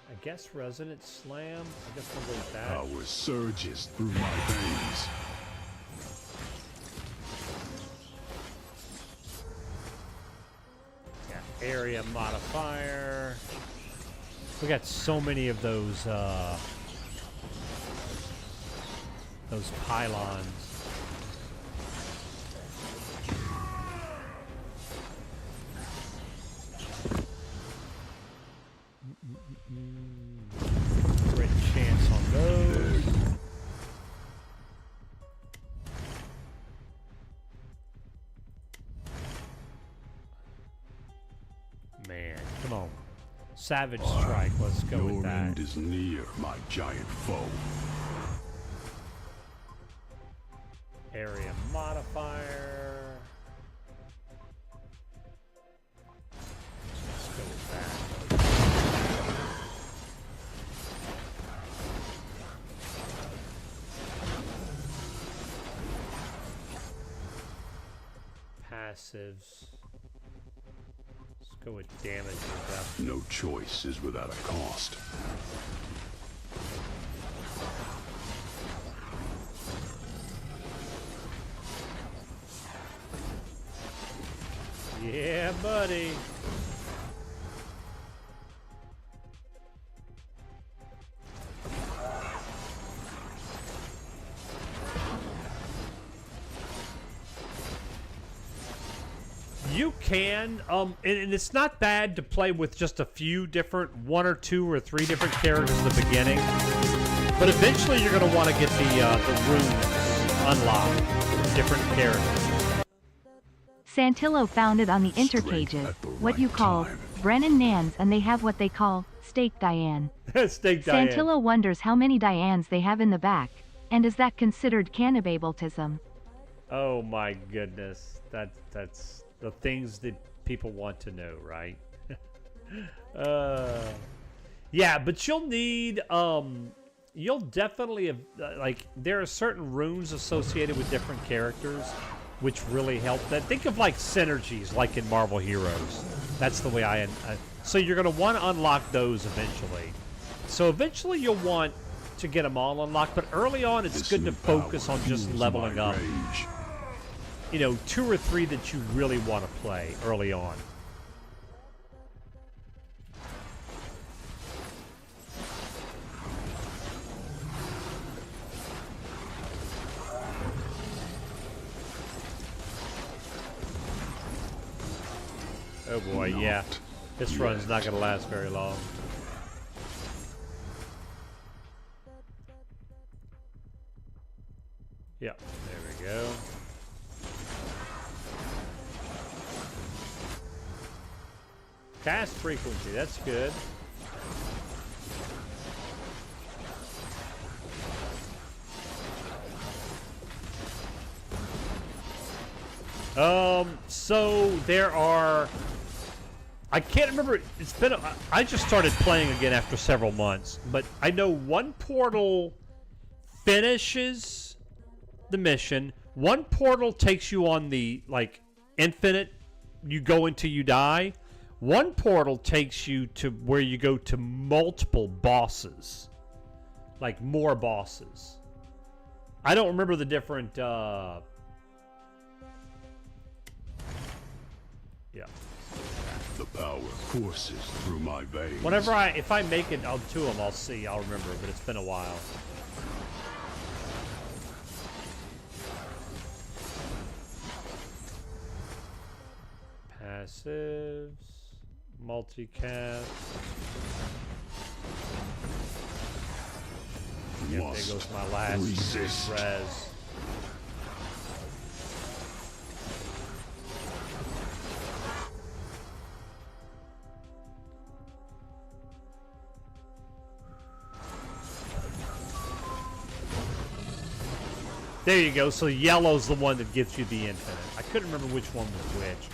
I guess Resonant Slam. I guess we'll go with that. Power surges through my veins. Yeah, area modifier. We got so many of those pylons. Crit chance on those. Man, come on. Savage Strike, let's go with Your that. end is near, my giant foe. Area modifier. Let's go with that. Passives. Let's go with damage reduction. No choice is without a cost. Yeah, buddy. You can, and it's not bad to play with just a few different, 1 or 2 or 3 different characters at the beginning. But eventually you're going to want to get the runes unlocked for different characters. Santillo founded on the intercages, what you call Brennan Nans, and they have what they call Steak Diane. Steak Diane. Santillo wonders how many Dianes they have in the back, and is that considered cannibalism? Oh my goodness, that's The things that people want to know, right? Yeah, but you'll need you'll definitely have, like, there are certain runes associated with different characters which really help that. Think of like synergies like in Marvel Heroes. That's the way I so you're going to want to unlock those eventually. So eventually you'll want to get them all unlocked, but early on it's good to focus on just leveling up. You know, 2 or 3 that you really want to play early on. Oh boy, yeah. This run's not going to last very long. Yep, there we go. Cast frequency, that's good. So there are, I can't remember, it's been, I just started playing again after several months, but I know one portal finishes the mission. One portal takes you on the, like, infinite, you go until you die. One portal takes you to where you go to multiple bosses. Like, more bosses. I don't remember the different, yeah. The power courses through my veins. Whenever if I make it to them, I'll see. I'll remember, but it's been a while. Passives, multicast. Yep, there goes my last res. There you go. So yellow's the one that gives you the infinite. I couldn't remember which one was which.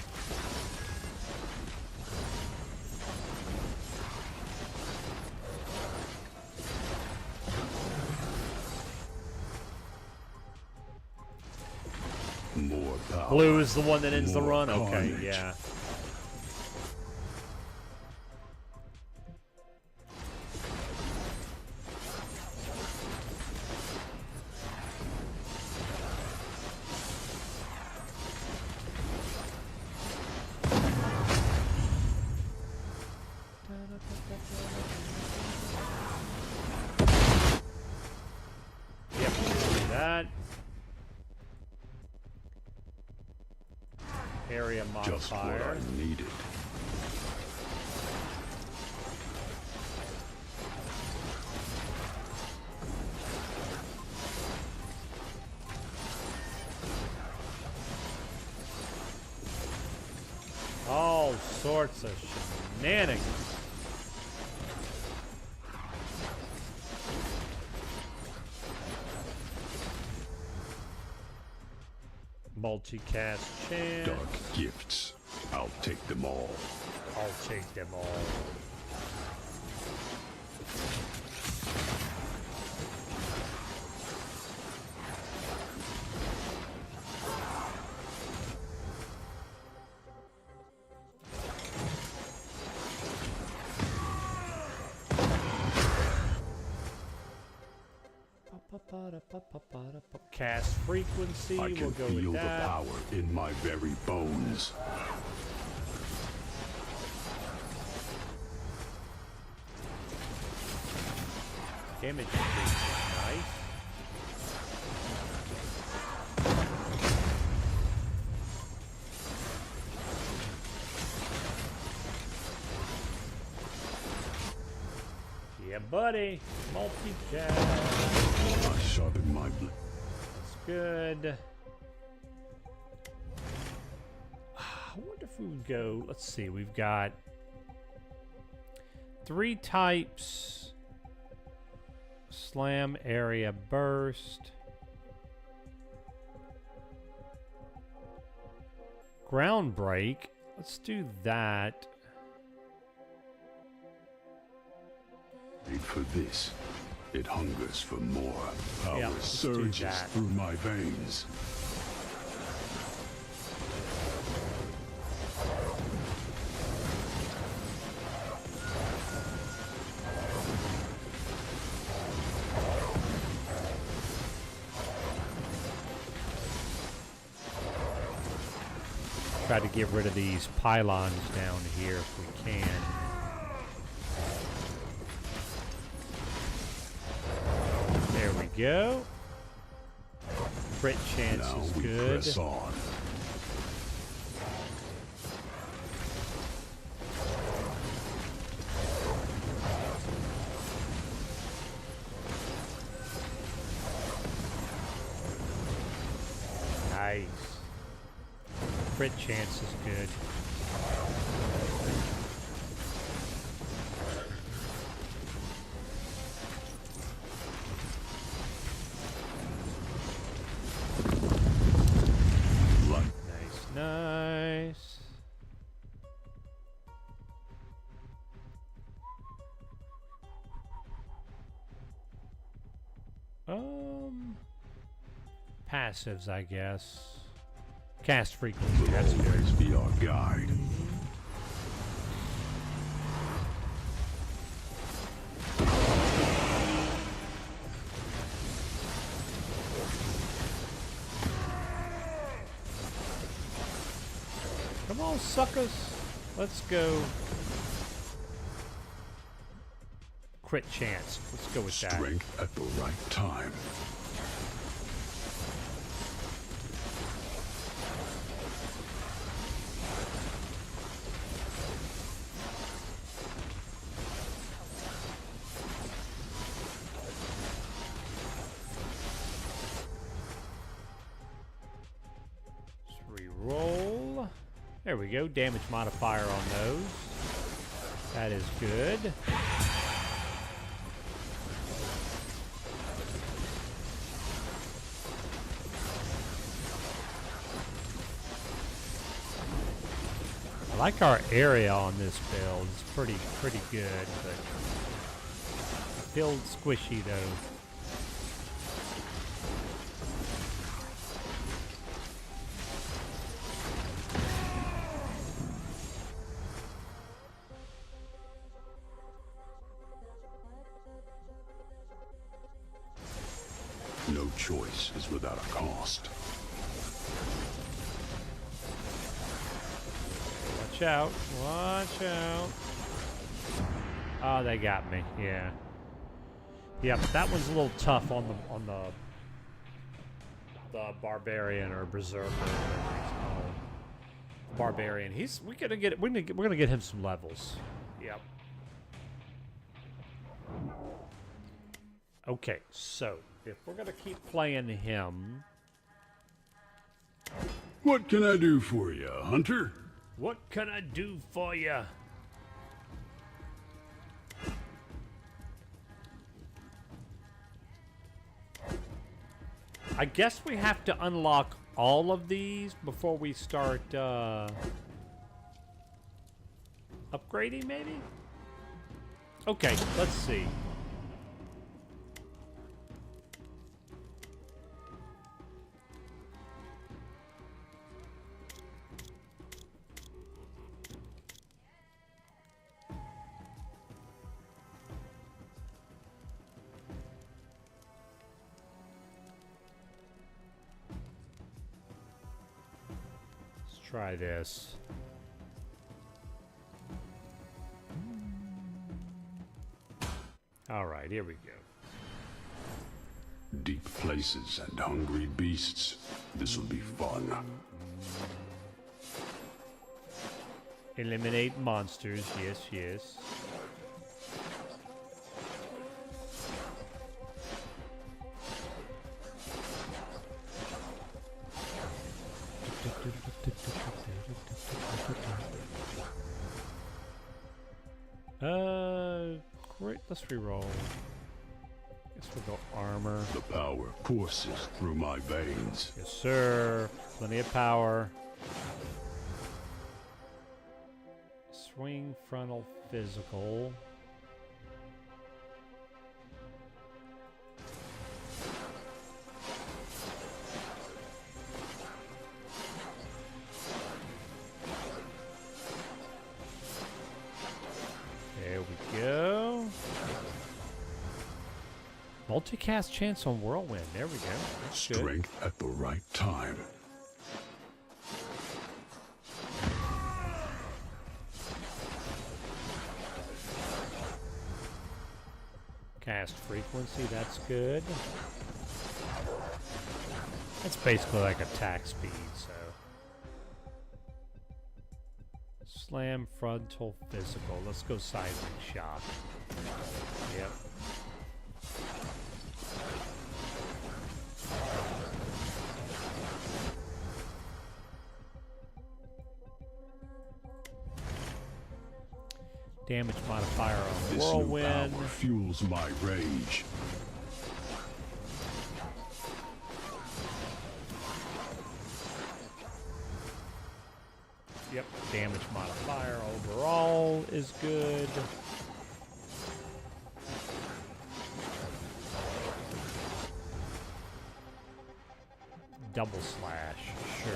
More power. Blue is the one that ends the run? Okay, carnage. yeah. Yep, do that. Area modifier. Just what I needed. All sorts of shenanigans. Multicast chant. Dark gifts. I'll take them all. I'll take them all. Cast frequency, I can we'll go feel with the that. power in my very bones. Damage increase, nice. Yeah, buddy. Multi-cast. I sharpen my blade. That's good. I wonder if we would go. Let's see. We've got 3 types. Slam, area, burst. Ground break. Let's do that. Made for this. It hungers for more. Power Yeah, let's do surges that. through my veins. Try to get rid of these pylons down here if we can. There we go. Crit chance Now is we good. press on. Nice. Crit chance is good. Nice, nice. Passives, I guess. Cast frequency, that's good. Always be our guide. Come on, suckers. Let's go. Crit chance. Let's go with that. Strength at the right time. Reroll. There we go. Damage modifier on those. That is good. I like our area on this build. It's pretty good, but feels squishy though. No choice is without a cost. Watch out. Watch out. Oh, they got me. Yeah. Yeah, but that one's a little tough on the barbarian or berserker, whatever he's called. Barbarian. We're gonna get him some levels. Yep. Okay, so if we're gonna keep playing him, What can I do for you, Hunter? what can I do for you? I guess we have to unlock all of these before we start upgrading, maybe? Okay, let's see. Try this. All right, here we go. Deep places and hungry beasts. This'll be fun. Eliminate monsters. Yes, yes. Great. Let's reroll. Guess we'll go armor. The power courses through my veins. Yes, sir. Plenty of power. Swing, frontal, physical. There we go. Multicast chance on Whirlwind. There we go. That's Strength good. at the right time. Cast frequency, that's good. That's basically like attack speed, so. Slam, frontal, physical. Let's go seismic shock. Yep. Damage modifier on Whirlwind. This new power fuels my rage. Yep, damage modifier overall is good. Double slash, sure.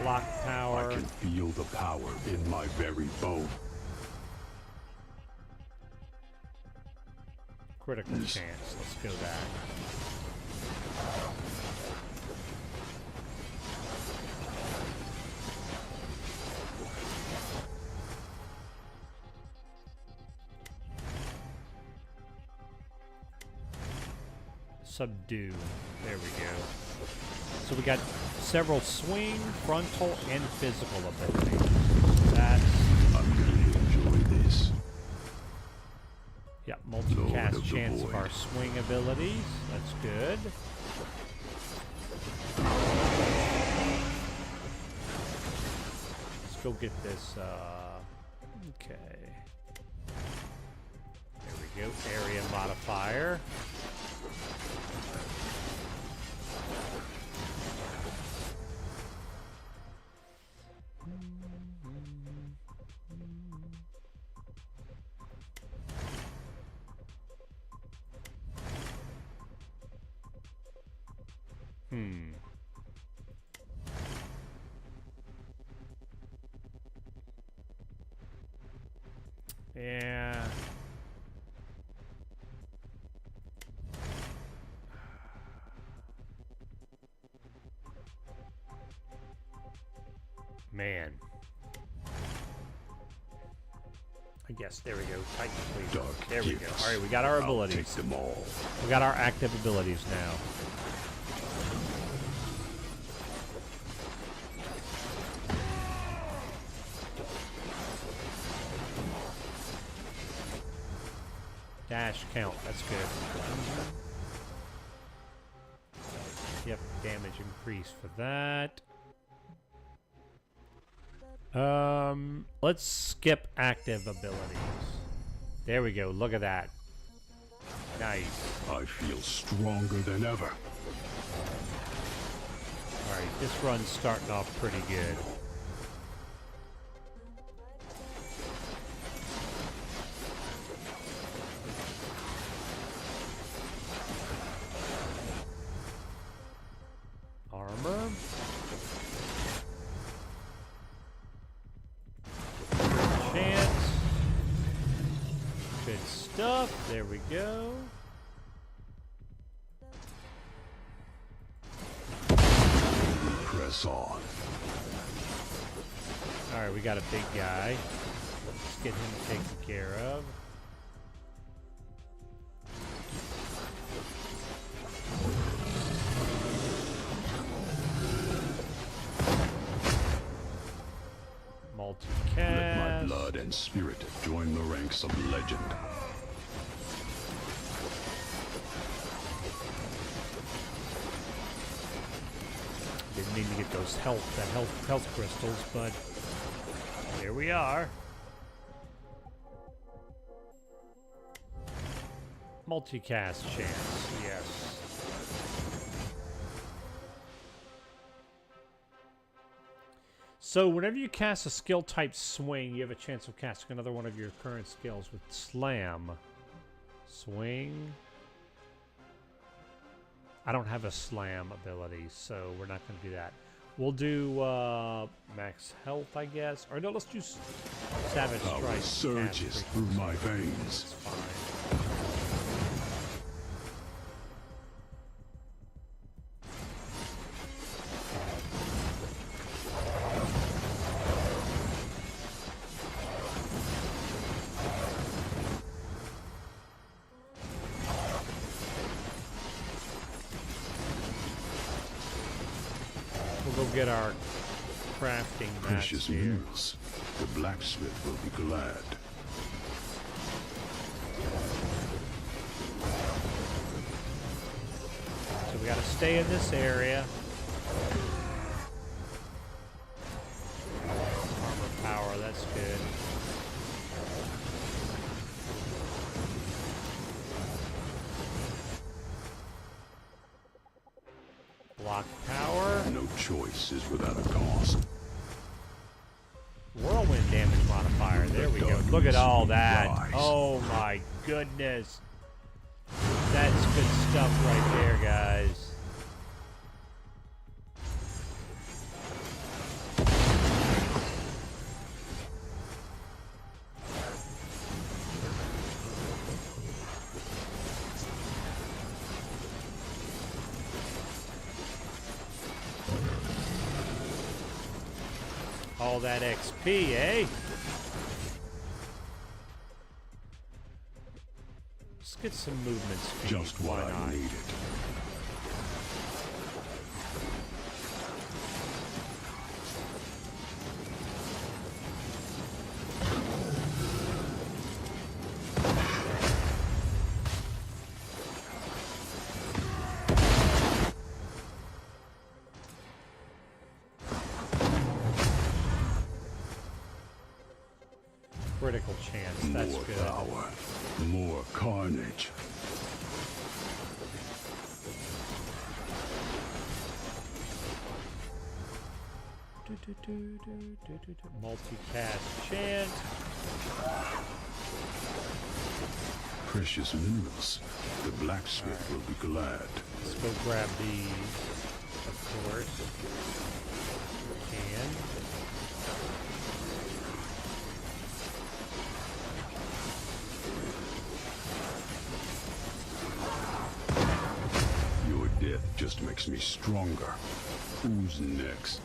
Block power. I can feel the power in my very bone. Critical chance. Let's go that. Subdue. There we go. So we got several swing, frontal, and physical abilities. That's... I'm gonna enjoy this. Yep, multicast chance of our swing abilities. That's good. Let's go get this, okay. There we go, area modifier. Yeah. Man. I guess there we go. Titan Fleet. There we go. All right, we got our abilities. Take them all. We got our active abilities now. Dash count, that's good. Yep, damage increase for that. Let's skip active abilities. There we go, look at that. Nice. I feel stronger than ever. Alright, this run's starting off pretty good. Armor. Chance. Good stuff. There we go. Press on. Alright, we got a big guy. Let's get him taken care of. Multicast. Let my blood and spirit join the ranks of legend. Didn't need to get those health crystals, but here we are. Multicast chance, yes. So whenever you cast a skill type swing, you have a chance of casting another one of your current skills with slam. Swing. I don't have a slam ability, so we're not going to do that. We'll do max health, I guess. Or no, let's do Savage Strike. Power surges through my veins. That's fine. We'll go get our crafting Precious here. minerals. The blacksmith will be glad. So we got to stay in this area. Armor power, that's good. Block power. No choice is without a cost. Whirlwind damage modifier. There we go. Look at all that. Oh my goodness. That's good stuff right there, guys. All that XP, eh? Let's get some movement speed. Just what I needed. Critical chance, that's More good. power, more carnage. Multicast chant. Precious minerals. The blacksmith will be glad. Let's go grab these, of course. Can. Your death just makes me stronger. Who's next?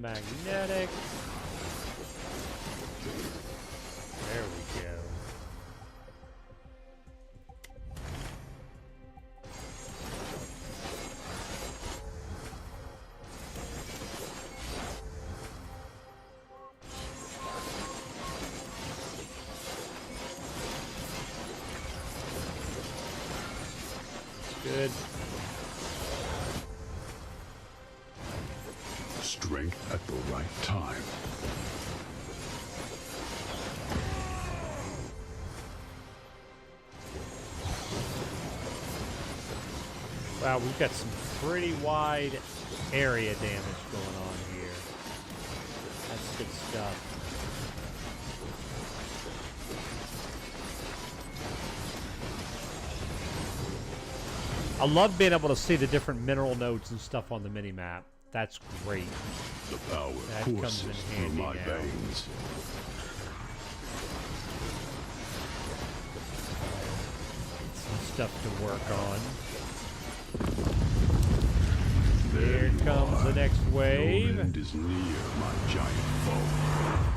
Magnetic. There we go. Good. Strength at the right time. Wow, we've got some pretty wide area damage going on here. That's good stuff. I love being able to see the different mineral nodes and stuff on the mini-map. That's great. The power That comes courses in through handy my now. veins. Some stuff to work on. There Here you comes are. the next Your wave. end is near, my giant foe.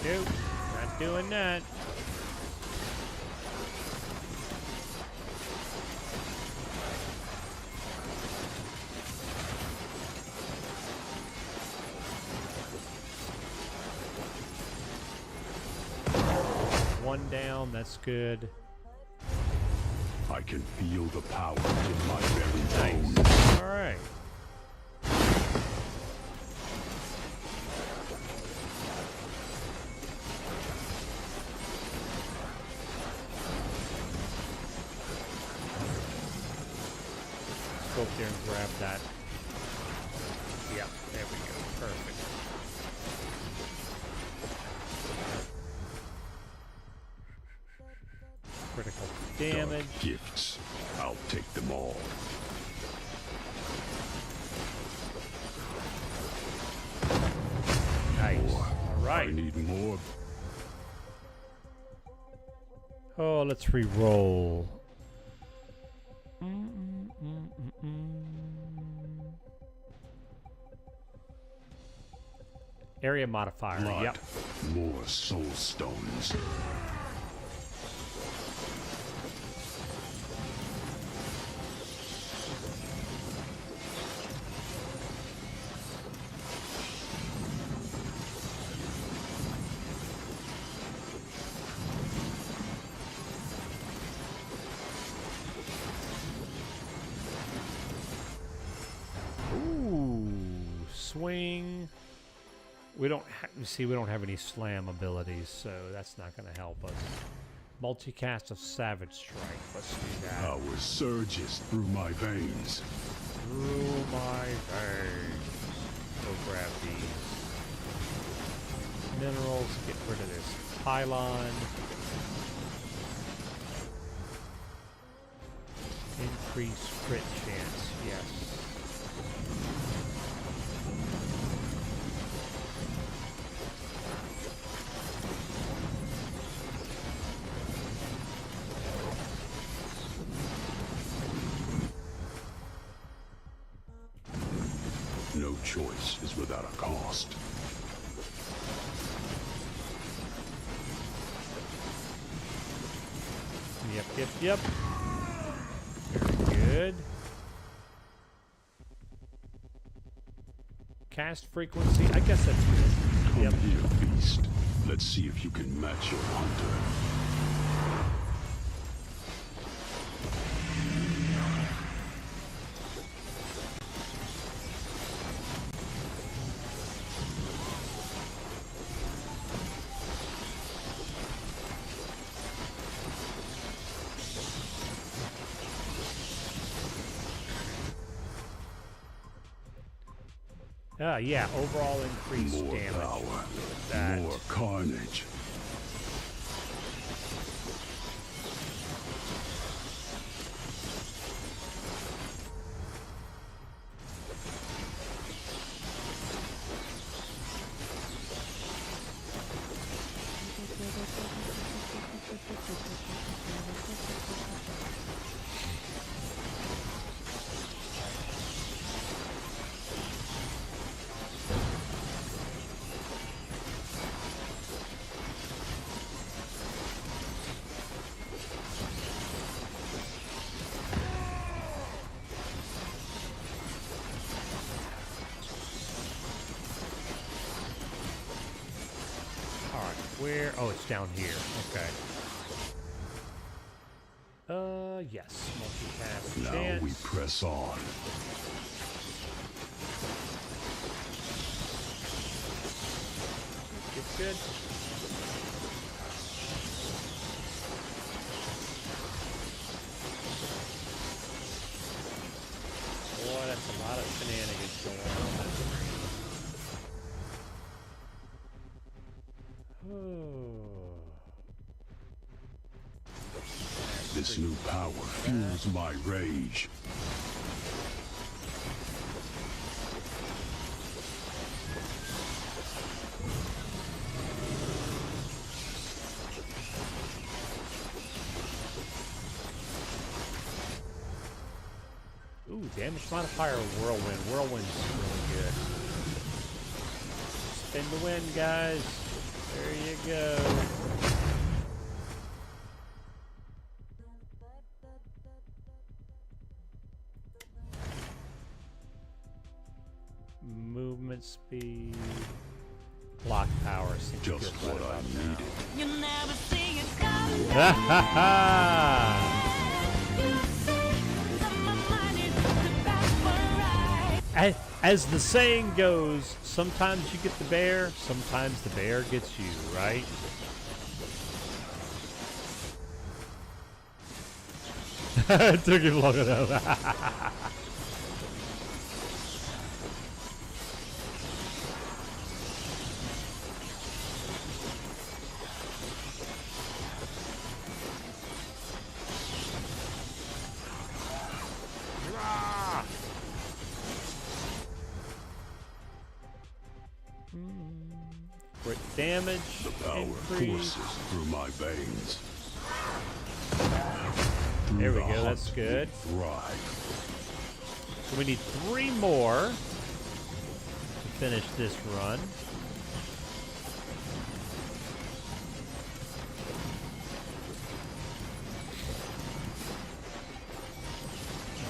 Nope. Not doing that. one down. That's good. I can feel the power in my very bones. Nice. All right. Let's go up there and grab that. Yeah, there we go. Perfect. Critical damage. Dark gifts. I'll take them all. Nice. More. All right. I need more. Oh, let's re-roll. Area modifier. Blood. Yep. More soul stones. Ooh, swing. We don't see. We don't have any slam abilities, so that's not going to help us. Multicast of Savage Strike. Let's do that. Power surges through my veins. Through my veins. Go grab these minerals. Get rid of this pylon. Increase crit chance. Yes. No choice is without a cost. Yep. Very good. Cast frequency. I guess that's good. Come here, beast. Let's see if you can match your hunter. Yeah, overall increased More damage. power, That. more carnage. Where? Oh, it's down here. Okay. Yes. Multicast Now chance. we press on. It's good. Boy, that's a lot of shenanigans going on. This new power fuels my rage. Ooh, damage modifier whirlwind. Whirlwind's really good. Spin the wind, guys. There you go. Movement speed, block power. Just what I needed. You never see it Ha ha ha! As the saying goes, sometimes you get the bear, sometimes the bear gets you, right? It took him long enough. Crit damage. The power increase. courses through my veins. There we go. That's good. So we need 3 more to finish this run.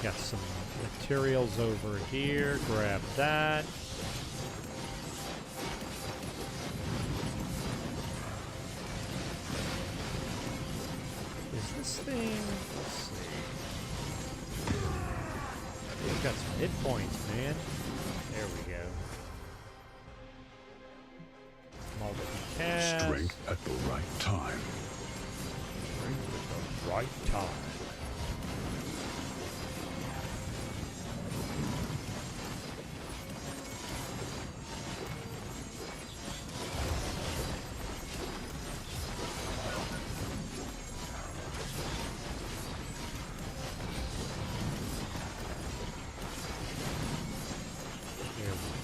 Got some materials over here. Grab that. Is this thing? Let's see. We've got some hit points, man. There we go. Multi-cast. Strength at the right time. Strength at the right time.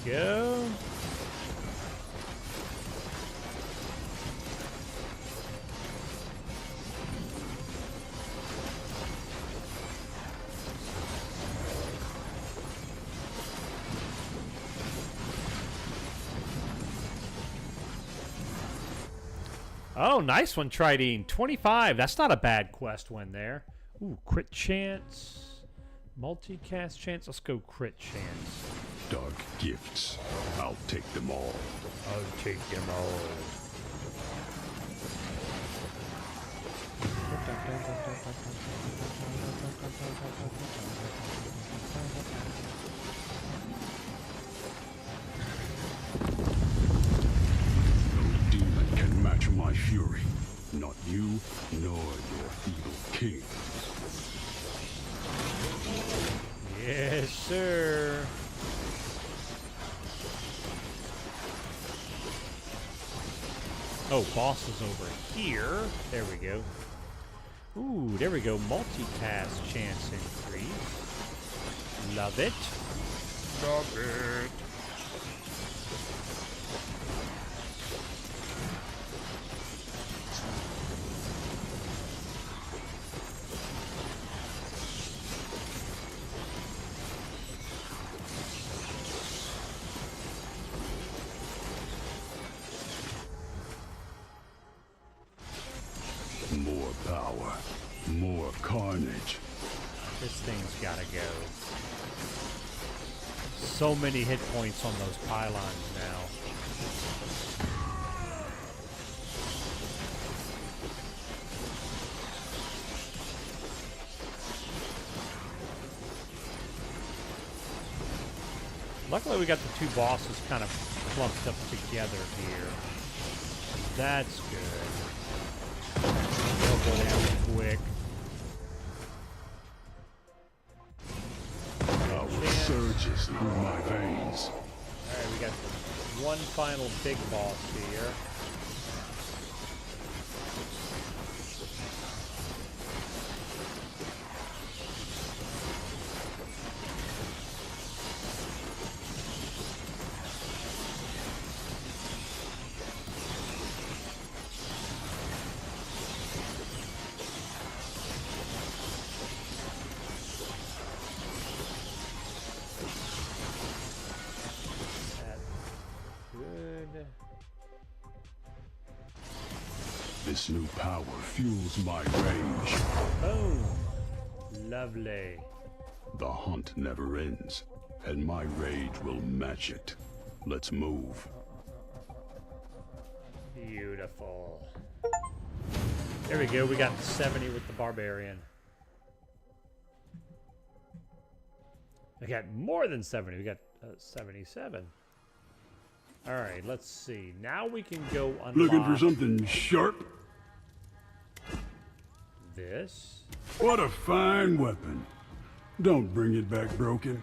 Go. Oh, nice one, Tridine. 25. That's not a bad quest win there. Ooh, crit chance. Multicast chance. Let's go crit chance. Dark gifts. I'll take them all. I'll take them all. No demon can match my fury. Not you, nor your feeble king. Yes, sir. Oh, boss is over here. There we go. Ooh, there we go. Multicast chance increase. Love it. Love it. More power. More carnage. This thing's gotta go. So many hit points on those pylons now. Luckily we got the 2 bosses kind of clumped up together here. That's good. They'll go down quick. Power surges through my veins. Alright, we got one final big boss here. This new power fuels my rage. Boom. Lovely. The hunt never ends, and my rage will match it. Let's move. Beautiful. There we go. We got 70 with the barbarian. I got more than 70. We got 77. All right, let's see. Now we can go unlock. Looking for something sharp? This. What a fine weapon. Don't bring it back broken.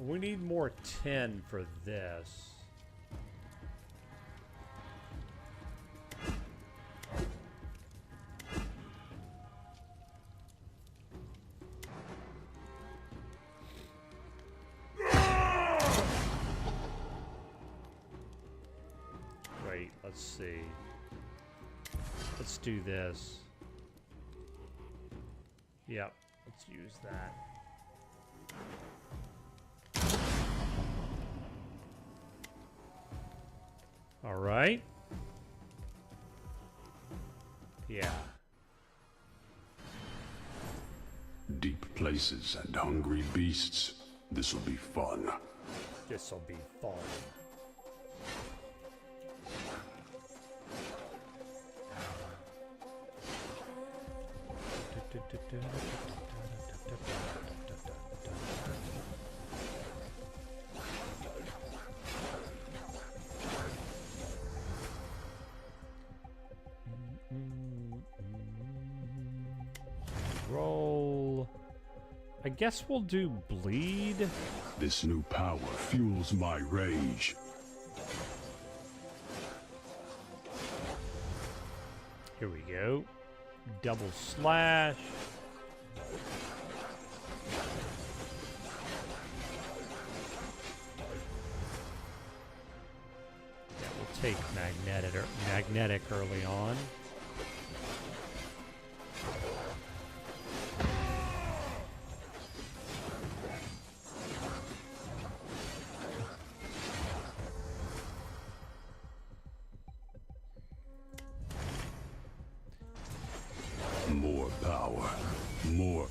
We need more 10 for this. Wait, let's see. Let's do this. Yep, let's use that. All right. Yeah. Deep places and hungry beasts. This'll be fun. This'll be fun. Roll. I guess we'll do bleed. This new power fuels my rage. Here we go. Double slash. Yeah, we'll take magnetic early on. More power. More.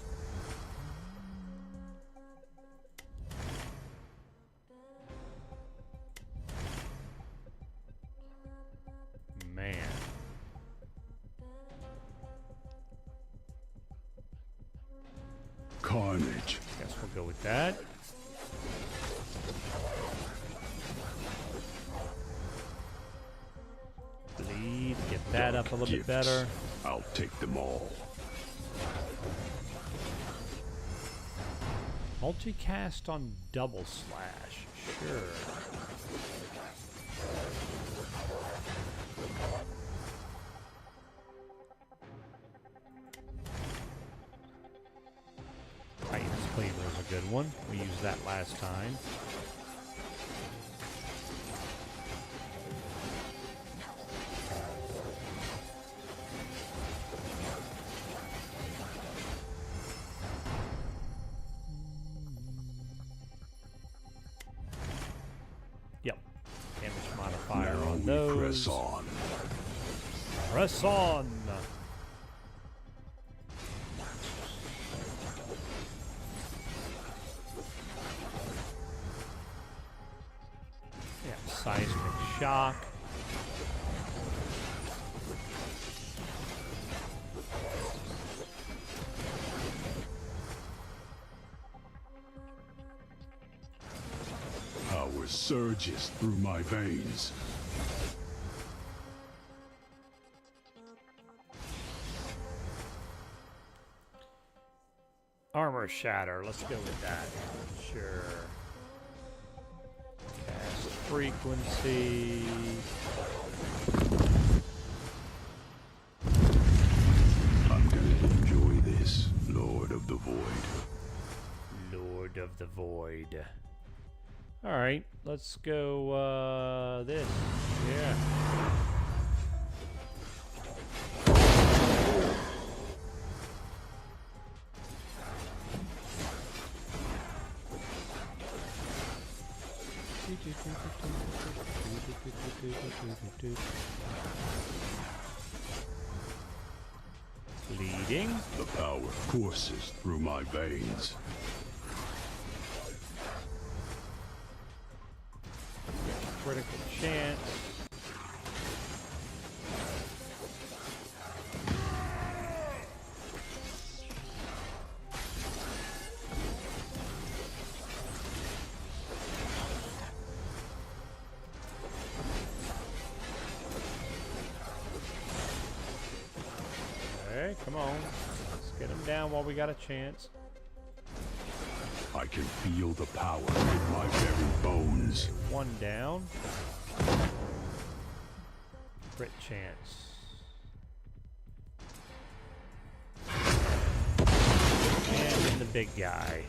Man. Carnage. Guess we'll go with that. Bleed. Get that up a little bit better. I'll take them all. Multicast on double slash. Sure. Titan's Cleaver is a good one. We used that last time. Yep. Damage modifier Now on we those. press on. Press on. Yeah, seismic shock. Power surges through my veins. Armor shatter. Let's go with that. Sure. Cast frequency. I'm gonna enjoy this, Lord of the Void. Lord of the Void. Alright, let's go this. Yeah. Bleeding. The power courses through my veins. Critical chance. Okay, come on. Let's get him down while we got a chance. I can feel the power in my very bones. Okay, one down. Crit chance. And then the big guy.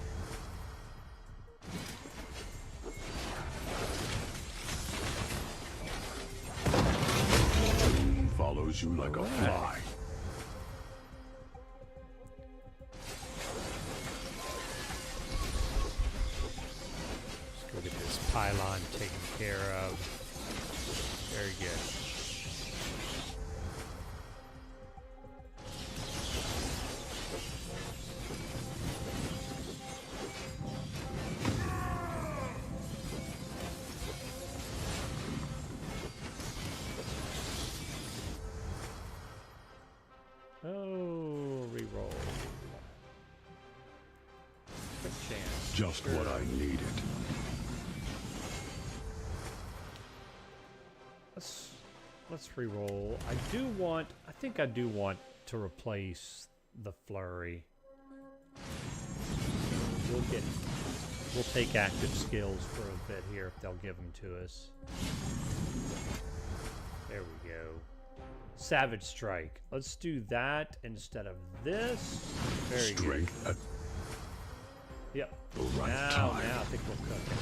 Follows you like a fly. Let's go get this pylon taken care of. Very good. Oh, reroll. Quick chance. Just what I needed. Let's reroll. I think I do want to replace the flurry. We'll take active skills for a bit here if they'll give them to us. There we go. Savage Strike. Let's do that instead of this. Very good. Yep. Now I think we'll cook it.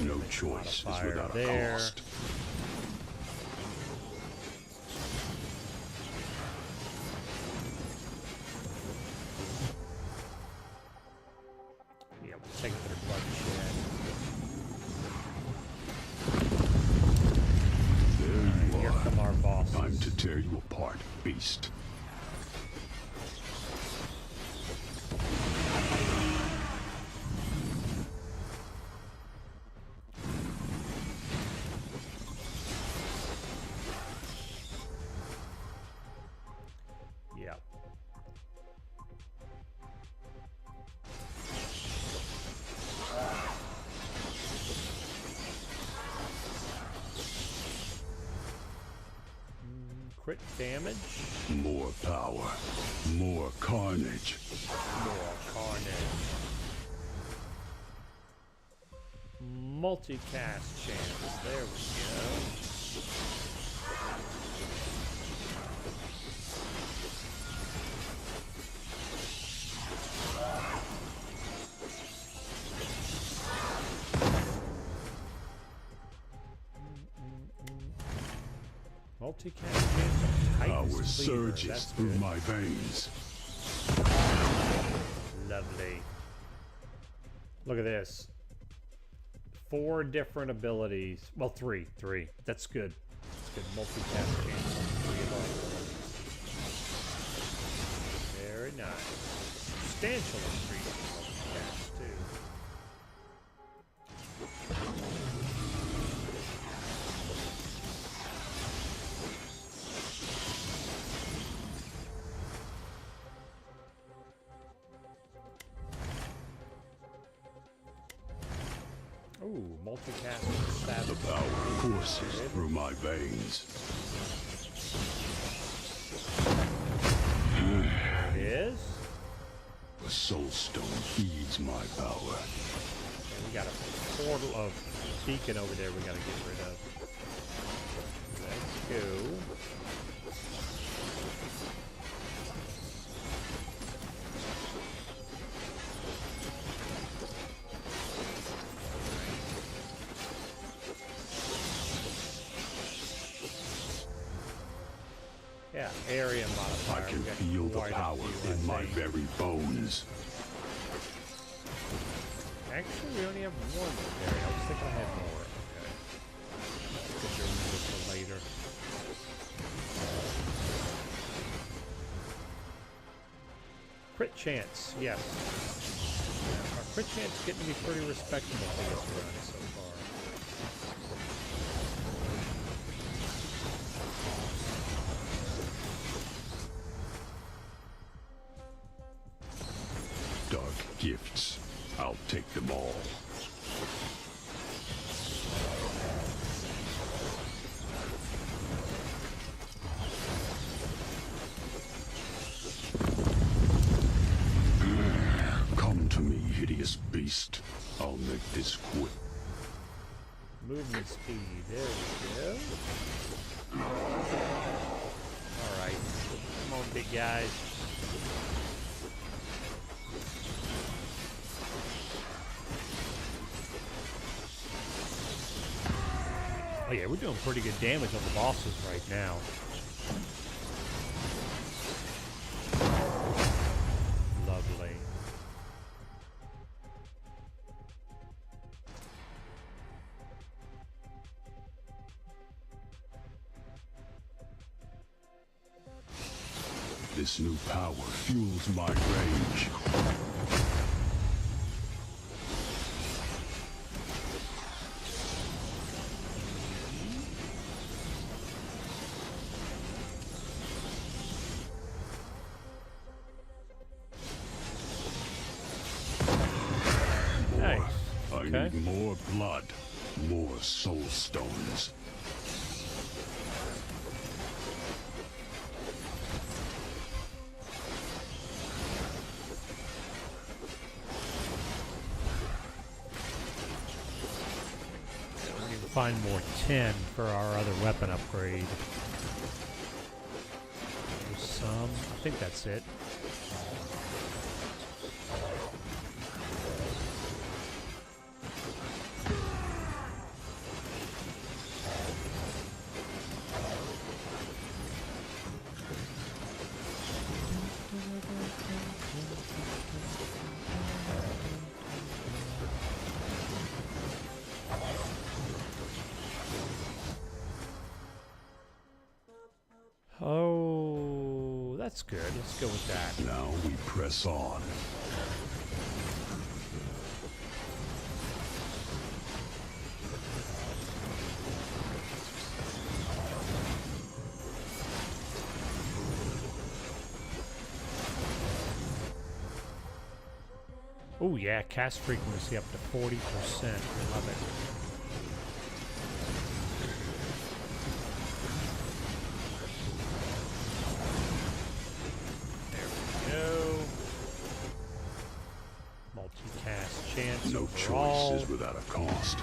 No choice is without a cost. Yeah, we'll take it to the bloodshed. There you Here are. come our bosses. Time to tear you apart, beast. Yep. Crit damage. More power. More carnage. More carnage. Multicast chance. There we go. Multicast chance of Titan's Power Cleaver. surges That's through good. my veins. Lovely. Look at this. 4 different abilities. Well, 3. That's good. That's good. Multicast chance on 3 of our abilities. Very nice. Substantial increase in multicast, too. Ooh, multicast savage. The power courses through my veins. There it is. The Soulstone feeds my power. And we got a portal of beacon over there we gotta get rid of. Let's go. Yeah, area modifier. I can We got feel the quite a power few, I in my think. very bones. Actually, we only have one area. I was thinking I had more. Okay. Get your remove for later. Crit chance, yes. Our crit chance is getting to be pretty respectable for this run so far. gifts. I'll take them all. Come to me, hideous beast. I'll make this quick. Movement speed. There we go. Alright. Come on, big guys. Oh yeah, we're doing pretty good damage on the bosses right now. Lovely. This new power fuels my rage. Nice. I need more blood, more Soulstones. We need to find more tin for our other weapon upgrade. There's some. I think that's it. Oh, that's good. Let's go with that. Now we press on. Oh yeah, cast frequency up to 40%. Love it. Multicast chance No overall. choice is without a cost.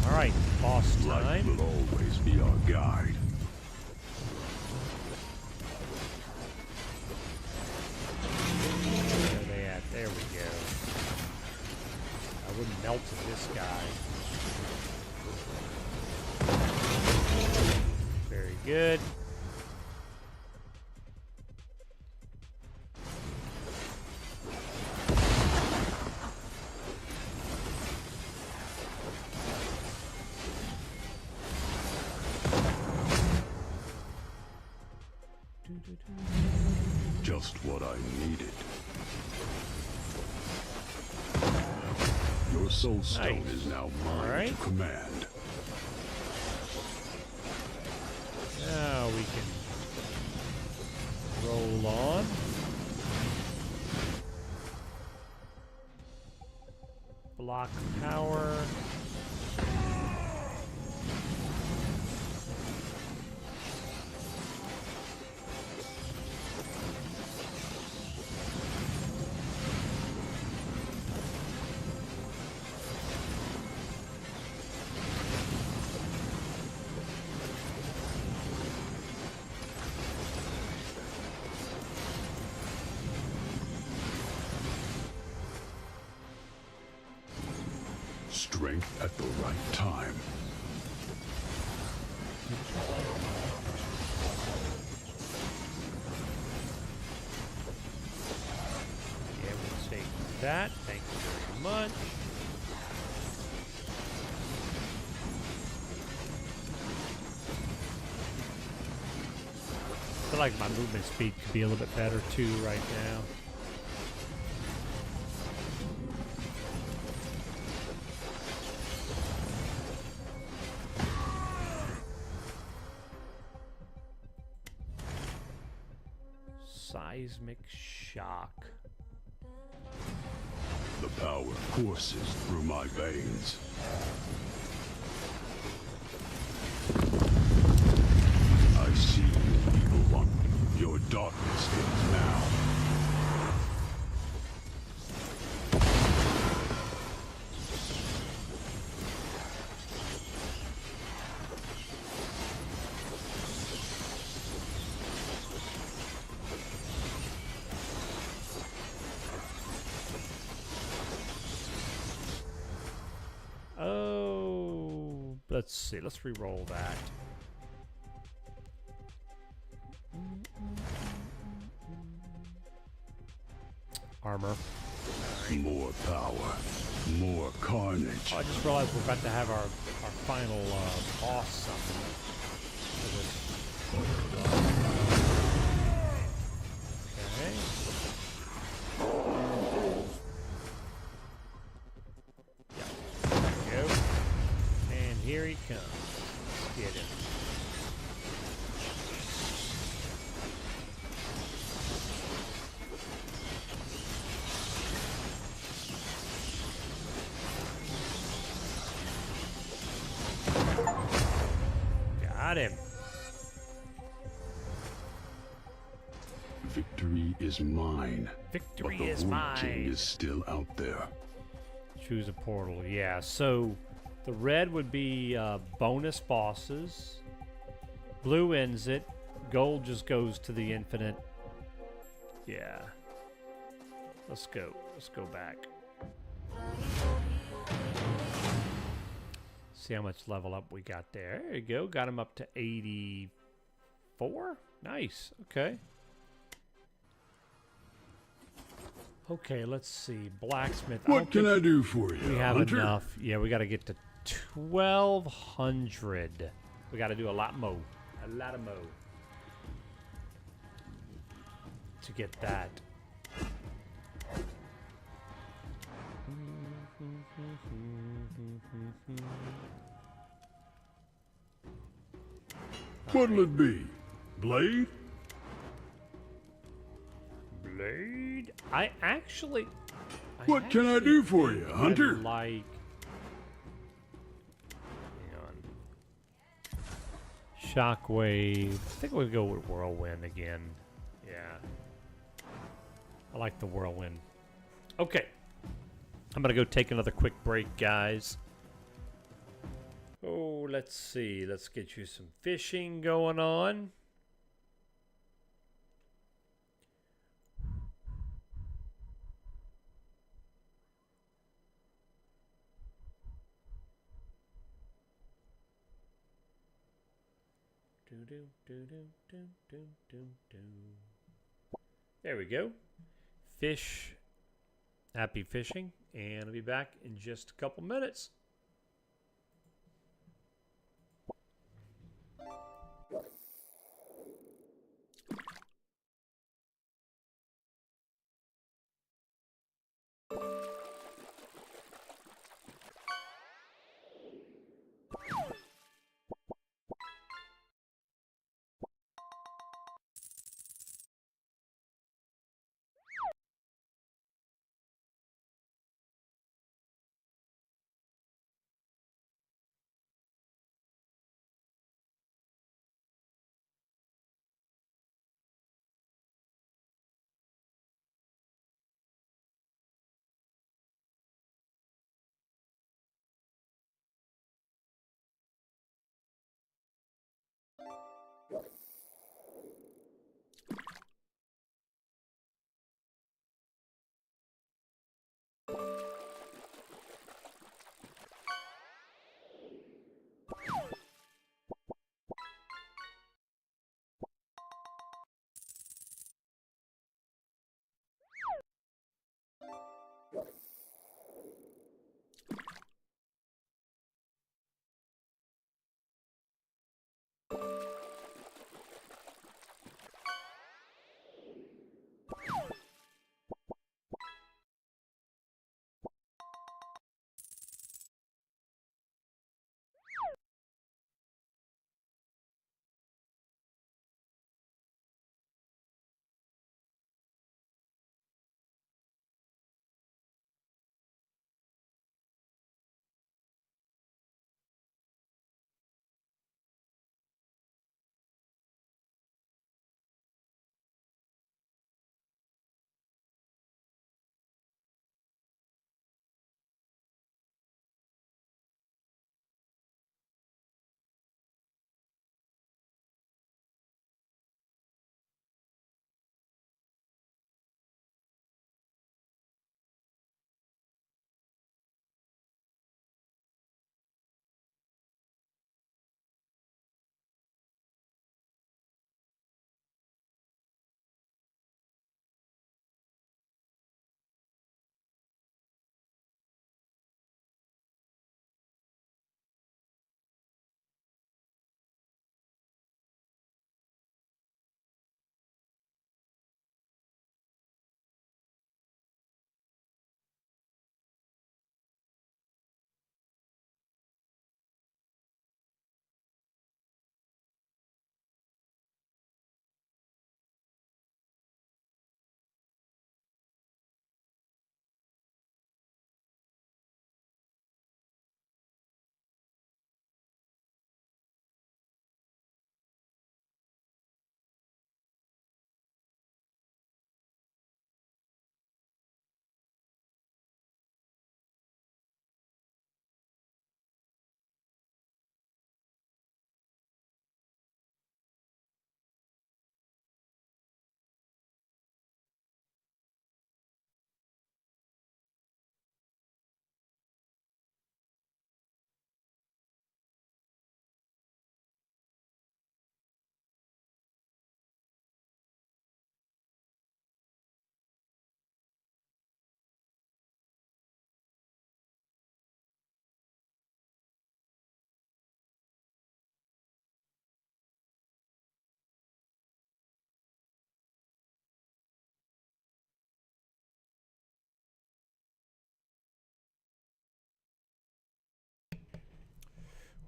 Alright, boss Light time. will always be our guide. Where are they at? There we go. I wouldn't melt at this guy. Very good. Just what I needed. Your Soulstone Nice. is now mine to command. Now we can roll on. Block power. Strength at the right time. Yeah, we'll take that. Thank you very much. I feel like my movement speed could be a little bit better too right now. Seismic shock. The power courses through my veins. I see you, evil one. Your darkness ends now. Oh, let's see. Let's re-roll that. Armor. More power, more carnage. Oh, I just realized we're about to have our final boss summon for this. Okay. Yeah. There we go. And here he comes. Let's get him. Got him. Victory is mine. Victory but the is Wood mine. King is still out there. Choose a portal. Yeah, so the red would be bonus bosses. Blue ends it. Gold just goes to the infinite. Yeah. Let's go. Let's go back. See how much level up we got there. There you go. Got him up to 84. Nice. Okay. Okay, let's see. Blacksmith. What can I do for you, We have Hunter? enough. Yeah, we got to get to 1,200. We got to do a lot more. A lot of mo. To get that. What'll it be? Blade? Blade? I actually... What can I do for you, Hunter? Like... Hang on. Shockwave. I think we'll go with Whirlwind again. Yeah. I like the Whirlwind. Okay. I'm going to go take another quick break, guys. Oh, let's see. Let's get you some fishing going on. There we go. Fish. Happy fishing. And I'll be back in just a couple minutes.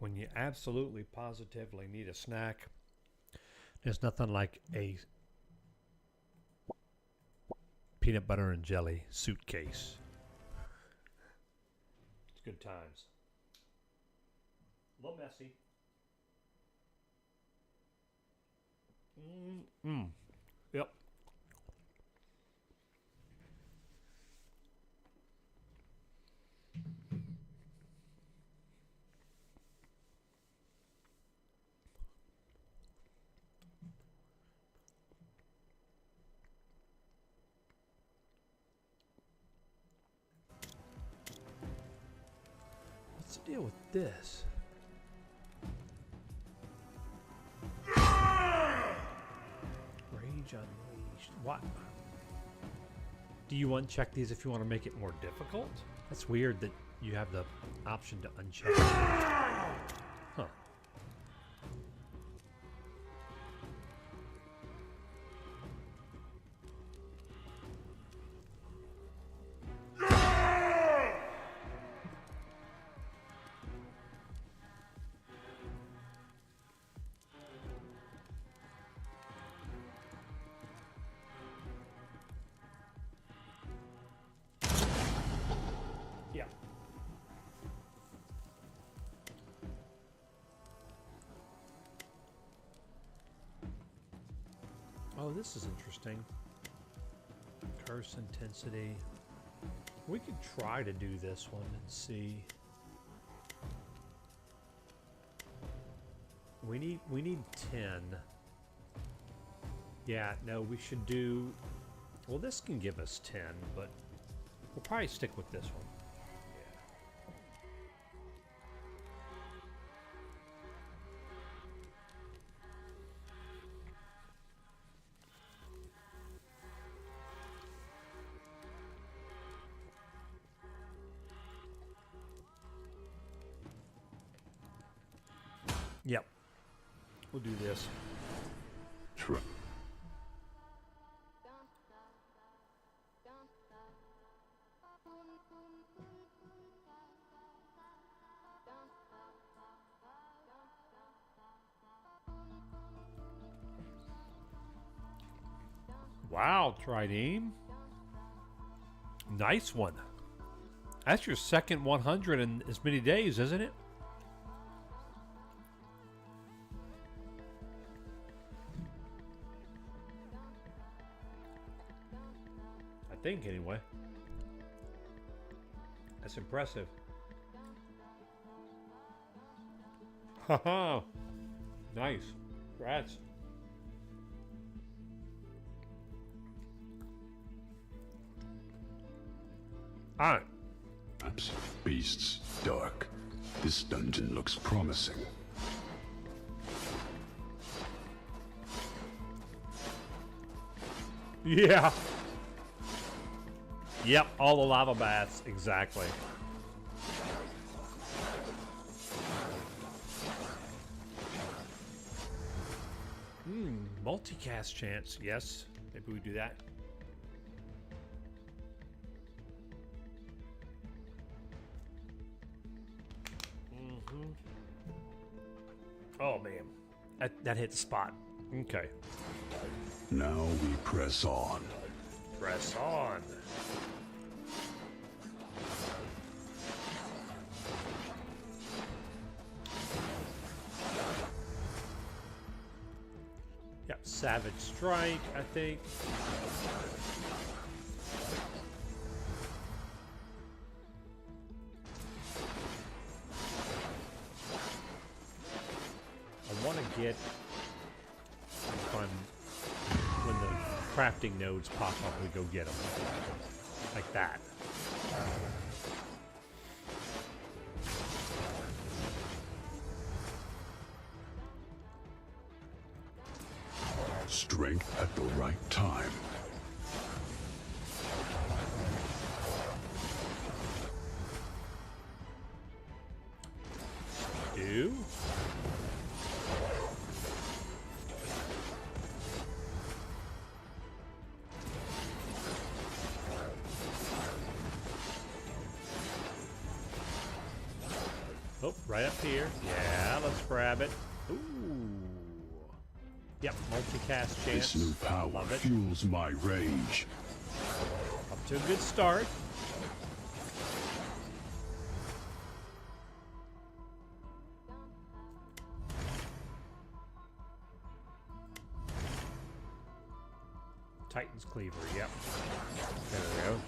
When you absolutely positively need a snack, there's nothing like a peanut butter and jelly suitcase. It's good times. A little messy. Yep. What's the deal with this? Rage Unleashed. What? Do you uncheck these if you want to make it more difficult? That's weird that you have the option to uncheck. Huh. Yeah. Oh, this is interesting. Curse intensity. We could try to do this one and see. We need 10. Yeah, no, we should do. Well, this can give us 10, but we'll probably stick with this one. Yep. We'll do this. True. Wow, Trideme. Nice one. That's your second 100 in as many days, isn't it? I think, anyway. That's impressive. Haha. Nice. Congrats. All right. Maps, beasts, dark. This dungeon looks promising. Yeah. Yep, all the lava baths, exactly. Multicast chance, yes. Maybe we do that. Oh man, that hit the spot. Okay. Now we press on. Press on. Yep, Savage Strike, I think. I want to get when the crafting nodes pop up, we go get them. Like that. Strength at the right time. Do? Oh, right up here. Yeah, let's grab it. Ooh. Yep, multicast chance. This new power fuels my rage. Up to a good start. Titan's Cleaver, yep. There we go.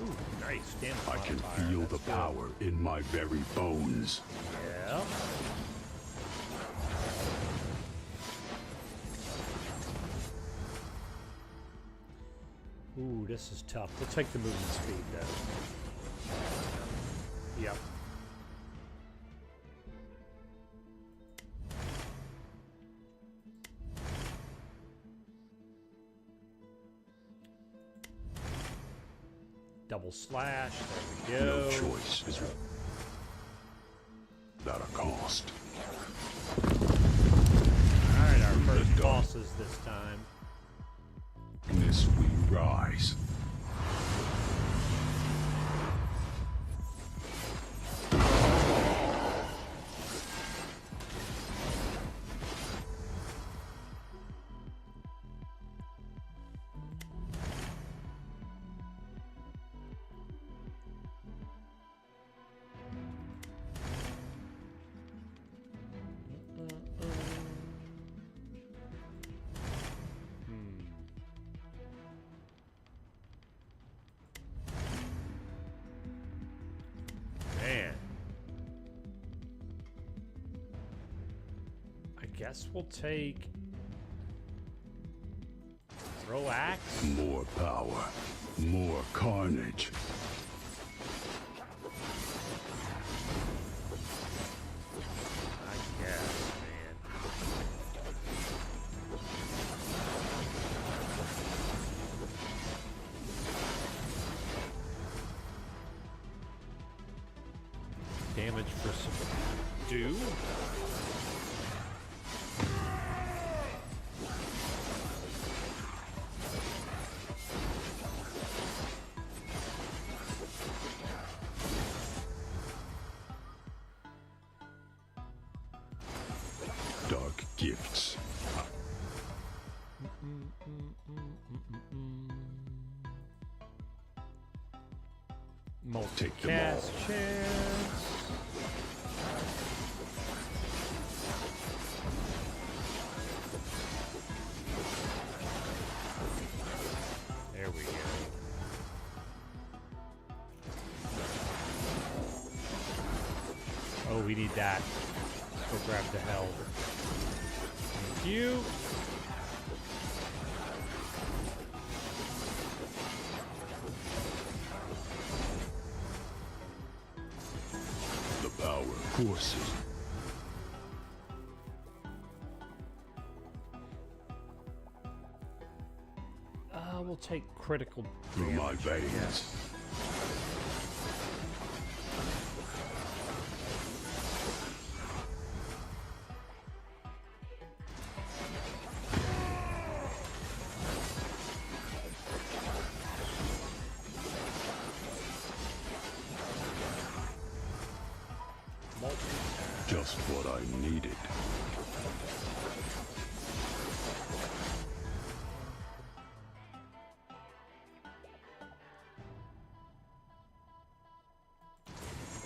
Ooh, nice. Damn, I can feel the power in my very bones. Yeah. Ooh, this is tough. We'll take the movement speed, though. Yep. Double slash. There we go. No choice is without a cost. Alright, our first bosses this time. In this we rise. Man. I guess we'll take throw axe. More power, more carnage. I guess, man. Damage for some dew. Dark gifts. Take them all. Multicast chance. There we go. Oh, we need that. Let's go grab the hell. Thank you. The power courses. We'll take critical Through my damage, veins. yes. Just what I needed.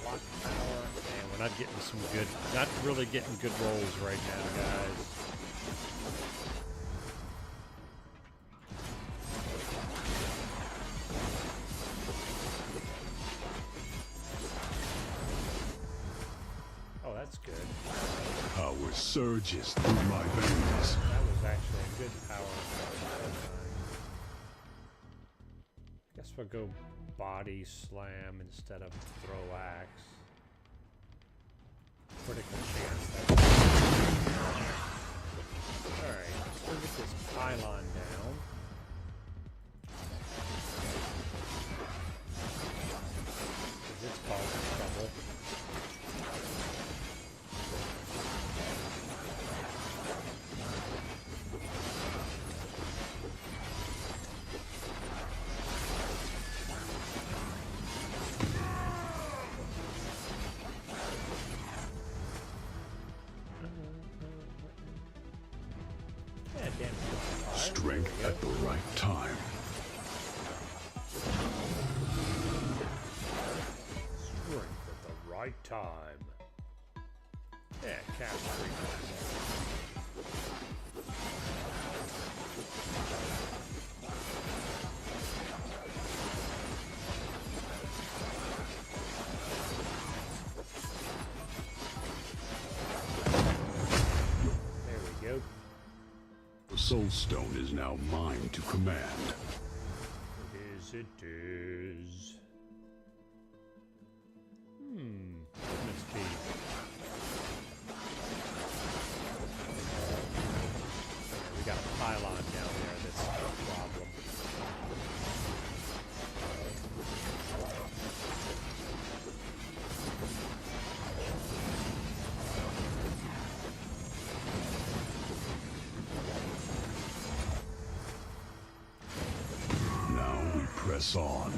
Block power. Man, we're not getting some good, not really getting good rolls right now, guys. Oh, that's good. Power surges through my veins. That was actually a good power. Guess we'll go body slam instead of throw axe. Critical chance. Alright, let's go get this pylon down. Because it's causing trouble. Yeah, damage modifier. Strength at the right time. Strength at the right time. Yeah, cast frequency. There we go. The Soulstone is now mine to command. It is. Movement speed. We got a pylon down there that's a problem. Now we press on.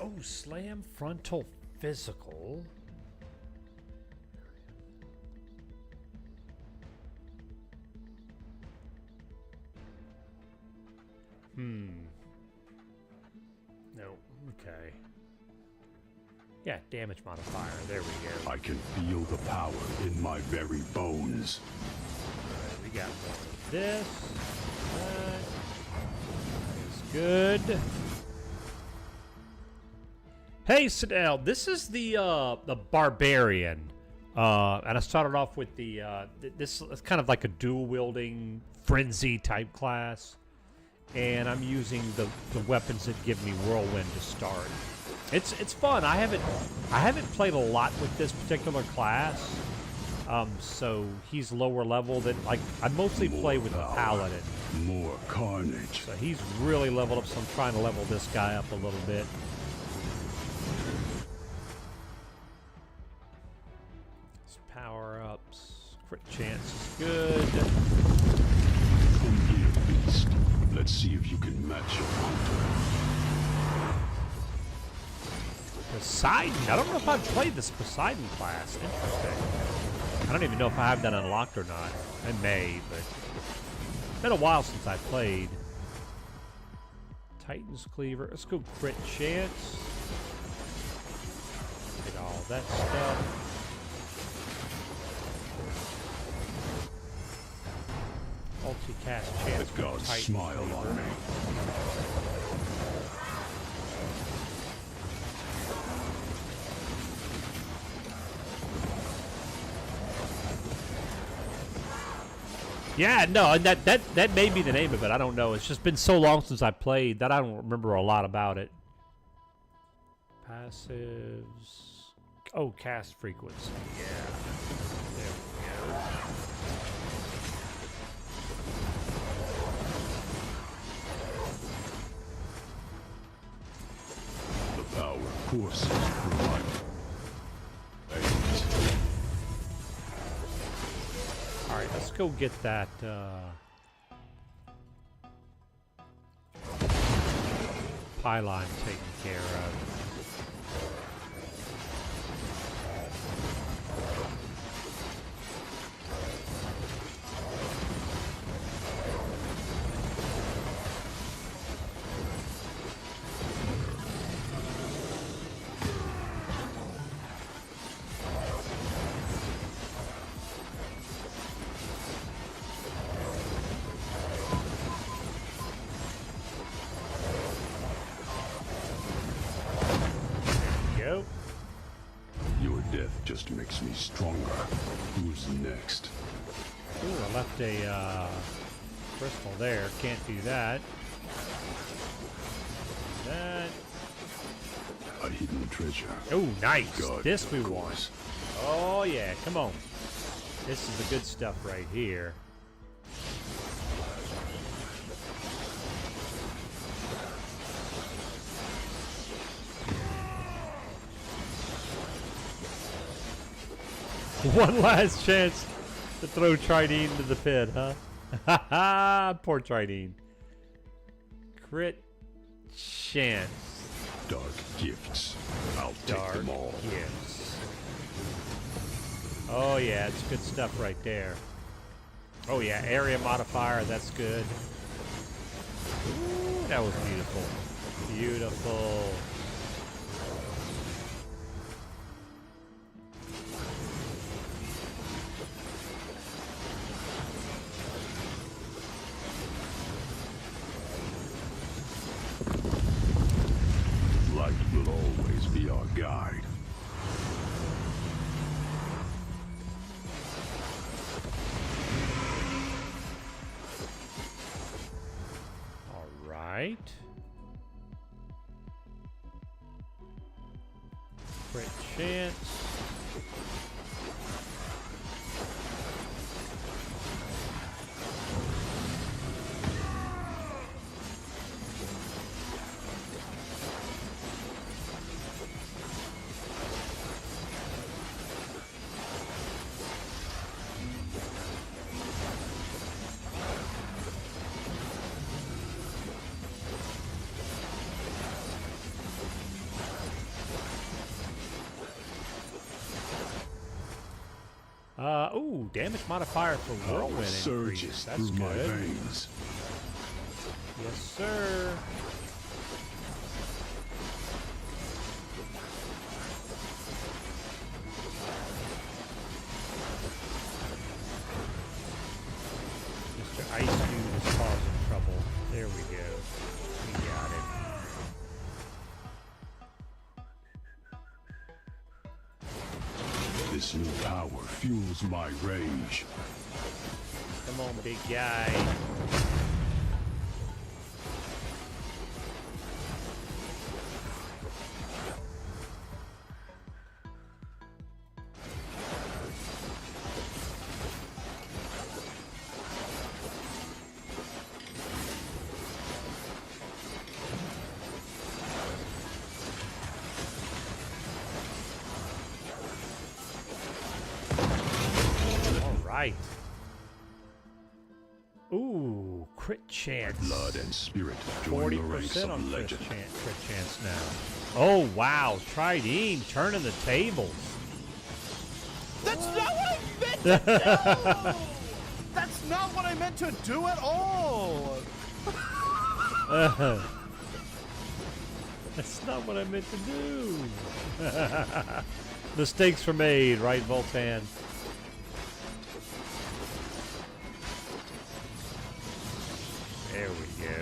Oh, slam frontal physical. No, okay. Yeah, damage modifier. There we go. I can feel the power in my very bones. Alright, we got more of this. That is good. Hey, Sidel, this is the barbarian, and I started off with the this is kind of like a dual wielding frenzy type class, and I'm using the weapons that give me whirlwind to start. It's fun. I haven't played a lot with this particular class, so he's lower level than like I mostly play with the paladin. More carnage. So he's really leveled up. So I'm trying to level this guy up a little bit. Power-ups. Crit chance is good. Come here, beast. Let's see if you can match your hunter. Poseidon? I don't know if I've played this Poseidon class. Interesting. I don't even know if I have that unlocked or not. I may, but it's been a while since I played. Titan's Cleaver. Let's go crit chance. Get all that stuff. Multi-cast chance. The gods smile on me. Yeah, no, and that may be the name of it. I don't know. It's just been so long since I played that I don't remember a lot about it. Passives. Oh, cast frequency. Yeah. There we go. The power courses provide. Alright, let's go get that, pylon taken care of. Your death just makes me stronger. Who's next? Ooh, I left a crystal there. Can't do that. That. A hidden treasure. Oh, nice. God, this we want. Oh, yeah. Come on. This is the good stuff right here. One last chance to throw Tridine into the pit, huh? Poor Tridine. Crit chance. Dark gifts. I'll Dark take them all. gifts. Oh yeah, it's good stuff right there. Oh yeah, area modifier, that's good. Ooh, that was beautiful. Beautiful. Light will always be our guide. All right. Crit chance. Ooh, damage modifier for whirlwind increase. That's through good. my veins. Yes, sir. Mr. Ice Dude is causing trouble. There we go. We got it. This new power fuels my rage. Come on, big guy. Right. Ooh, crit chance. Blood and spirit join the ranks 40% of on crit legend. chance now. Oh, wow. Tridine turning the tables. That's not what I meant to do! That's not what I meant to do at all! That's not what I meant to do. Mistakes were made, right, Voltan? There we go.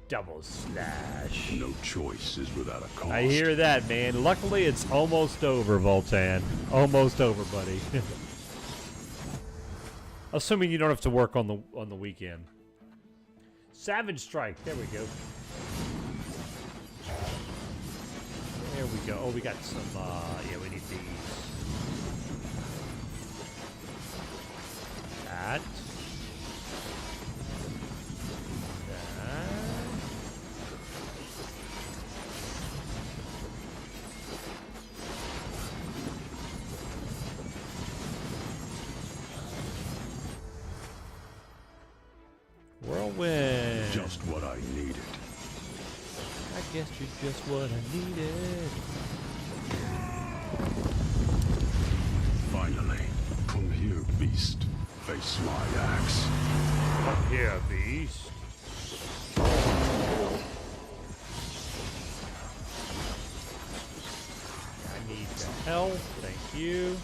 Double slash. No choice is without a cost. I hear that, man. Luckily, it's almost over, Voltan. Almost over, buddy. Assuming you don't have to work on the weekend. Savage Strike. There we go. There we go. Oh, we got some, yeah, we need these. That. That. Whirlwind. Just what I needed. I guess you're just what I needed. Finally, come here, beast. Face my axe. Come here, beast. I need the health. Thank you.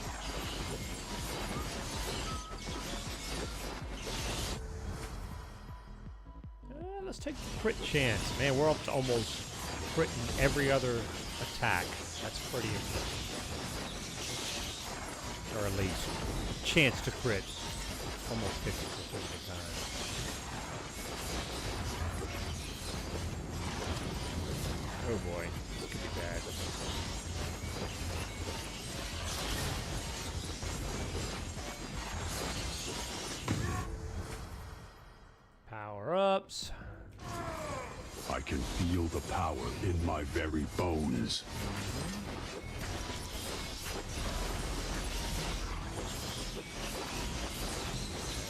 Let's take the crit chance. Man, we're up to almost critting every other attack. That's pretty impressive. Or at least chance to crit almost 50% of the time. Oh boy, this could be bad. Power-ups. I can feel the power in my very bones.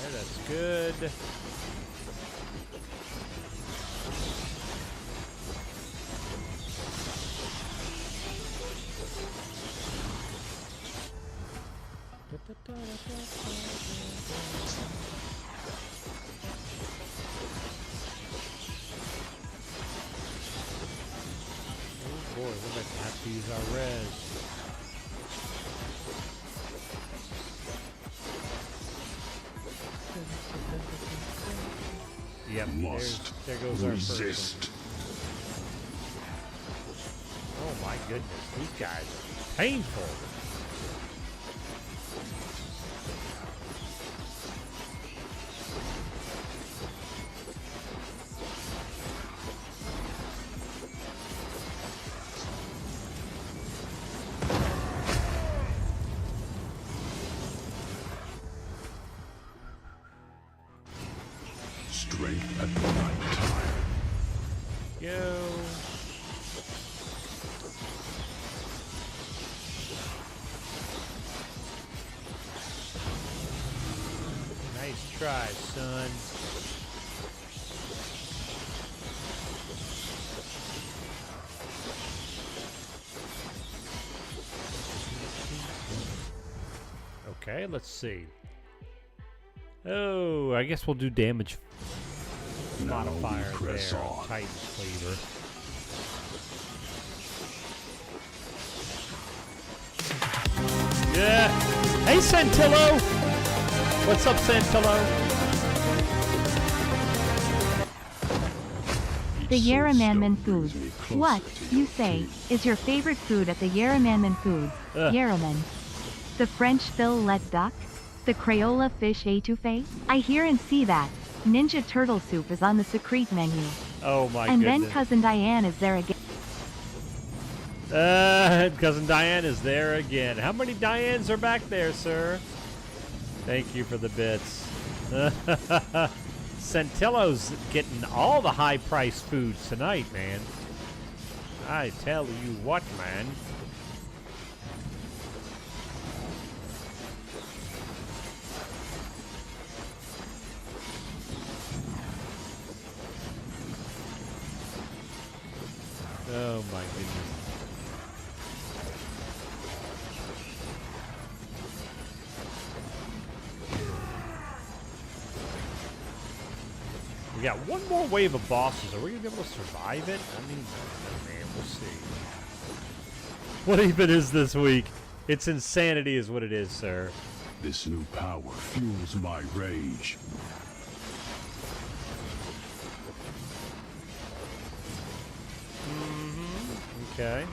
Okay, that's good. Oh boy, we're going to have to use our res. Yep, there goes our first. Oh my goodness, these guys are painful. Strength at the right time. Go. Nice try, son. Okay, let's see. Oh, I guess we'll do damage modifier there on Titan's Cleaver. Yeah. Hey, Santillo. What's up, Santillo? The Yarramanman food. What, you say, is your favorite food at the Yarramanman Foods, Yarraman? The French fillet duck? The Crayola fish étouffée? I hear and see that. Ninja Turtle soup is on the secret menu. Oh my and goodness. And then Cousin Diane is there again. Cousin Diane is there again. How many Dianes are back there, sir? Thank you for the bits. Santillo's getting all the high-priced foods tonight, man. I tell you what, man. Oh my goodness. We got one more wave of bosses. Are we going to be able to survive it? I mean, man, we'll see. What even is this week? It's insanity is what it is, sir. This new power fuels my rage. Okay.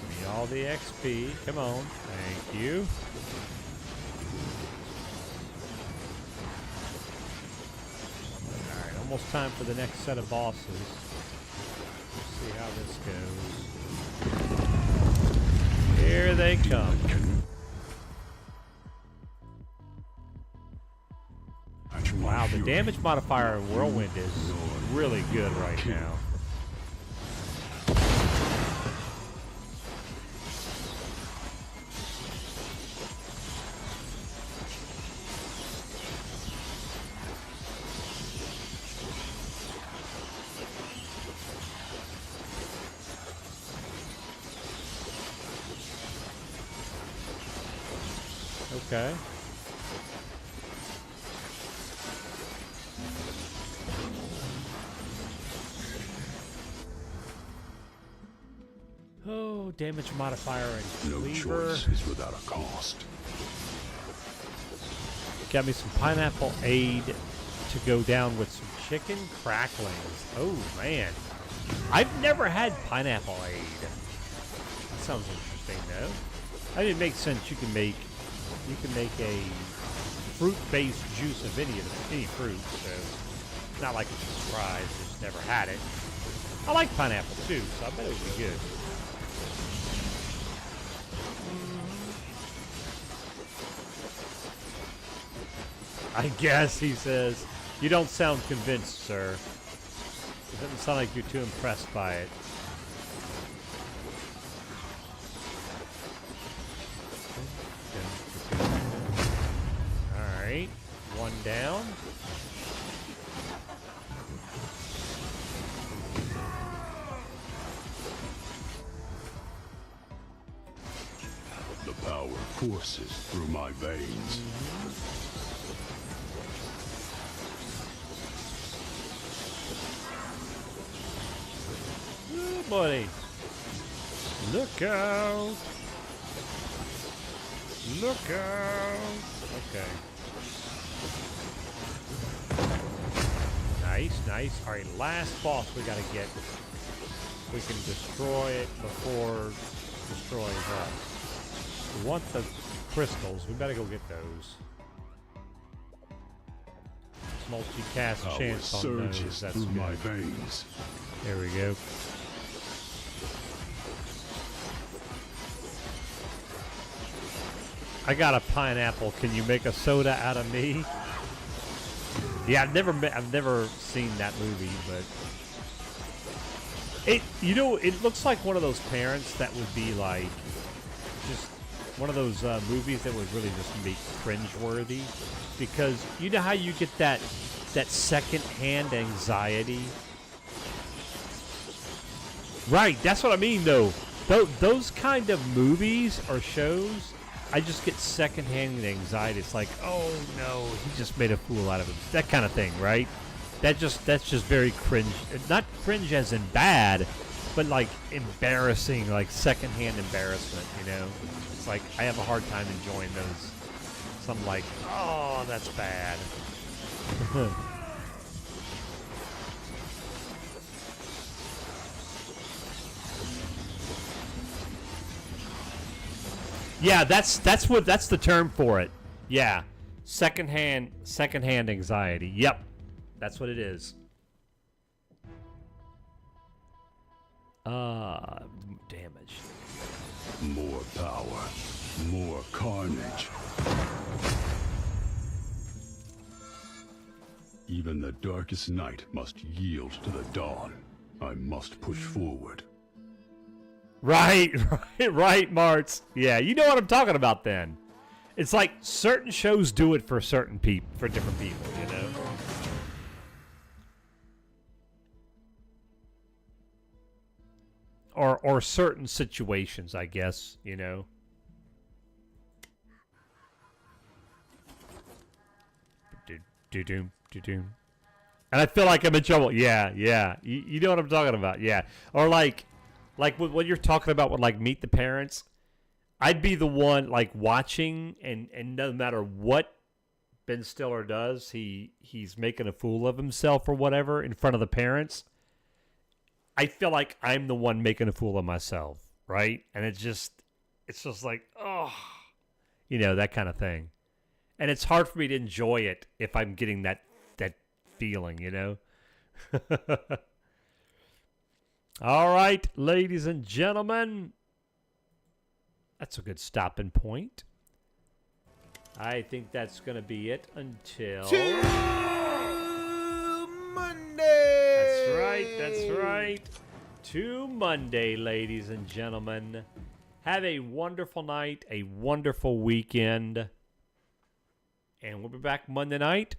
Give me all the XP. Come on. Thank you. Alright, almost time for the next set of bosses. Let's see how this goes. Here they come. Wow, the damage modifier in Whirlwind is really good right now. Okay. Oh, damage modifier and No cleaver. choice is without a cost. Got me some pineapple aid to go down with some chicken cracklings. Oh man, I've never had pineapple aid. That sounds interesting, though. I mean, it makes sense. You can make a fruit-based juice of any fruit, so it's not like it's a surprise. Just never had it. I like pineapple too, so I bet it would be good. I guess, he says. You don't sound convinced, sir. It doesn't sound like you're too impressed by it. Alright. One down. The power courses through my veins. Ooh, buddy. Look out. Look out. Okay. Nice, nice. All right, last boss we got to get. We can destroy it before it destroys us. We want the crystals. We better go get those. Multi-cast chance on those. That's good. My veins. There we go. I got a pineapple. Can you make a soda out of me? Yeah, I've never seen that movie, but it looks like one of those parents that would be like just one of those movies that would really just be cringeworthy, because you know how you get that second-hand anxiety. Right, that's what I mean, though. Those kind of movies or shows, I just get second-hand anxiety. It's like, oh no, he just made a fool out of him. That kind of thing, right? That's just very cringe. Not cringe as in bad, but like embarrassing, like second-hand embarrassment. You know, it's like I have a hard time enjoying those. So I'm like, oh, that's bad. Yeah, that's the term for it. Yeah, secondhand anxiety. Yep, that's what it is. Damage. More power, more carnage. Even the darkest night must yield to the dawn. I must push forward. Right, Martz. Yeah, you know what I'm talking about then. It's like certain shows do it for certain people, for different people, you know? Or certain situations, I guess, you know? Do-doom. And I feel like I'm in trouble. Yeah. You know what I'm talking about. Yeah. Or like what you're talking about with like Meet the Parents, I'd be the one like watching, and no matter what Ben Stiller does, he's making a fool of himself or whatever in front of the parents. I feel like I'm the one making a fool of myself, right? And it's just like, oh, you know, that kind of thing. And it's hard for me to enjoy it if I'm getting that feeling, you know? All right, ladies and gentlemen. That's a good stopping point. I think that's going to be it until Monday. That's right. To Monday, ladies and gentlemen. Have a wonderful night, a wonderful weekend. And we'll be back Monday night,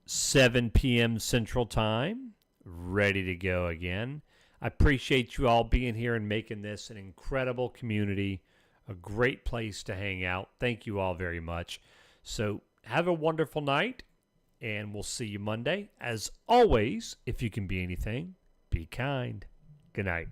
7 p.m. Central Time, ready to go again. I appreciate you all being here and making this an incredible community, a great place to hang out. Thank you all very much. So have a wonderful night, and we'll see you Monday. As always, if you can be anything, be kind. Good night.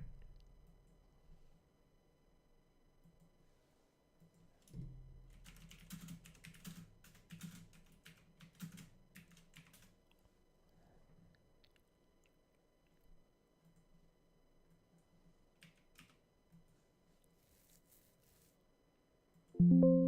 Thank you.